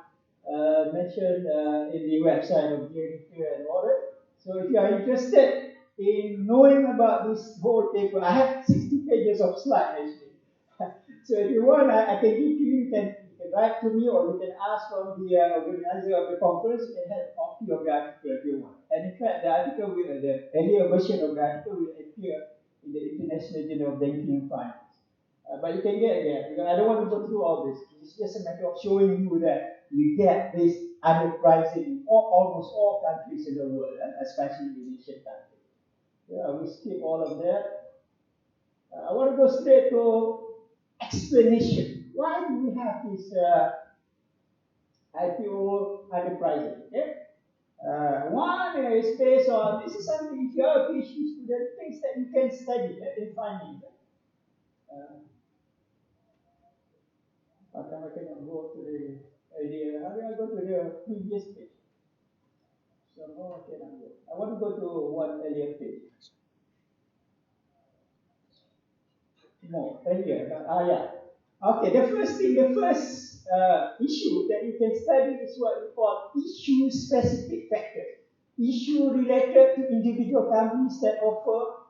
mentioned in the website of Unggul and Order. So if you are interested in knowing about this whole paper, I have 60 pages of slides actually. So if you want, I can give to you, you can write to me or you can ask from the organizer of the conference, you can have a copy of the article if you want. And in fact, the article will, the earlier version of the article will appear in the International Journal of Banking and Finance. But you can get there, because I don't want to go through all this. It's just a matter of showing you that you get this underpricing in almost all countries in the world, especially in Asian countries. Yeah, we skip all of that. I want to go straight to explanation. Why do we have this IPO underpricing? Okay? One is based on, this is something, if you are a PhD student, things that you can study in finance. How come I cannot go to the idea? How do I go to the previous page? So no, I cannot go. I want to go to one earlier page. More earlier. Yeah. Okay, the first issue that you can study is what we call issue-specific factors. Issue related to individual companies that offer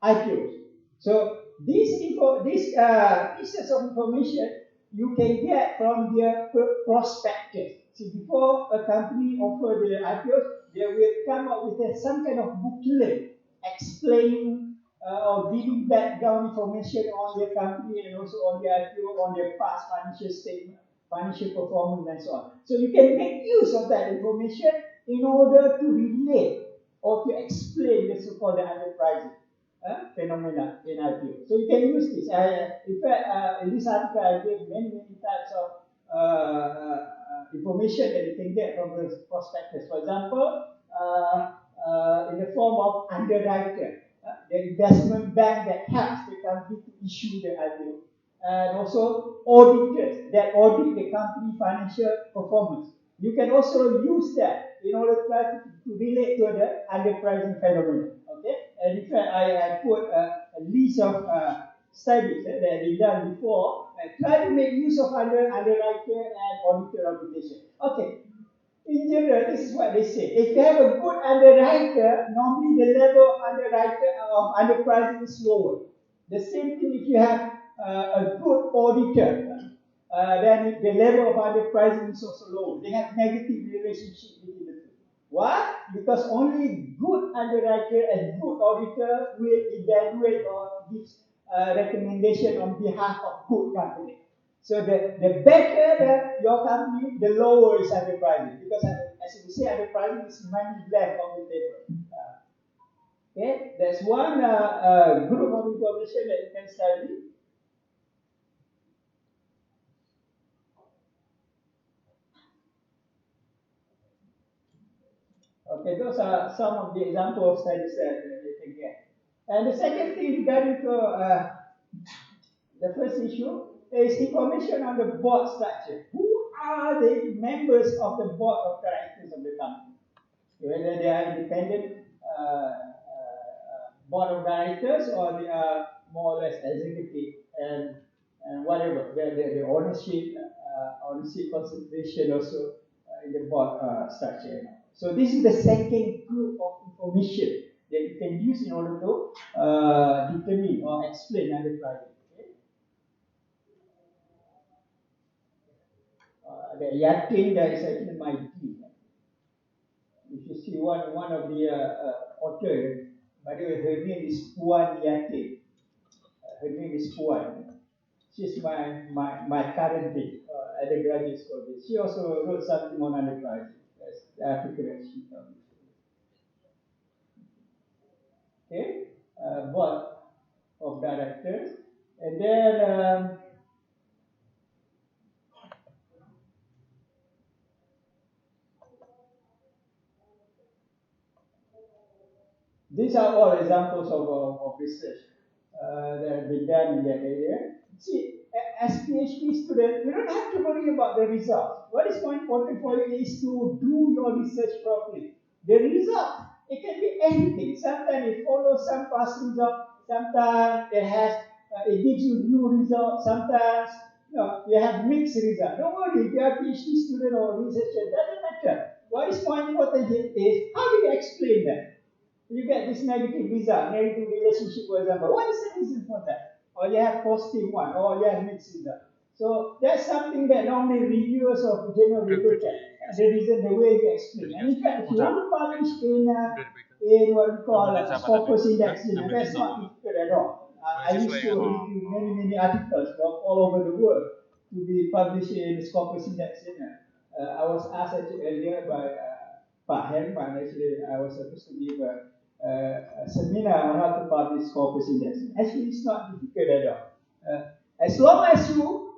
IPOs. So these pieces of information you can get from their prospectus. See, before a company offers the IPOs, they will come up with some kind of booklet explaining or giving background information on their company and also on the IPO, on their past financial statement, financial performance, and so on. So you can make use of that information in order to relate or to explain the so-called underpricing phenomena in IPO. So you can use this. In fact, in this article, I gave many types of information that you can get from the prospectus. For example, in the form of underwriter, the investment bank that helps the company to issue the IPO, and also auditors that audit the company financial performance. You can also use that in order to try to relate to the underpricing phenomenon. Okay, and in fact, I put a list of studies that have been done before and try to make use of underwriter and auditor reputation. Okay, In general, this is what they say. If you have a good underwriter, normally the level of underpricing is lower. The same thing if you have a good auditor, then the level of underpricing is also low. They have negative relationship between the two. Why? Because only good underwriter and good auditor will evaluate or give recommendation on behalf of good company. So the better your company, the lower is underpricing. Because as we say, underpricing is money left on the table. Okay, that's one group of information that you can study. Okay, those are some of the examples of studies that you can get. And the second thing regarding to the first issue is information on the board structure. Who are the members of the board of directors of the company? Whether they are independent board of directors or they are more or less executive and whatever. The ownership concentration also in the board structure. So this is the second group of information that you can use in order to determine or explain underpricing. The Yatin, that is actually my team. If you see one of the author, by the way, her name is Puan Yatin. Her name is Puan. She's my current dean at the graduate school. She also wrote something on underpricing. That's the article that she published. Okay, board of directors, and then these are all examples of research that have been done in that area. See, as PhD student, you don't have to worry about the results. What is more important for you is to do your research properly. The result, it can be anything. Sometimes it follows some past result. Sometimes it gives you new results. Sometimes you have mixed results. Don't worry, if you are a PhD student or researcher, it doesn't matter. What is more important here is how do you explain that? You get this negative result, negative relationship, for example. What is the reason for that? Or you have positive one, or you have mixed result. So that's something that normally reviewers of journal will look at. The reason, the way you explain. And in fact, if you want to publish in what we call Scopus Index, that's not difficult at all. I used to review many articles from all over the world to be published in Scopus Index. I was asked actually earlier by Pak Herman, actually, I was supposed to give a seminar on how to publish Scopus Index. Actually, it's not difficult at all. As long as you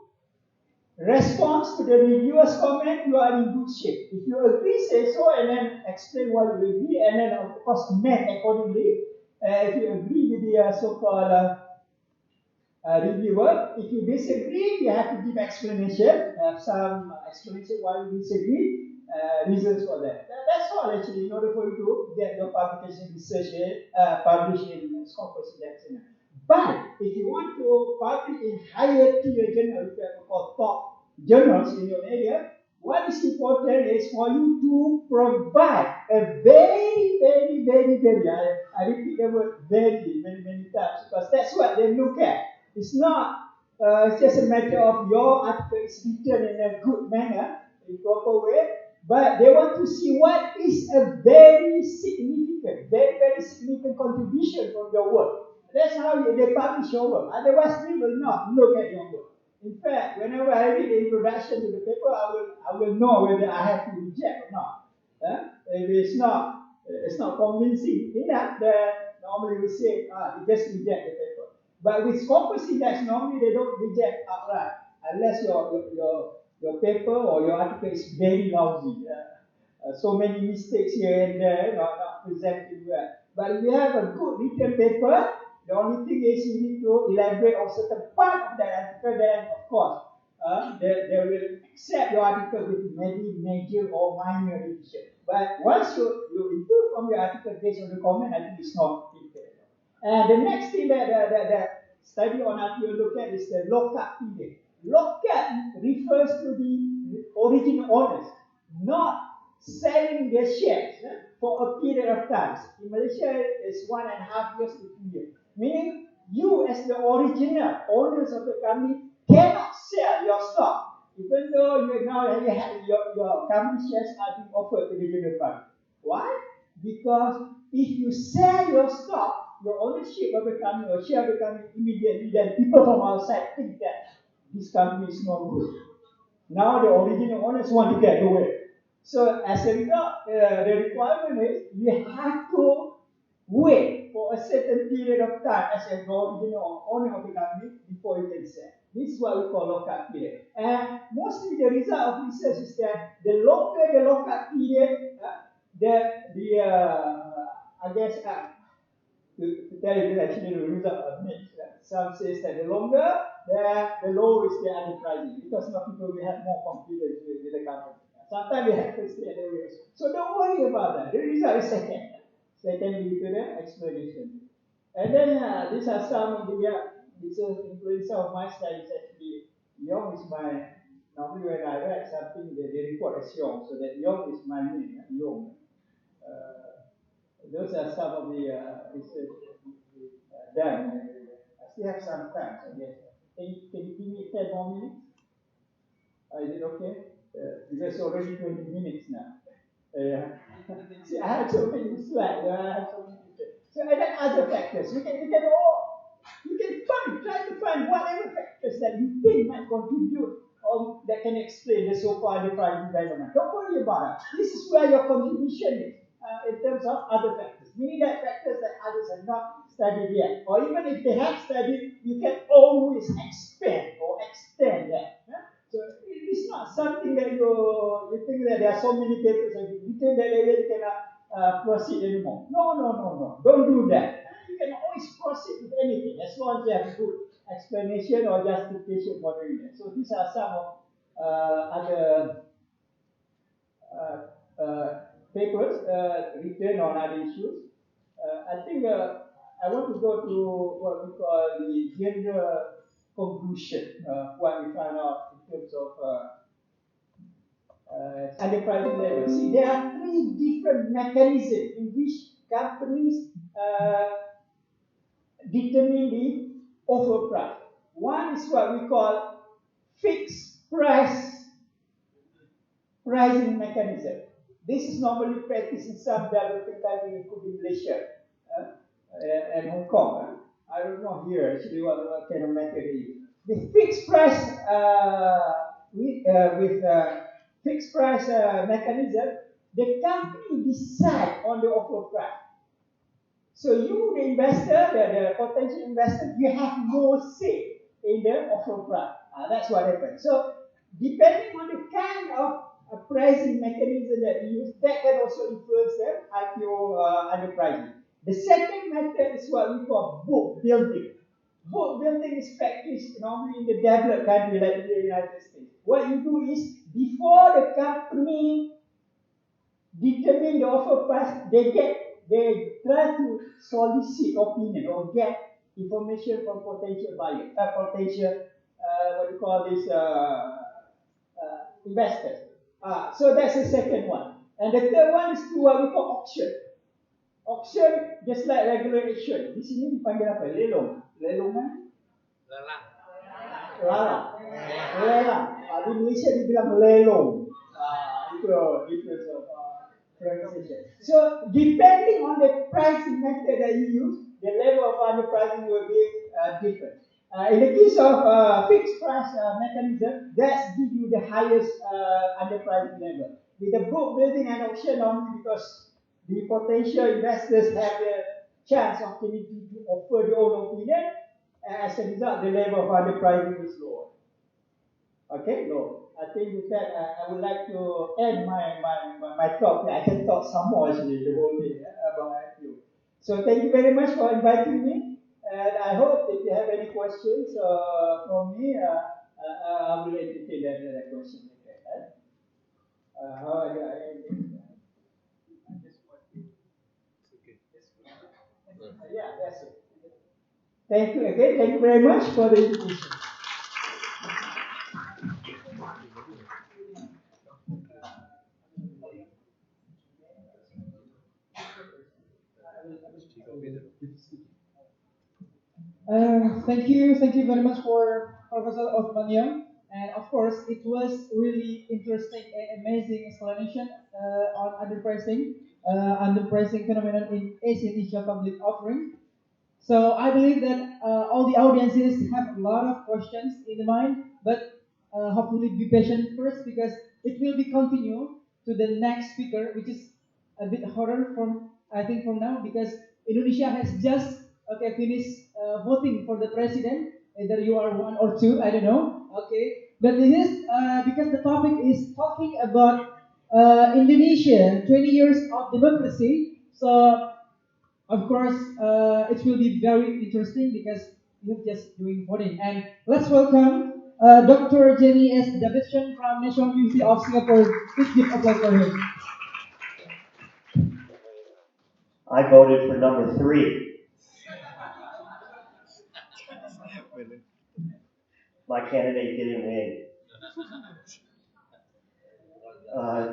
respond to the reviewer's comment, you are in good shape. If you agree, say so, and then explain why you agree, and then, of course, amend accordingly. If you agree with the so-called reviewer, if you disagree, you have to give explanation, some explanation why you disagree. Reasons for that. That's all actually in order for you to get your publication research published in Scopus Index. But if you want to publish in higher tier journals, or top journals in your area, what is important is for you to provide a very, I repeat the word very many times because that's what they look at. It's not just a matter of your article is written in a good manner, in proper way, but they want to see what is a very significant contribution from your work. That's how they publish your work. Otherwise, they will not look at your work. In fact, whenever I read the introduction to the paper, I will know whether I have to reject or not. If it's not convincing enough, then normally we say, you just reject the paper. But with Scopus Index, normally they don't reject outright, unless your paper or your article is very lousy. So many mistakes here and there, not presented well. But if you have a good written paper, the only thing is you need to elaborate on certain part of that article, then of course, they will accept your article with maybe major or minor revision. But once you improve from your article based on the comment, I think it's not difficult. And the next thing that study on Atria look at is the lockup period. Lockup refers to the original owners, not selling their shares for a period of time. In Malaysia, it's 1.5 years to 2 years. Meaning, you as the original owners of the company cannot sell your stock, even though you have your company shares are being offered to the general public. Why? Because if you sell your stock, your ownership of the company or share of the company immediately, then people from outside think that this company is not good. Now the original owners want to get away. So as a result, the requirement is you have to wait for a certain period of time as an original owner of the company before you can sell. This is what we call lockup period. And mostly the result of research is that the longer the lockup period, I guess to tell you actually the result of mixed. Some says that the longer, the lower is the underpricing because now people will have more confidence with the company. Sometimes we have to stay at the risk. So don't worry about that. The result is second. Secondly to the explanation. And then these are some of the influencer of my studies actually. Yong is my, normally when I write something, they report as Yong, so that Yong is my name, Yong. Those are some of the research done. I still have some time, I guess. Can you give me 10 more minutes? Is it okay? Because it's already 20 minutes now. See, I have so many slides. I have so many pictures. So and then other factors. You can try to find whatever factors that you think might contribute or that can explain the so-called underpriced development. Don't worry about it. This is where your contribution is in terms of other factors. Meaning that factors that others have not studied yet. Or even if they have studied, you can always expand or extend that. So it's not something that you think that there are so many papers and you think that you cannot proceed anymore. No. Don't do that. You can always proceed with anything as long as you have good explanation or justification for doing that. So these are some of other papers written on other issues. I think I want to go to what we call the general conclusion, what we find out in terms of underpricing level. See, there are 3 different mechanisms in which companies determine the offer price. One is what we call fixed price pricing mechanism. This is normally practiced in some developing countries, including Malaysia and Hong Kong. I don't know here actually what kind of method they use. The fixed price with fixed price mechanism, the company decide on the offer price. So you, the investor, the potential investor, you have more say in the offer price. That's what happens. So depending on the kind of pricing mechanism that you use, that can also influence the IPO underpricing. The second method is what we call book building. Book building is practiced normally in the developed country like the United States. What you do is, before the company determine the offer price, they try to solicit opinion or get information from potential buyers, potential what you call this investors. So that's the second one. And the third one is through what we call auction. Auction, just like regular auction. Di sini dipanggil apa? Lelong. Lelongan? Lelang. Lelang. Di Malaysia dibilang lelong. Itu difference of pronunciation. So depending on the pricing method that you use, the level of underpricing will be different. In the case of fixed price mechanism, that gives you the highest underpricing level. With the book building and auction only because the potential investors have the chance opportunity to offer their own opinion. As a result, the level of underpricing is lower. Okay, no. I think with that, I would like to end my talk. I can talk some more actually the whole day about IPO. So thank you very much for inviting me. And I hope if you have any questions from me, I will entertain that question. Okay. How are you? Yeah, that's it. Thank you again. Thank you very much for the invitation. Thank you very much for Professor Othman. And of course, it was really interesting and amazing explanation on underpricing phenomenon in Asian Asia public offering. So I believe that all the audiences have a lot of questions in the mind, but hopefully be patient first because it will be continue to the next speaker, which is a bit harder from I think from now because Indonesia has just finished voting for the president. Either you are one or two, I don't know. Okay, but this is because the topic is talking about Indonesia 20 years of democracy. So of course, it will be very interesting because you're just doing voting. And let's welcome Dr. Jenny S. Davidson from National University of Singapore. Please give applause for him. I voted for number 3. My candidate didn't win.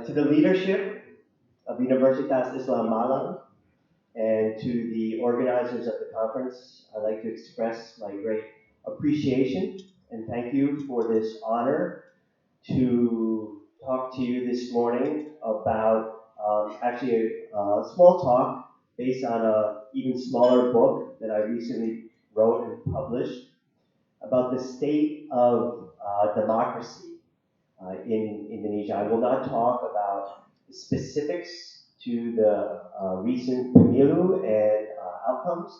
To the leadership of Universitas Islam Malang and to the organizers of the conference, I'd like to express my great appreciation and thank you for this honor to talk to you this morning about actually a small talk based on an even smaller book that I recently wrote and published about the state of democracy in Indonesia. I will not talk about the specifics to the recent pemilu and outcomes,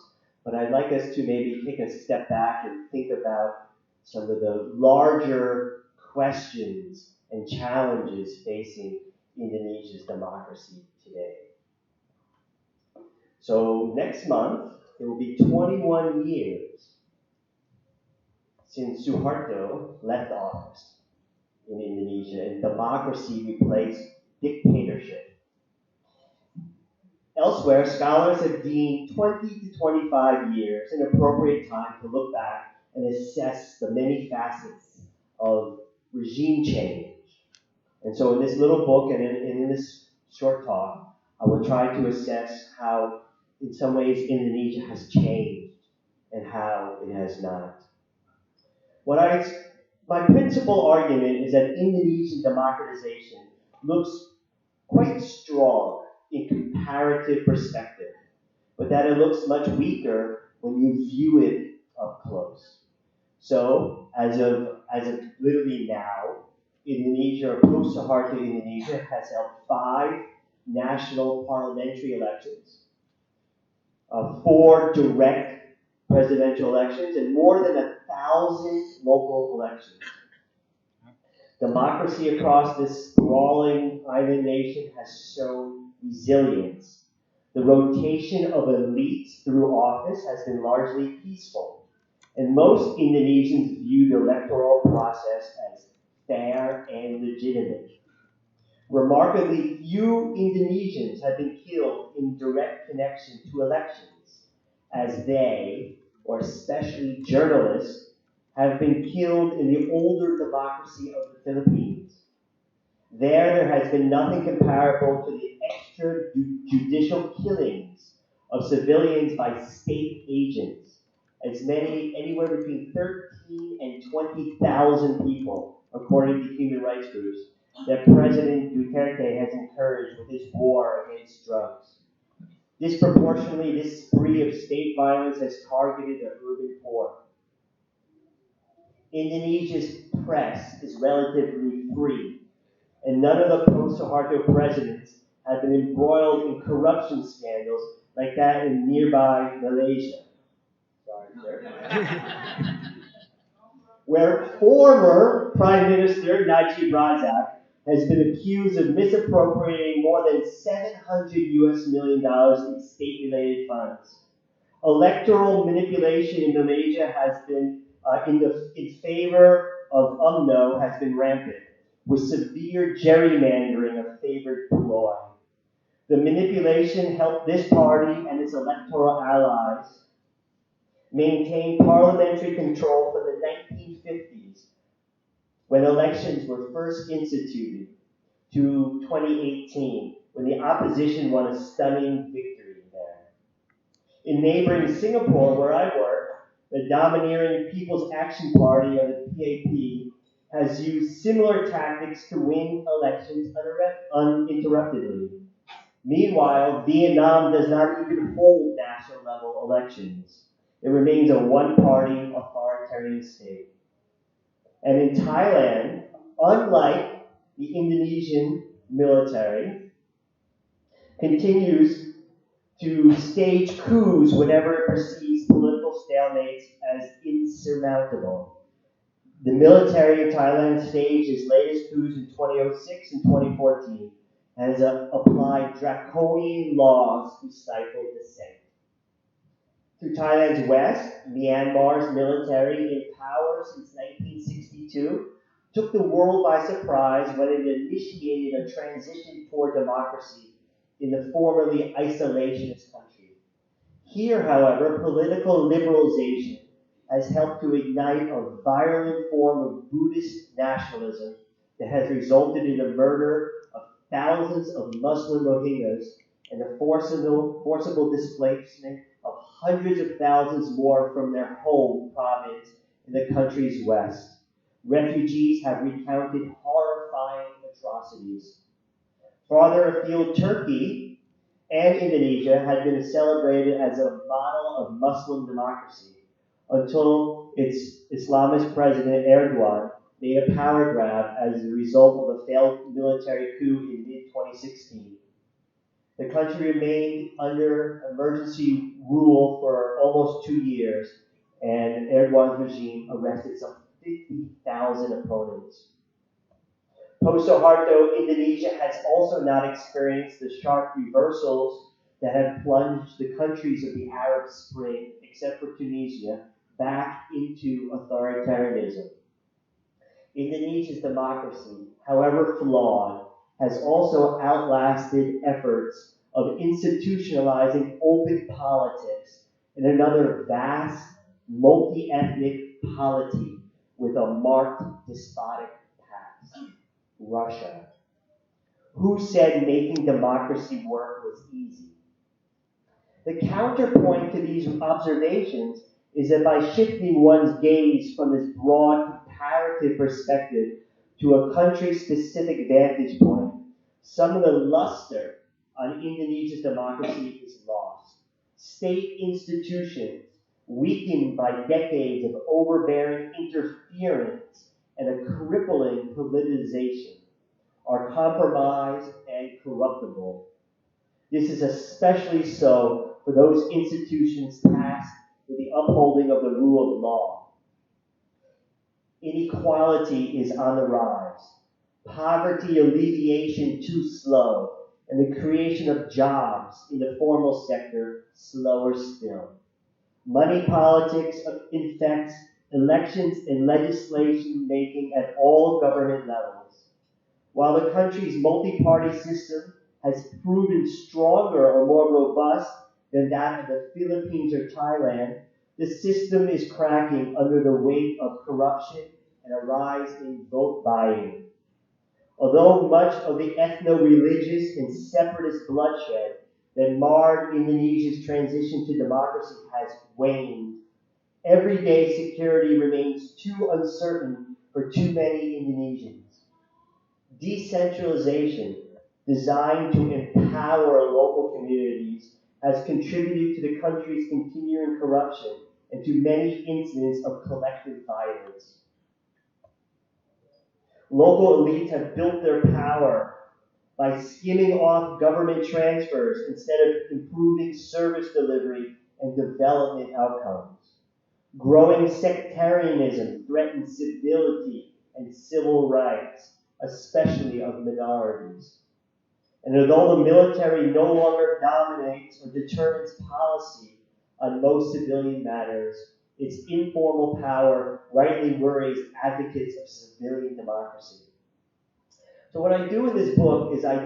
but I'd like us to maybe take a step back and think about some of the larger questions and challenges facing Indonesia's democracy today. So next month, it will be 21 years since Suharto left office in Indonesia and democracy replaced dictatorship. Elsewhere, scholars have deemed 20 to 25 years an appropriate time to look back and assess the many facets of regime change. And so in this little book and in this short talk, I will try to assess how, in some ways, Indonesia has changed and how it has not. My principal argument is that Indonesian democratization looks quite strong in comparative perspective, but that it looks much weaker when you view it up close. So, as of literally now, Indonesia, or post-Suharto Indonesia, has held 5 national parliamentary elections, 4 direct presidential elections, and more than 1,000 local elections. Democracy across this sprawling island nation has shown resilience. The rotation of elites through office has been largely peaceful, and most Indonesians view the electoral process as fair and legitimate. Remarkably, few Indonesians have been killed in direct connection to elections, as they, or especially journalists, have been killed in the older democracy of the Philippines. There has been nothing comparable to the extrajudicial killings of civilians by state agents, as many, anywhere between 13 and 20,000 people, according to human rights groups, that President Duterte has encouraged with his war against drugs. Disproportionately, this spree of state violence has targeted the urban poor. Indonesia's press is relatively free, and none of the post-Suharto presidents have been embroiled in corruption scandals like that in nearby Malaysia. Sorry, sir. Where former Prime Minister Najib Razak has been accused of misappropriating more than $700 million in state-related funds. Electoral manipulation in Malaysia has been in favor of UMNO has been rampant, with severe gerrymandering of favored Ploy. The manipulation helped this party and its electoral allies maintain parliamentary control from the 1950s, when elections were first instituted, to 2018, when the opposition won a stunning victory there. In neighboring Singapore, where I work, The domineering People's Action Party, or the PAP, has used similar tactics to win elections uninterruptedly. Meanwhile, Vietnam does not even hold national level elections. It remains a one-party authoritarian state. And in Thailand, unlike the Indonesian military, continues to stage coups whenever it perceives political stalemates as insurmountable. The military in Thailand staged its latest coups in 2006 and 2014 and has applied draconian laws to stifle dissent. To Thailand's west, Myanmar's military, in power since 1962, took the world by surprise when it initiated a transition toward democracy in the formerly isolationist country. Here, however, political liberalization has helped to ignite a virulent form of Buddhist nationalism that has resulted in the murder of thousands of Muslim Rohingyas and the forcible displacement of hundreds of thousands more from their home province in the country's west. Refugees have recounted horrifying atrocities. Farther afield, Turkey and Indonesia had been celebrated as a model of Muslim democracy until its Islamist president Erdogan made a power grab as a result of a failed military coup in mid-2016. The country remained under emergency rule for almost 2 years, and Erdogan's regime arrested some 50,000 opponents. Post-Suharto, Indonesia has also not experienced the sharp reversals that have plunged the countries of the Arab Spring, except for Tunisia, back into authoritarianism. Indonesia's democracy, however flawed, has also outlasted efforts of institutionalizing open politics in another vast, multi-ethnic polity with a marked despotic past, Russia. Who said making democracy work was easy? The counterpoint to these observations is that by shifting one's gaze from this broad comparative perspective to a country-specific vantage point, some of the luster on Indonesia's democracy is lost. State institutions, weakened by decades of overbearing interference and a crippling politicization, are compromised and corruptible. This is especially so for those institutions tasked with the upholding of the rule of law. Inequality is on the rise, poverty alleviation too slow, and the creation of jobs in the formal sector slower still. Money politics infects elections and legislation making at all government levels. While the country's multi-party system has proven stronger or more robust than that of the Philippines or Thailand, the system is cracking under the weight of corruption and a rise in vote buying. Although much of the ethno-religious and separatist bloodshed that marred Indonesia's transition to democracy has waned, everyday security remains too uncertain for too many Indonesians. Decentralization, designed to empower local communities, has contributed to the country's continuing corruption and to many incidents of collective violence. Local elites have built their power by skimming off government transfers instead of improving service delivery and development outcomes. Growing sectarianism threatens civility and civil rights, especially of minorities. And although the military no longer dominates or determines policy on most civilian matters, its informal power rightly worries advocates of civilian democracy. So what I do in this book is I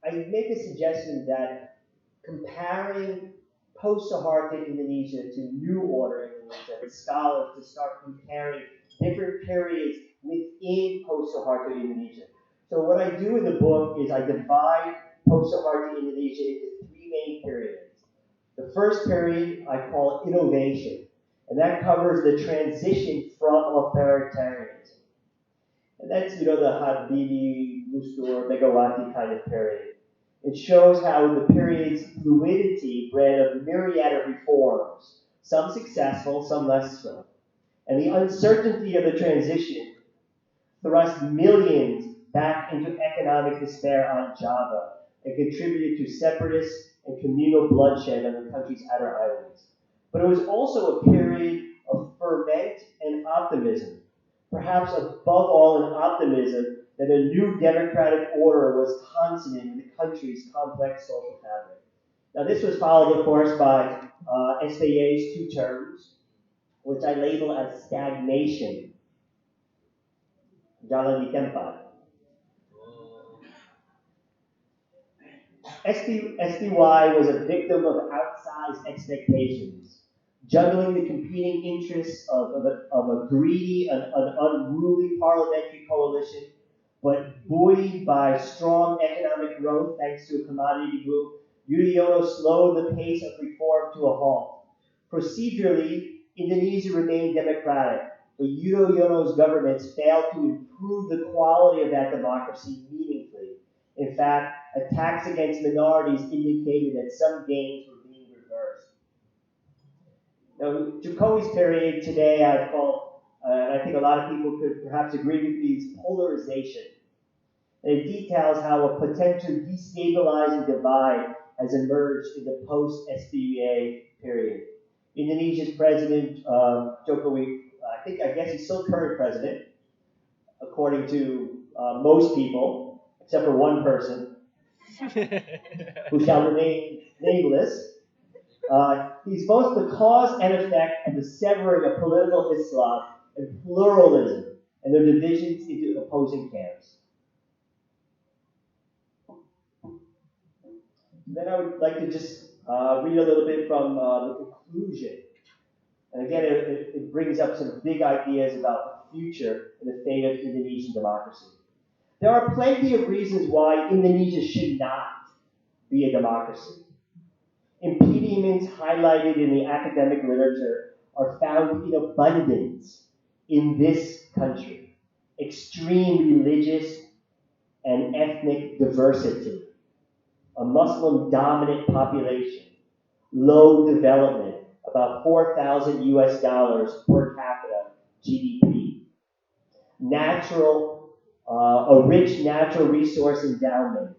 make a suggestion that comparing post-Suharto Indonesia to New Order Indonesia, for scholars to start comparing different periods within post-Suharto Indonesia. So what I do in the book is I divide post-Suharto Indonesia into three main periods. The first period I call innovation, and that covers the transition from authoritarianism. And that's, the Habibie, Mustor, Megawati kind of period. It shows how the period's fluidity bred a myriad of reforms, some successful, some less so. And the uncertainty of the transition thrust millions back into economic despair on Java and contributed to separatist and communal bloodshed on the country's outer islands. But it was also a period of ferment and optimism, perhaps above all an optimism that a new democratic order was consonant with the country's complex social fabric. Now this was followed, of course, by SBA's 2 terms, which I label as stagnation. Jalan di tempat. SBY was a victim of outsized expectations, juggling the competing interests of a greedy and an unruly parliamentary coalition, but buoyed by strong economic growth thanks to a commodity boom, Yudhoyono slowed the pace of reform to a halt. Procedurally, Indonesia remained democratic, but Yudhoyono's governments failed to improve the quality of that democracy meaningfully. In fact, attacks against minorities indicated that some gains were being reversed. Now, Jokowi's period today I've called, and I think a lot of people could perhaps agree with me, is polarization. And it details how a potential destabilizing divide has emerged in the post-SBA period. Indonesia's president, Jokowi, I guess he's still current president, according to most people, except for one person, who shall remain nameless. He's both the cause and effect of the severing of political Islam and pluralism and their divisions into opposing camps. Then I would like to just read a little bit from the conclusion. And again, it brings up some big ideas about the future and the fate of Indonesian democracy. There are plenty of reasons why Indonesia should not be a democracy. Impediments highlighted in the academic literature are found in abundance in this country. Extreme religious and ethnic diversity, a Muslim-dominant population, low development, about $4,000 US per capita GDP, a rich natural resource endowment,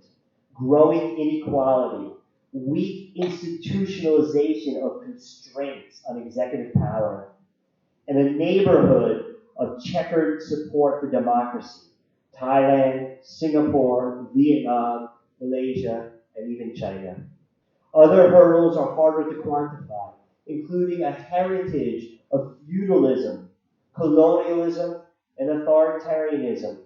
growing inequality, weak institutionalization of constraints on executive power, and a neighborhood of checkered support for democracy. Thailand, Singapore, Vietnam, Malaysia, and even China. Other hurdles are harder to quantify, including a heritage of feudalism, colonialism, and authoritarianism.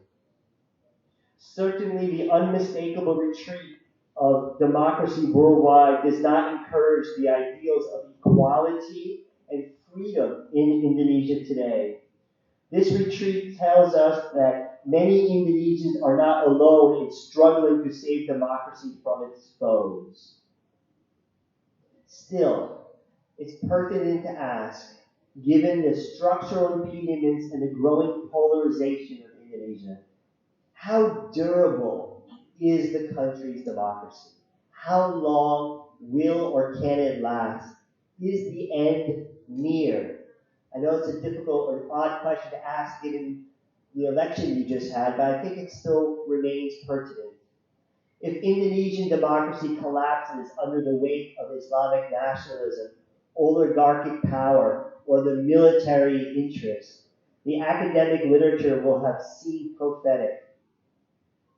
Certainly, the unmistakable retreat of democracy worldwide does not encourage the ideals of equality and freedom in Indonesia today. This retreat tells us that many Indonesians are not alone in struggling to save democracy from its foes. Still, it's pertinent to ask, given the structural impediments and the growing polarization of Indonesia, how durable is the country's democracy? How long will or can it last? Is the end near? I know it's a difficult or odd question to ask given the election you just had, but I think it still remains pertinent. If Indonesian democracy collapses under the weight of Islamic nationalism, oligarchic power, or the military interest, the academic literature will have seemed prophetic.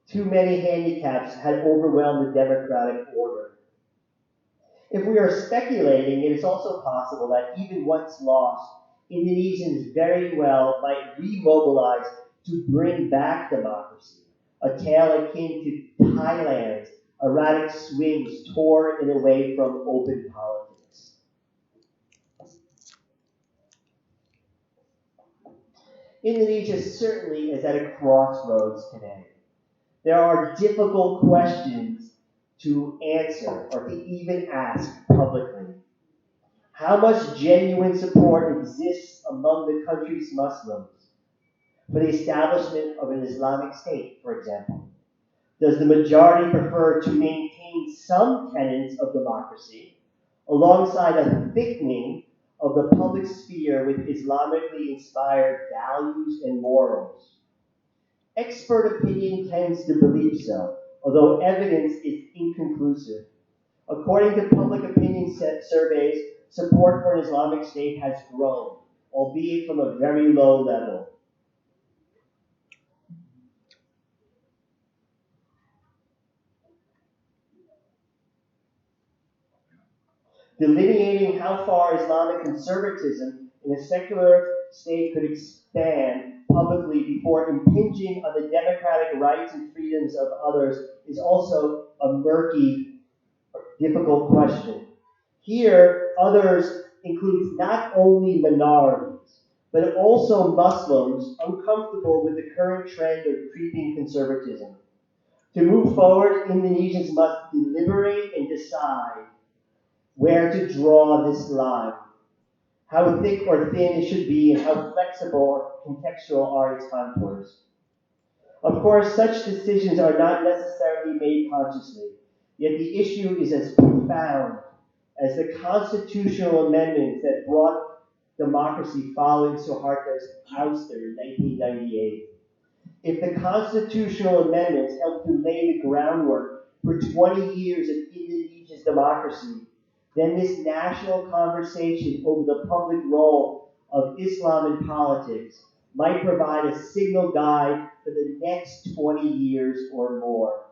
Too many handicaps had overwhelmed the democratic order. If we are speculating, it is also possible that even once lost, Indonesians very well might remobilize to bring back democracy, a tale akin to Thailand's erratic swings toward and away from open politics. Indonesia certainly is at a crossroads today. There are difficult questions to answer or to even ask publicly. How much genuine support exists among the country's Muslims for the establishment of an Islamic State, for example? Does the majority prefer to maintain some tenets of democracy alongside a thickening of the public sphere with Islamically inspired values and morals? Expert opinion tends to believe so, although evidence is inconclusive. According to public opinion surveys, support for an Islamic State has grown, albeit from a very low level. Delineating how far Islamic conservatism in a secular state could expand publicly before impinging on the democratic rights and freedoms of others is also a murky, difficult question. Here, others includes not only minorities, but also Muslims uncomfortable with the current trend of creeping conservatism. To move forward, Indonesians must deliberate and decide where to draw this line, how thick or thin it should be, and how flexible or contextual are its contours. Of course, such decisions are not necessarily made consciously, yet the issue is as profound as the constitutional amendments that brought democracy following Suharto's ouster in 1998. If the constitutional amendments helped to lay the groundwork for 20 years of Indonesia's democracy, then this national conversation over the public role of Islam in politics might provide a signal guide for the next 20 years or more.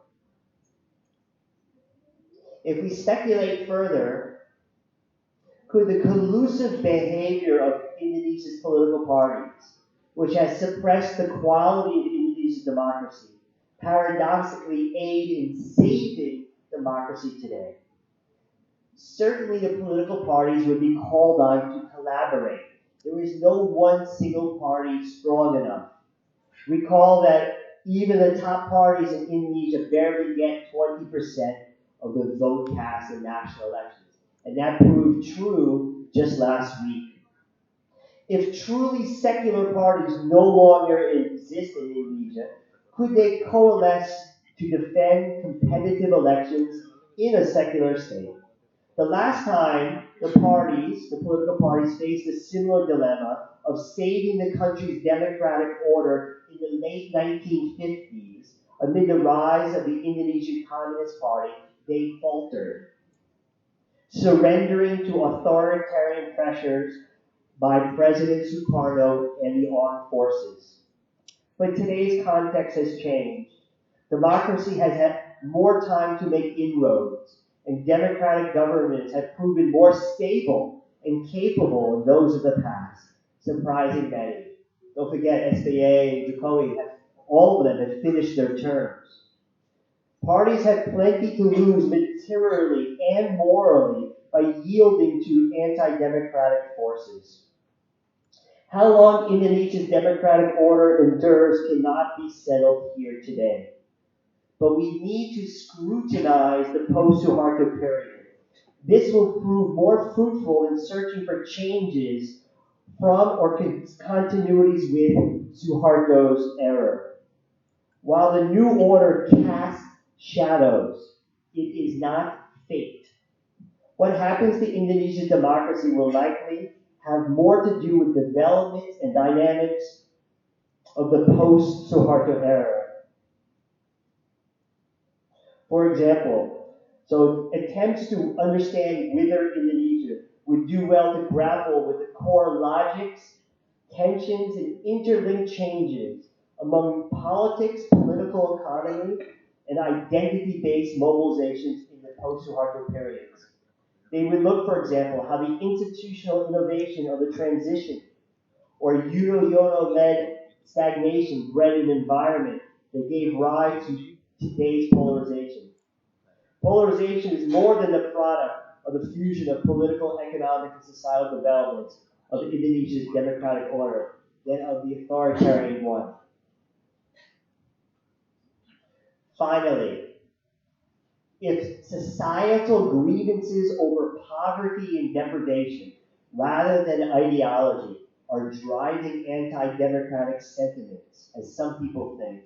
If we speculate further, could the collusive behavior of Indonesia's political parties, which has suppressed the quality of Indonesia's democracy, paradoxically aid in saving democracy today? Certainly the political parties would be called on to collaborate. There is no one single party strong enough. Recall that even the top parties in Indonesia barely get 20% of the vote cast in national elections. And that proved true just last week. If truly secular parties no longer exist in Indonesia, could they coalesce to defend competitive elections in a secular state? The last time the political parties, faced a similar dilemma of saving the country's democratic order in the late 1950s, amid the rise of the Indonesian Communist Party, they faltered, surrendering to authoritarian pressures by President Sukarno and the armed forces. But today's context has changed. Democracy has had more time to make inroads, and democratic governments have proven more stable and capable than those of the past, surprising many. Don't forget, SBA and Jokowi, all of them have finished their terms. Parties have plenty to lose materially and morally by yielding to anti-democratic forces. How long Indonesia's democratic order endures cannot be settled here today. But we need to scrutinize the post-Suharto period. This will prove more fruitful in searching for changes from or continuities with Suharto's era. While the new order casts shadows, it is not fate. What happens to Indonesia's democracy will likely have more to do with developments and dynamics of the post-Suharto era. For example, so attempts to understand whether Indonesia would do well to grapple with the core logics, tensions, and interlinked changes among politics, political economy, and identity-based mobilizations in the post-Suharto periods. They would look, for example, how the institutional innovation of the transition or Yudhoyono-led stagnation bred an environment that gave rise to today's polarization. Polarization is more than the product of the fusion of political, economic, and societal developments of Indonesia's democratic order than of the authoritarian one. Finally, if societal grievances over poverty and deprivation, rather than ideology, are driving anti-democratic sentiments, as some people think,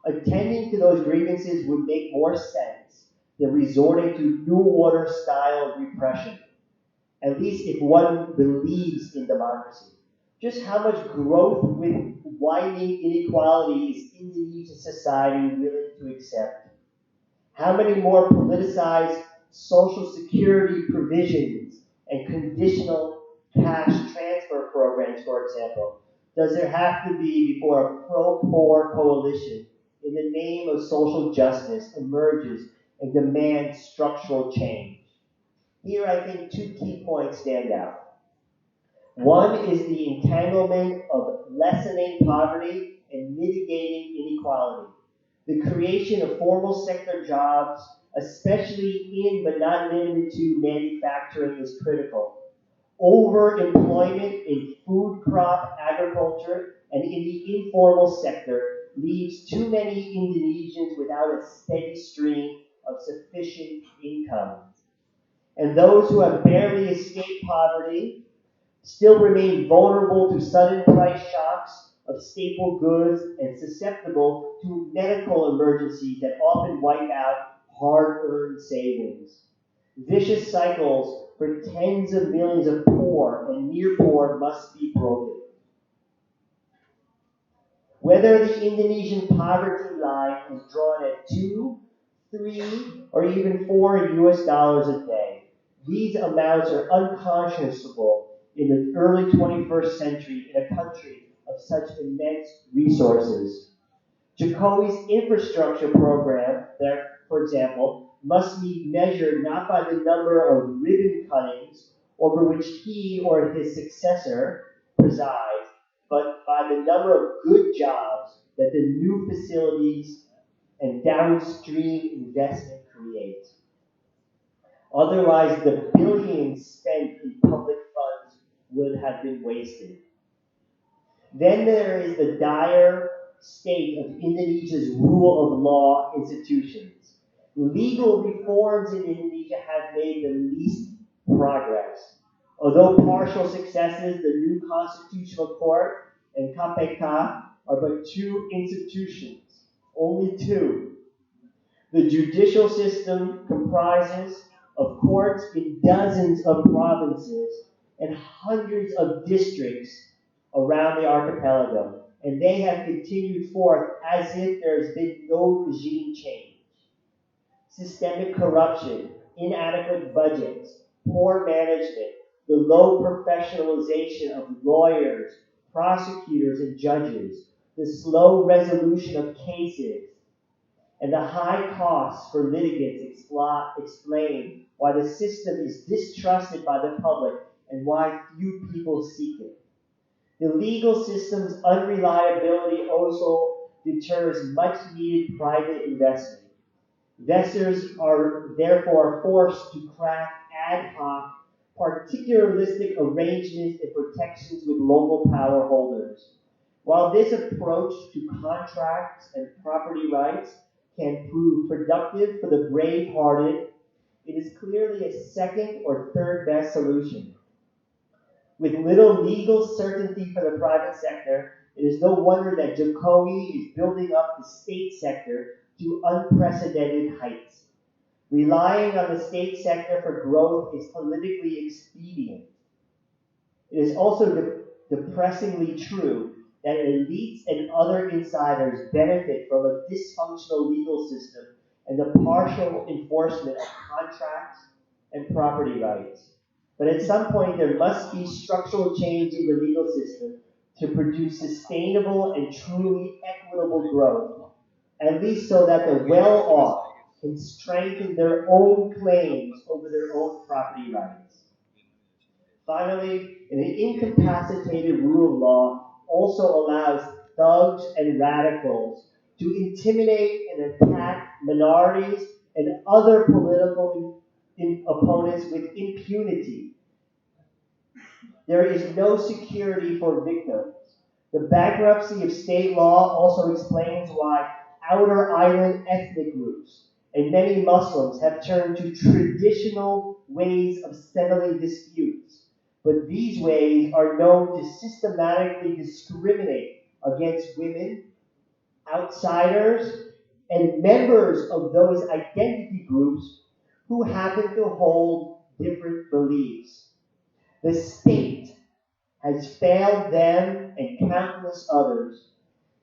attending to those grievances would make more sense than resorting to New Order style repression, at least if one believes in democracy. Just how much growth with widening inequality is Indonesian society willing to accept? How many more politicized social security provisions and conditional cash transfer programs, for example, does there have to be before a pro-poor coalition in the name of social justice emerges and demands structural change? Here, I think two key points stand out. One is the entanglement of lessening poverty and mitigating inequality. The creation of formal sector jobs, especially in but not limited to manufacturing, is critical. Overemployment in food crop agriculture and in the informal sector leaves too many Indonesians without a steady stream of sufficient income. And those who have barely escaped poverty still remain vulnerable to sudden price shocks of staple goods and susceptible to medical emergencies that often wipe out hard-earned savings. Vicious cycles for tens of millions of poor and near poor must be broken. Whether the Indonesian poverty line is drawn at 2, 3, or even $4 a day, these amounts are unconscionable in the early 21st century in a country of such immense resources. Jokowi's infrastructure program, there, for example, must be measured not by the number of ribbon cuttings over which he or his successor presides, but by the number of good jobs that the new facilities and downstream investment create. Otherwise, the billions spent in public funds would have been wasted. Then there is the dire state of Indonesia's rule of law institutions. Legal reforms in Indonesia have made the least progress. Although partial successes, the new Constitutional Court and KPK are but two institutions, only two. The judicial system comprises of courts in dozens of provinces and hundreds of districts around the archipelago, and they have continued forth as if there has been no regime change. Systemic corruption, inadequate budgets, poor management, the low professionalization of lawyers, prosecutors, and judges, the slow resolution of cases, and the high costs for litigants explain why the system is distrusted by the public and why few people seek it. The legal system's unreliability also deters much needed private investment. Investors are therefore forced to craft ad hoc, particularistic arrangements and protections with local power holders. While this approach to contracts and property rights can prove productive for the brave-hearted, it is clearly a second or third best solution. With little legal certainty for the private sector, it is no wonder that Jokowi is building up the state sector to unprecedented heights. Relying on the state sector for growth is politically expedient. It is also depressingly true that elites and other insiders benefit from a dysfunctional legal system and the partial enforcement of contracts and property rights. But at some point, there must be structural change in the legal system to produce sustainable and truly equitable growth, at least so that the well-off can strengthen their own claims over their own property rights. Finally, an incapacitated rule of law also allows thugs and radicals to intimidate and attack minorities and other political opponents with impunity. There is no security for victims. The bankruptcy of state law also explains why outer island ethnic groups, and many Muslims have turned to traditional ways of settling disputes. But these ways are known to systematically discriminate against women, outsiders, and members of those identity groups who happen to hold different beliefs. The state has failed them and countless others.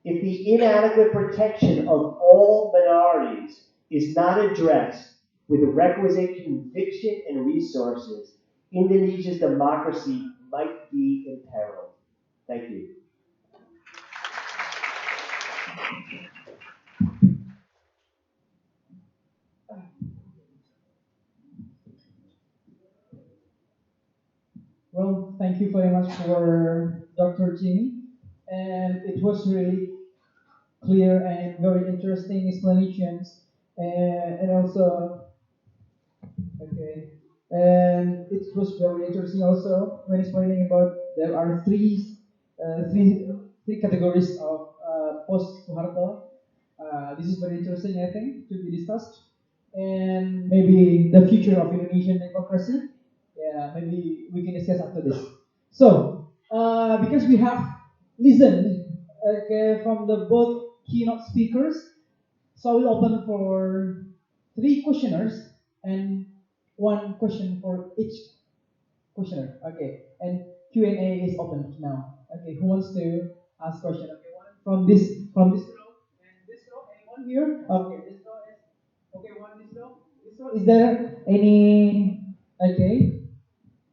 If the inadequate protection of all minorities is not addressed with requisite conviction and resources, Indonesia's democracy might be imperiled. Thank you. Well, thank you very much for Dr. Jimmy, and it was really clear and very interesting explanations, and also, okay, and it was very interesting also when explaining about there are three categories of post-Suharto. This is very interesting, I think, to be discussed, and maybe the future of Indonesian democracy. Yeah, maybe we can discuss after this. So, because we have listened, okay, from the both keynote speakers, so we'll open for three questioners and one question for each questioner. Okay, and Q&A is open now. Okay, who wants to ask question? Okay, one from this row and this row. Anyone here? Okay, this row is okay. One this row. This row. Is there any? Okay.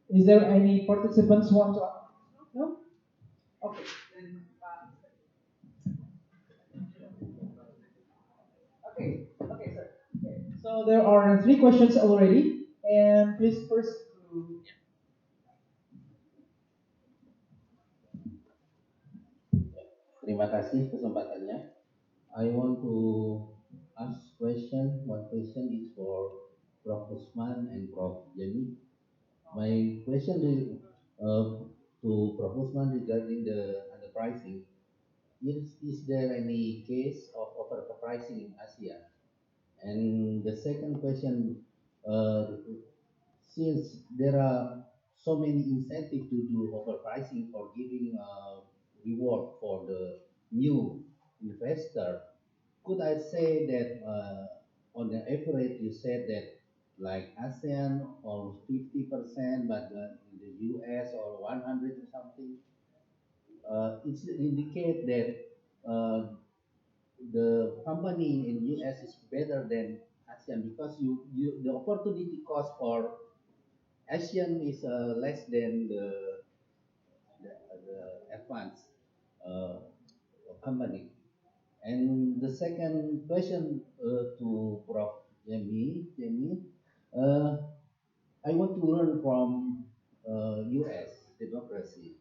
Is there any participants who want to ask? No. Okay. Then, okay. Okay, sir. Okay. So there are three questions already, and please first. Terima kasih kesempatannya. I want to ask question. One question is for Prof. Othman and Prof. Jenny. My question is to Prof. Othman regarding the underpricing. Is there any case of overpricing in Asia? And the second question, since there are so many incentives to do overpricing or giving reward for the new investor, could I say that on the average you said that like ASEAN or 50%, but in the US or 100 or something, it indicate that the company in US is better than ASEAN because the opportunity cost for ASEAN is less than the advanced uh, company. And the second question to Prof. Jamie, I want to learn from US democracy.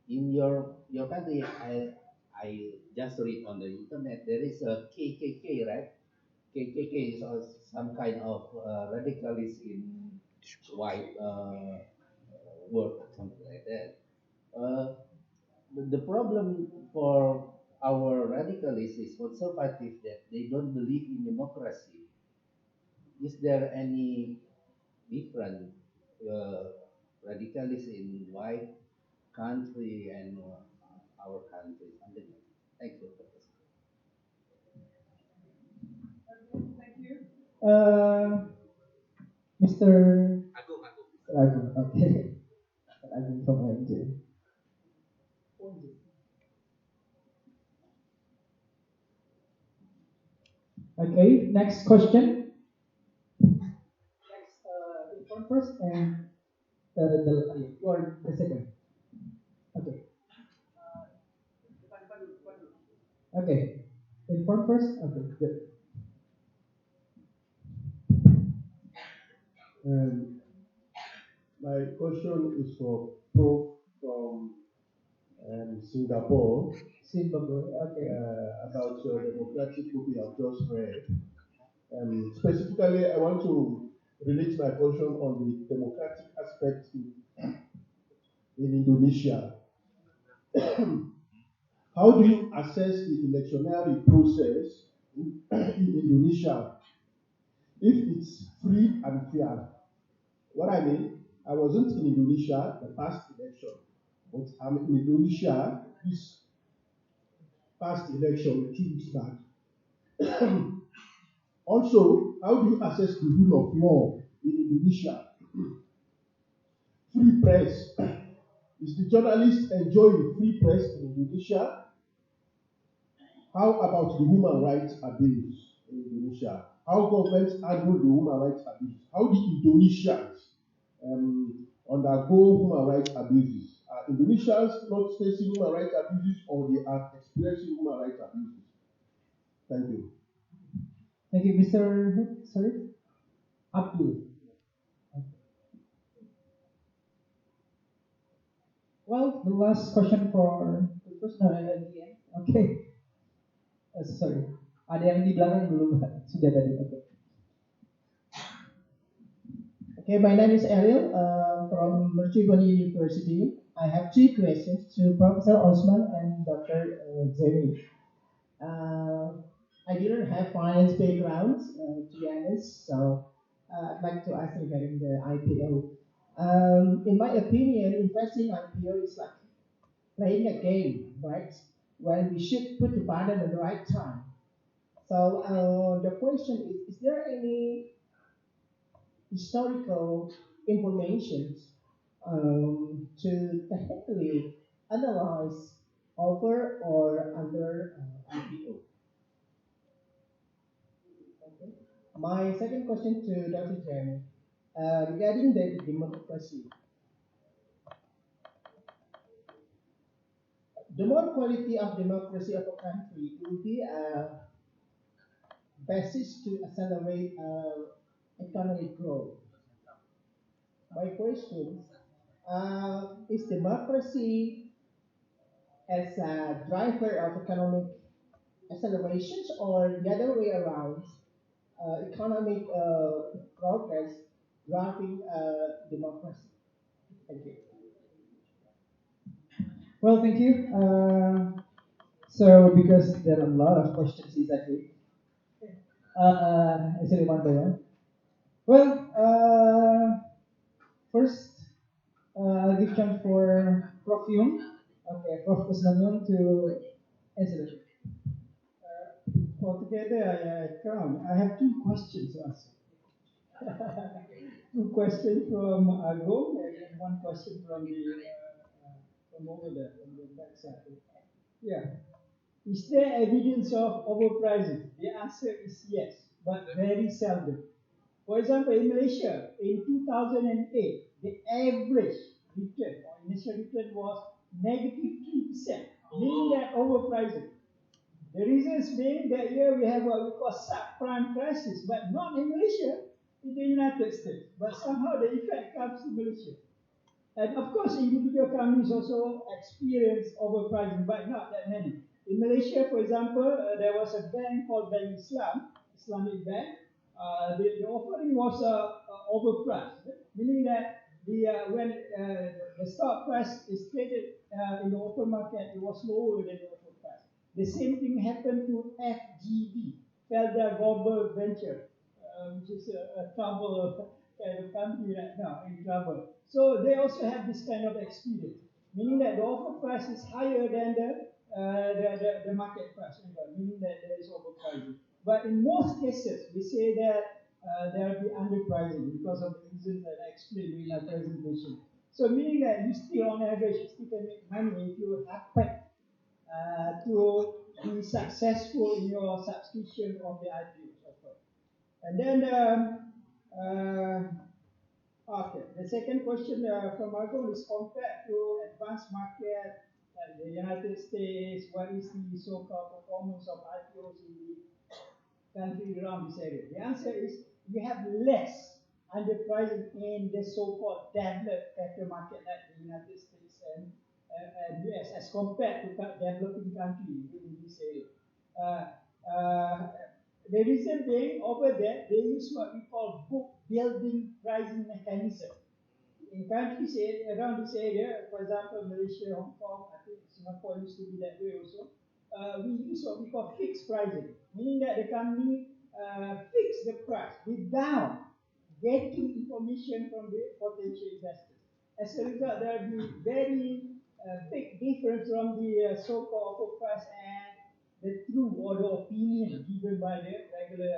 In your country, I just read on the internet there is a KKK, right? KKK is some kind of radicalist in white world, something like that. Uh, the problem for our radicalists is conservative that they don't believe in democracy. Is there any different radicalists in white country and our country? Something like that. Thank you, Professor. Thank you. Mr. Agung, okay. Agung from INJ. Okay, next question. Next, in front first and you are the second. Okay. Okay. In front first. Okay, good. My question is for Prof from Singapore. Okay. About your democratic book you have just read. Specifically, I want to relate my question on the democratic aspect in Indonesia. How do you assess the electionary process in Indonesia if it's free and fair. What I mean, I wasn't in Indonesia the past election, but I'm in Indonesia this past election 2 weeks back. Also, how do you assess the rule of law in Indonesia? Free press. Is the journalist enjoying free press in Indonesia? How about the human rights abuse in Indonesia? How governments handle the human rights abuse? How the Indonesians undergo human rights abuses? Are Indonesians not facing human rights abuses, or they are experiencing human rights abuses? Thank you. Thank you, Mr. Sorry, Abdul. Well, the last question for the first no, at the end. Okay. Sorry. Ada yang di belakang belum sudah tadi. Okay. Okay, my name is Ariel from Universiti University. I have 2 questions to Professor Othman and Dr. Zeni. I didn't have finance background, to be honest, so I'd like to ask regarding the IPO. In my opinion, investing in IPO is like playing a game, right? When we should put the button at the right time. So the question is there any historical information to technically analyze over or under IPO? Okay. My second question to Dr. Jeremy, regarding the democracy. The more quality of democracy of a country will be a basis to accelerate economic growth. My question is democracy as a driver of economic accelerations, or the other way around, economic progress driving democracy? Thank you. Well, thank you. So because there are a lot of questions exactly, actually one by one. Well, first I'll give chance for Prof. Yong. Okay, Prof. Yong to answer it. Altogether, I count. I have 2 questions to ask. 2 questions from Agong and 1 question from from over there, from the back side. Yeah. Is there evidence of overpricing? The answer is yes, but very seldom. For example, in Malaysia, in 2008, the average return or initial return was negative 3%, meaning that overpricing. The reasons being that here we have what we call subprime crisis, but not in Malaysia, in the United States. But somehow the effect comes to Malaysia. And of course, individual companies also experience overpricing, but not that many. In Malaysia, for example, there was a bank called Bank Islam, Islamic Bank. The offering was overpriced, meaning that when the stock price is traded in the open market, it was lower than the open price. The same thing happened to FGV, Felda Global Venture, which is a trouble kind of company right now, in trouble. So they also have this kind of experience, meaning that the offer price is higher than the market price, meaning that there is overpricing. But in most cases, we say that there will be underpricing because of the reasons that I explained in my presentation. So meaning that you still, on average, you still can make money if you happen to be successful in your subscription of the IPO offer. And then, okay, the second question from Margot is compared to advanced market like the United States, what is the so-called performance of IPOs in the country around this area? The answer is we have less underpricing in the so-called developed capital market like the United States and US as compared to developing countries in this area. The reason being, over there, they use what we call book building pricing mechanism. In countries around this area, for example, Malaysia, Hong Kong, I think Singapore used to be that way also, we use what we call fixed pricing, meaning that the company fix the price without getting information from the potential investors. As a result, there will be very big difference from the so-called offer price and the true or the opinion given by the regular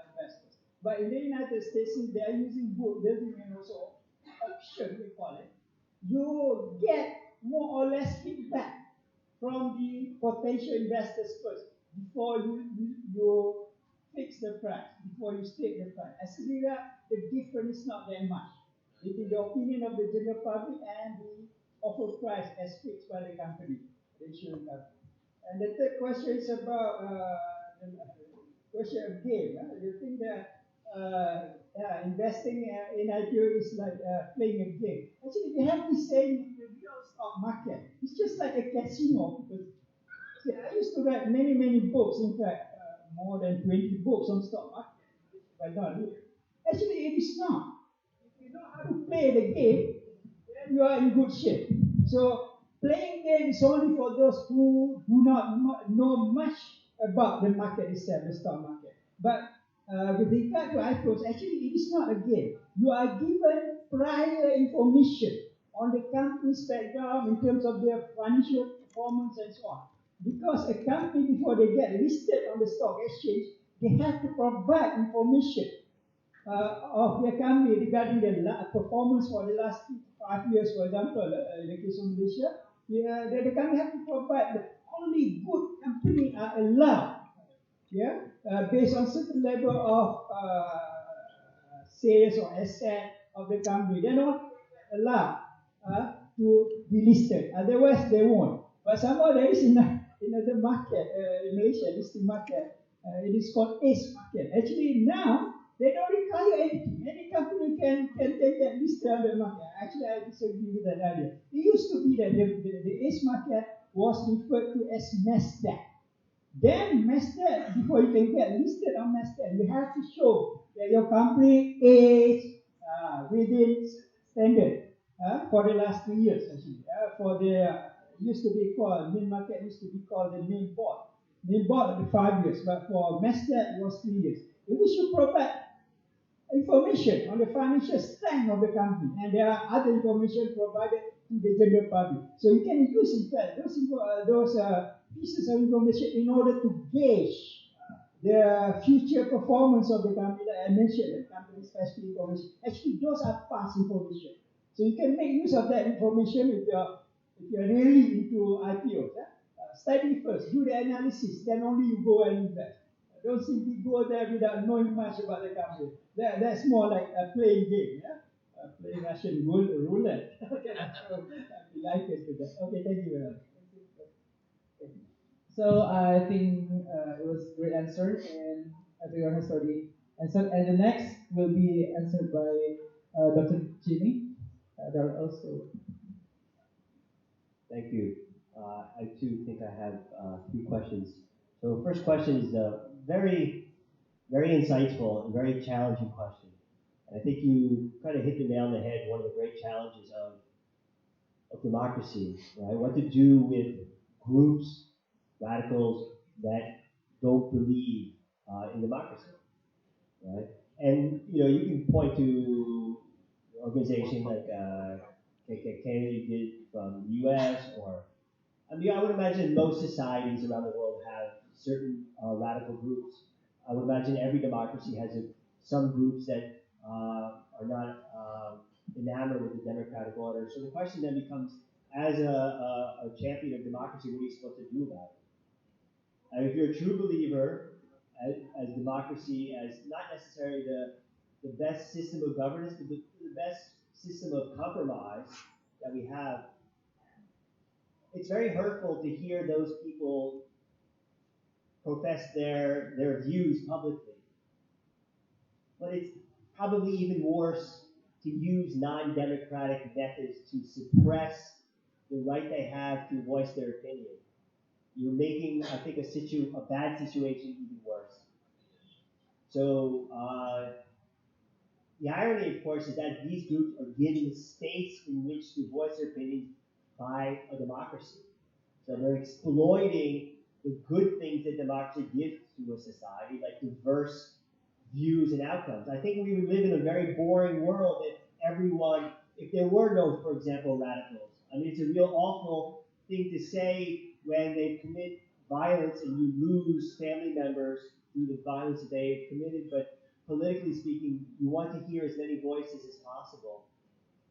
investors. But in the United States, since they are using book building and also option, we call it, you get more or less feedback from the potential investors first before you fix the price, before you state the price. As a result, the difference is not that much between the opinion of the general public and the offer price as fixed by the company, the insurance company. And the third question is about the question of game. You think that investing in IPO is like playing a game. Actually, they have this saying in the real stock market. It's just like a casino. Because, see, I used to write many, many books. In fact, more than 20 books on stock market. Actually, it is not. If you know how to play the game, then you are in good shape. So playing game is only for those who do not know much about the market itself, the stock market. But with regard to IPOs, actually it is not a game. You are given prior information on the company's background in terms of their financial performance and so on. Because a company, before they get listed on the stock exchange, they have to provide information of their company regarding the performance for the last 5 years, for example, in the case of Malaysia, the company have to provide that only good company are allowed, based on certain level of sales or asset of the company. They're not allowed to be listed. Otherwise, they won't. But somehow there is in another market, in Malaysia, listing market, it is called ACE market. Actually, now they don't require anything. Any company can get listed on the market. Actually, I disagree with that idea. It used to be that the ACE market was referred to as NASDAQ. Then NASDAQ, before you can get listed on NASDAQ, you have to show that your company is within standard for the last 2 years. Actually, for the used to be called main market used to be called the main board. Main board of the 5 years, but for NASDAQ it was 3 years. We should provide information on the financial strength of the company, and there are other information provided to the general public. So you can use, in fact, those pieces of information in order to gauge the future performance of the company. Like I mentioned, the company specific information. Actually, those are past information. So you can make use of that information if you're really into IPOs. Study first, do the analysis, then only you go and invest. Don't simply go there without knowing much about the company. That's more like a playing game, playing Russian roulette. Okay, I'd like it to that. Okay, thank you very much. So I think it was a great answer, and everyone has already answered. And the next will be answered by Dr. Jimmy. There are also. Thank you. I too think I have 3 questions. So first question is a very, very insightful and very challenging question. And I think you kind of hit the nail on the head, one of the great challenges of democracy, right? What to do with groups, radicals that don't believe in democracy, right? And you can point to an organization like KKK you did from the U.S. or I would imagine most societies around the world have certain radical groups. I would imagine every democracy has some groups that are not enamored with the democratic order. So the question then becomes, as a champion of democracy, what are you supposed to do about it? And if you're a true believer, as democracy, as not necessarily the best system of governance, but the best system of compromise that we have, it's very hurtful to hear those people profess their views publicly. But it's probably even worse to use non-democratic methods to suppress the right they have to voice their opinion. You're making, I think, a bad situation even worse. So the irony, of course, is that these groups are given space in which to voice their opinions by a democracy. So they're exploiting the good things that democracy gives to a society, like diverse views and outcomes. I think we would live in a very boring world if there were no, for example, radicals. I mean, it's a real awful thing to say when they commit violence and you lose family members through the violence that they've committed, but politically speaking, you want to hear as many voices as possible.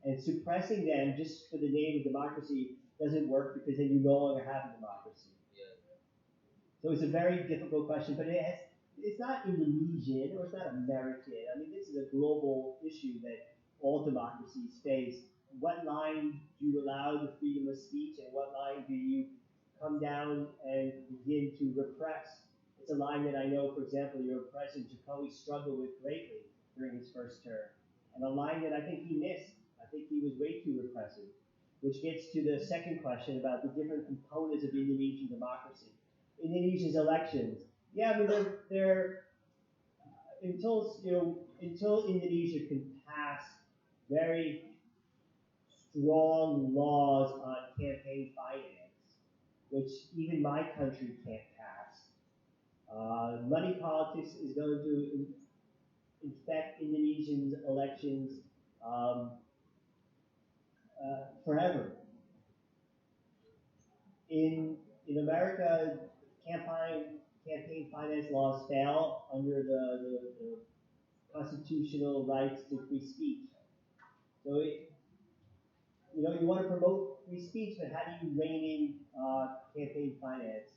And suppressing them just for the name of democracy doesn't work, because then you no longer have a democracy. So it's a very difficult question, but it's not Indonesian or it's not American. I mean, this is a global issue that all democracies face. What line do you allow the freedom of speech, and what line do you come down and begin to repress? It's a line that I know, for example, your President Jokowi struggled with greatly during his first term, and a line that I think he missed. I think he was way too repressive, which gets to the second question about the different components of Indonesian democracy. Indonesia's elections, yeah, I mean, they're until Indonesia can pass very strong laws on campaign finance, which even my country can't pass. Money politics is going to infect Indonesian elections forever. In America, campaign finance laws fail under the constitutional rights to free speech. So you want to promote free speech, but how do you rein in campaign finance?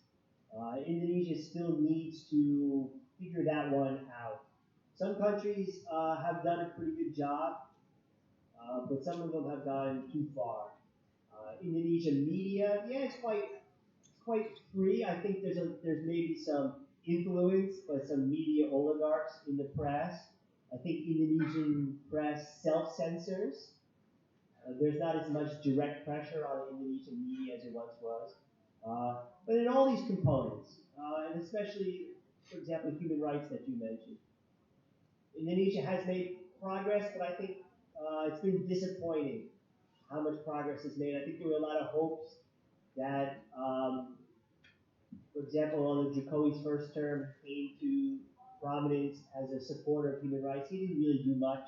Indonesia still needs to figure that one out. Some countries have done a pretty good job, but some of them have gone too far. Indonesian media, yeah, it's quite free. I think there's maybe some influence by some media oligarchs in the press. I think Indonesian press self-censors. There's not as much direct pressure on Indonesian media as it once was. But in all these components, and especially, for example, human rights that you mentioned, Indonesia has made progress, but I think it's been disappointing how much progress is made. I think there were a lot of hopes that, for example, on Jokowi's first term, came to prominence as a supporter of human rights. He didn't really do much.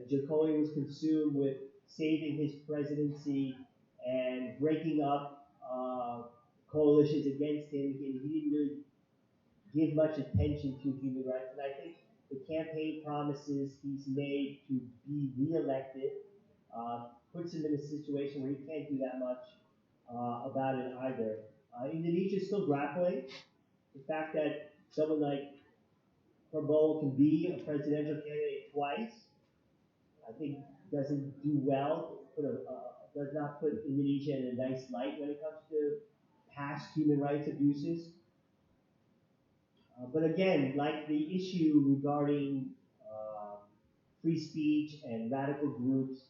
Jokowi was consumed with saving his presidency and breaking up coalitions against him. He didn't really give much attention to human rights. And I think the campaign promises he's made to be re-elected puts him in a situation where he can't do that much about it either. Indonesia is still grappling. The fact that someone like Prabowo can be a presidential candidate twice, I think doesn't do well, does not put Indonesia in a nice light when it comes to past human rights abuses. But again, like the issue regarding free speech and radical groups,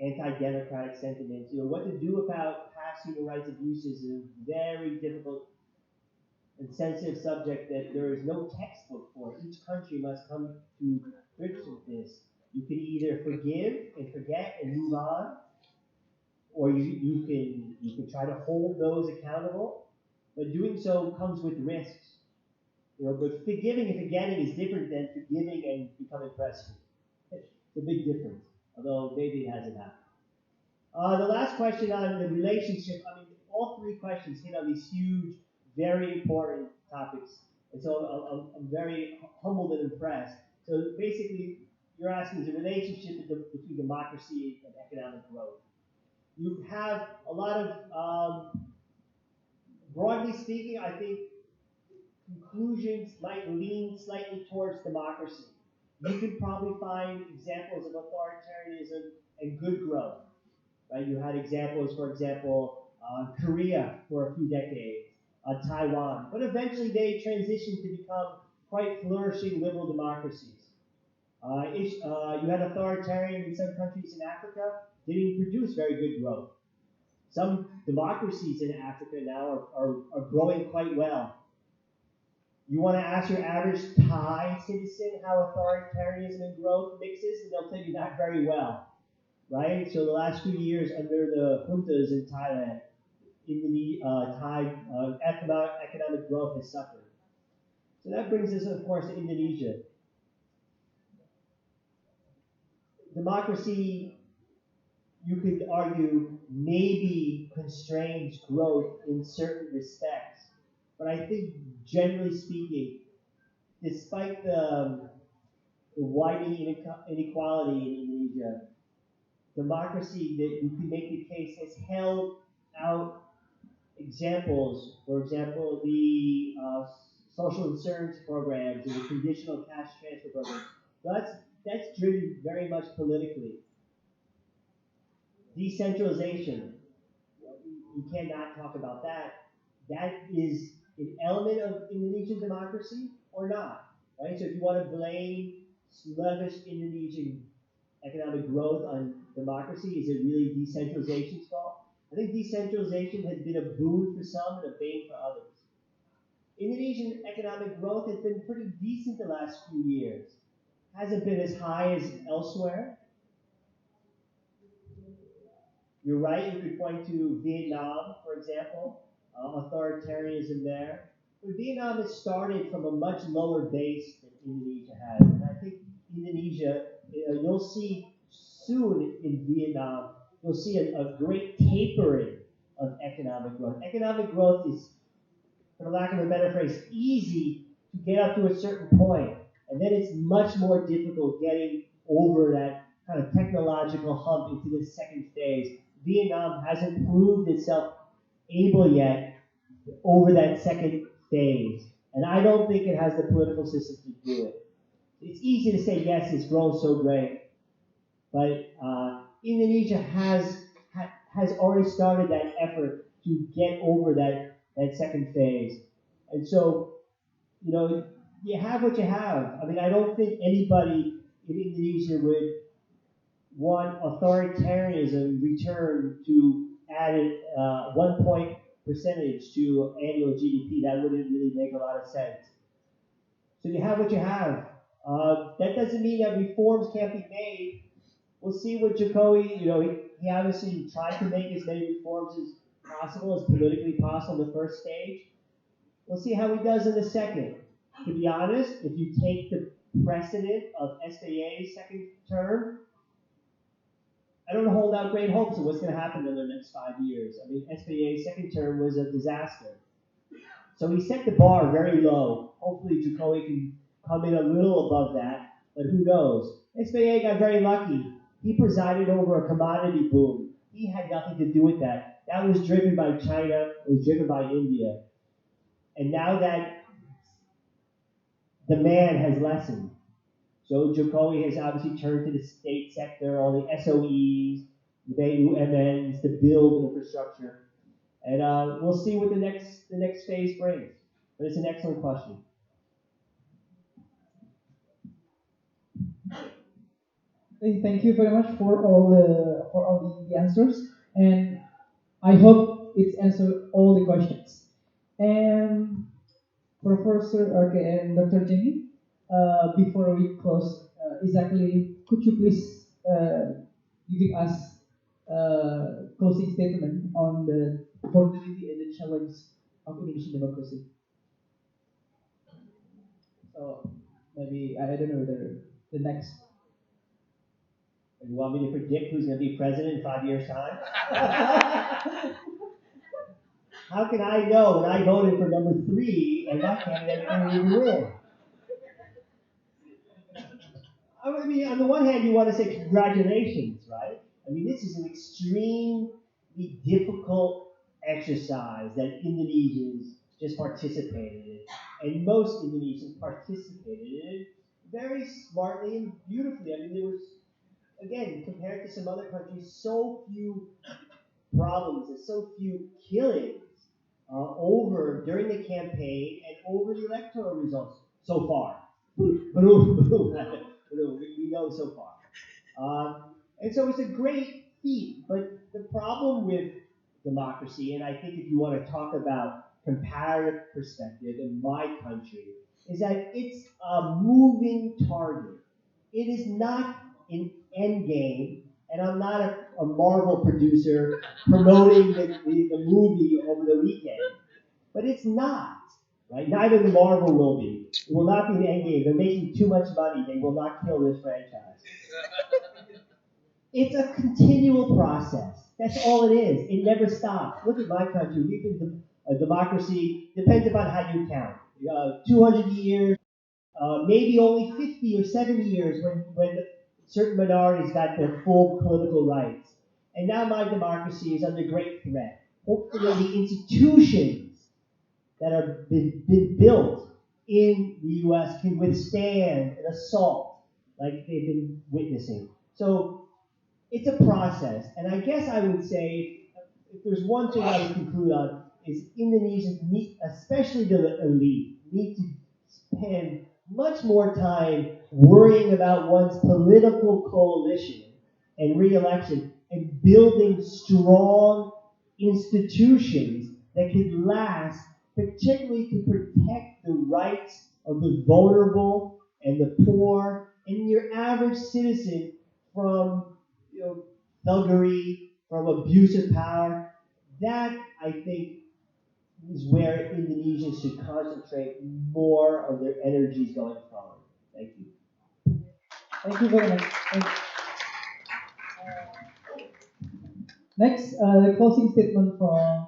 anti-democratic sentiments, what to do about past human rights abuses is a very difficult and sensitive subject that there is no textbook for. Each country must come to grips with this. You can either forgive and forget and move on, or you can try to hold those accountable, but doing so comes with risks. But forgiving and forgetting is different than forgiving and becoming president. It's a big difference, although maybe it hasn't happened. The last question on the relationship, I mean, all three questions hit on these huge, very important topics. And so I'm very humbled and impressed. So basically, you're asking, is a relationship between democracy and economic growth. You have a lot of, broadly speaking, I think conclusions might lean slightly towards democracy. You can probably find examples of authoritarianism and good growth. Right? You had examples, for example, Korea for a few decades, Taiwan, but eventually they transitioned to become quite flourishing liberal democracies. You had authoritarian in some countries in Africa, they didn't produce very good growth. Some democracies in Africa now are growing quite well. You want to ask your average Thai citizen how authoritarianism and growth mixes, and they'll tell you not very well. Right? So the last few years under the juntas in Thailand, Thai economic growth has suffered. So that brings us, of course, to Indonesia. democracy, you could argue, maybe constrains growth in certain respects. But I think, generally speaking, despite the widening inequality in Indonesia, democracy, that you can make the case, has held out examples. For example, the social insurance programs and the conditional cash transfer programs. That's driven very much politically. Decentralization, you cannot talk about that. That is an element of Indonesian democracy or not, right? So if you want to blame sluggish Indonesian economic growth on democracy, is it really decentralization's fault? I think decentralization has been a boon for some and a bane for others. Indonesian economic growth has been pretty decent the last few years. Hasn't been as high as elsewhere. You're right, you could point to Vietnam, for example, authoritarianism there. But Vietnam has started from a much lower base than Indonesia has. And I think Indonesia, you'll see soon in Vietnam, you'll see a great tapering of economic growth. Economic growth is, for lack of a better phrase, easy to get up to a certain point. And then it's much more difficult getting over that kind of technological hump into the second phase. Vietnam hasn't proved itself able yet over that second phase. And I don't think it has the political system to do it. It's easy to say, yes, it's grown so great. But Indonesia has already started that effort to get over that second phase. And so, you have what you have. I mean, I don't think anybody in Indonesia would want authoritarianism return to add 1 point percentage to annual GDP. That wouldn't really make a lot of sense. So you have what you have. That doesn't mean that reforms can't be made. We'll see what Jokowi, he obviously tried to make as many reforms as possible, as politically possible in the first stage. We'll see how he does in the second. To be honest, if you take the precedent of SBA's second term, I don't hold out great hopes of what's going to happen in the next 5 years. I mean, SBA's second term was a disaster. So he set the bar very low. Hopefully Jokowi can come in a little above that, but who knows? SBA got very lucky. He presided over a commodity boom. He had nothing to do with that. That was driven by China. It was driven by India. And now that demand has lessened, so Jokowi has obviously turned to the state sector, all the SOEs, the BUMNs, to build infrastructure. And we'll see what the next phase brings. But it's an excellent question. Thank you very much for all the answers, and I hope it's answered all the questions. And Professor, okay, and Dr. Jenny, before we close, exactly, could you please give us a closing statement on the opportunity and the challenge of Indonesian democracy? So maybe I don't know the next. You want me to predict who's going to be president in 5 years' time? How can I know when I voted for number 3 and that candidate didn't even win? I mean, on the one hand, you want to say congratulations, right? I mean, this is an extremely difficult exercise that Indonesians just participated in. And most Indonesians participated in it very smartly and beautifully. I mean, there was, again, compared to some other countries, so few problems and so few killings during the campaign and over the electoral results so far. We know so far. And so it's a great feat, but the problem with democracy, and I think if you want to talk about comparative perspective in my country, is that it's a moving target. It is not an end game, and I'm not a Marvel producer promoting the movie over the weekend, but it's not. Right? Neither the Marvel will be. It will not be an end game. They're making too much money. They will not kill this franchise. It's a continual process. That's all it is. It never stops. Look at my country. We've been a democracy, depends upon how you count. 200 years, maybe only 50 or 70 years when certain minorities got their full political rights. And now my democracy is under great threat. Hopefully the institutions that have been built in the US can withstand an assault like they've been witnessing. So it's a process. And I guess I would say, if there's one thing I would conclude on, is Indonesians need, especially the elite, need to spend much more time worrying about one's political coalition and re-election and building strong institutions that could last, particularly to protect the rights of the vulnerable and the poor and your average citizen from thuggery, from abuse of power. That, I think, is where Indonesians should concentrate more of their energies going forward. Thank you. Thank you very much. Next, the closing statement from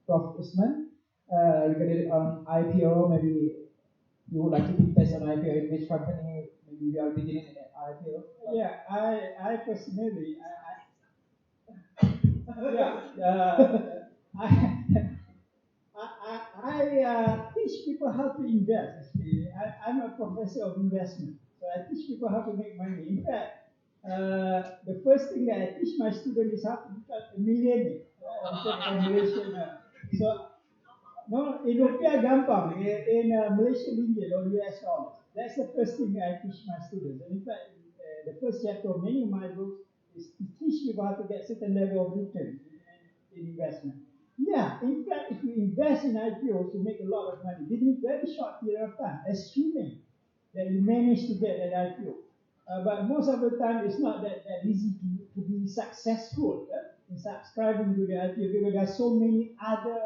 Prof. Othman regarding IPO. Maybe you would like to invest on IPO in which company? Maybe we are beginning an IPO. Yeah, I personally, I teach people how to invest. Actually, I'm a professor of investment, so I teach people how to make money. In fact, the first thing that I teach my students is how to become a millionaire. Malaysian. So, no, in rupiah gampang, in Malaysian ringgit or US dollars. That's the first thing I teach my students. And in fact, the first chapter of many of my books is to teach people how to get certain level of return in investment. Yeah, in fact, if you invest in IPOs, you make a lot of money within a very short period of time, assuming that you manage to get an IPO. But most of the time, it's not that easy to be successful in subscribing to the IPO because there are so many other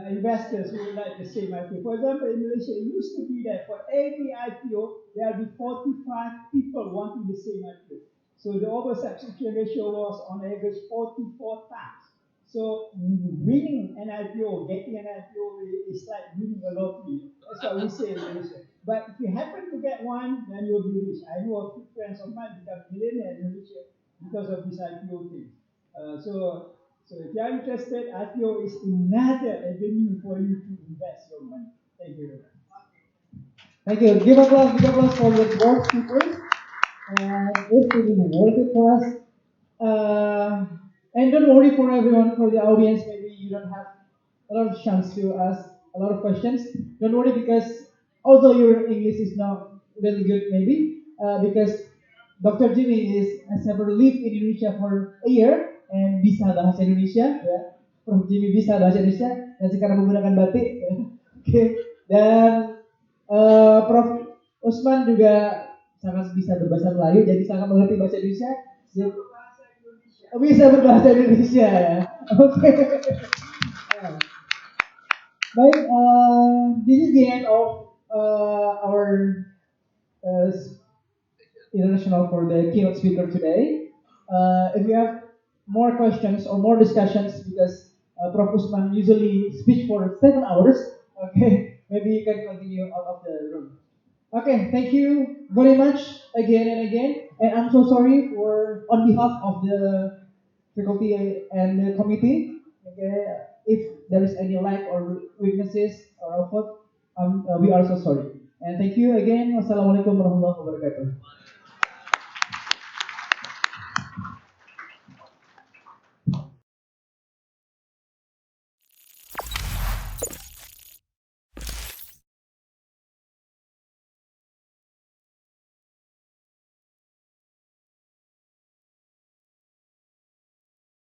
investors who would like the same IPO. For example, in Malaysia, it used to be that for every IPO, there will be 45 people wanting the same IPO. So the oversubscription ratio was on average 44 times. So winning an IPO, getting an IPO is like winning a lottery. That's what we say in Malaysia. But if you happen to get one, then you'll be rich. I know a few friends of mine become millionaires in Malaysia because of this IPO thing. So if you're interested, IPO is another avenue for you to invest your money. Thank you very much. Thank you. Give applause for the board speakers. It's really worth it for us. And don't worry for everyone, for the audience, maybe you don't have a lot of chance to ask a lot of questions. Don't worry because although your English is not really good maybe, because Dr. Jimmy has ever lived in Indonesia for a year and bisa bahasa Indonesia, ya. Prof. Jimmy bisa bahasa Indonesia dan sekarang menggunakan batik, ya. Oke. Dan Prof. Othman juga sangat bisa berbahasa Melayu, jadi sangat mengerti bahasa Indonesia. Bisa berbahasa Indonesia ya. Oke. Baik, this is the end of our international for the keynote speaker today. If you have more questions or more discussions, because Prof. Othman usually speaks for 7 hours, okay, maybe you can continue out of the room. Okay, thank you very much again and again, and I'm so sorry for on behalf of the faculty and the committee. Okay, if there is any lack or weaknesses or fault, we are so sorry. And thank you again. Wassalamualaikum warahmatullahi wabarakatuh.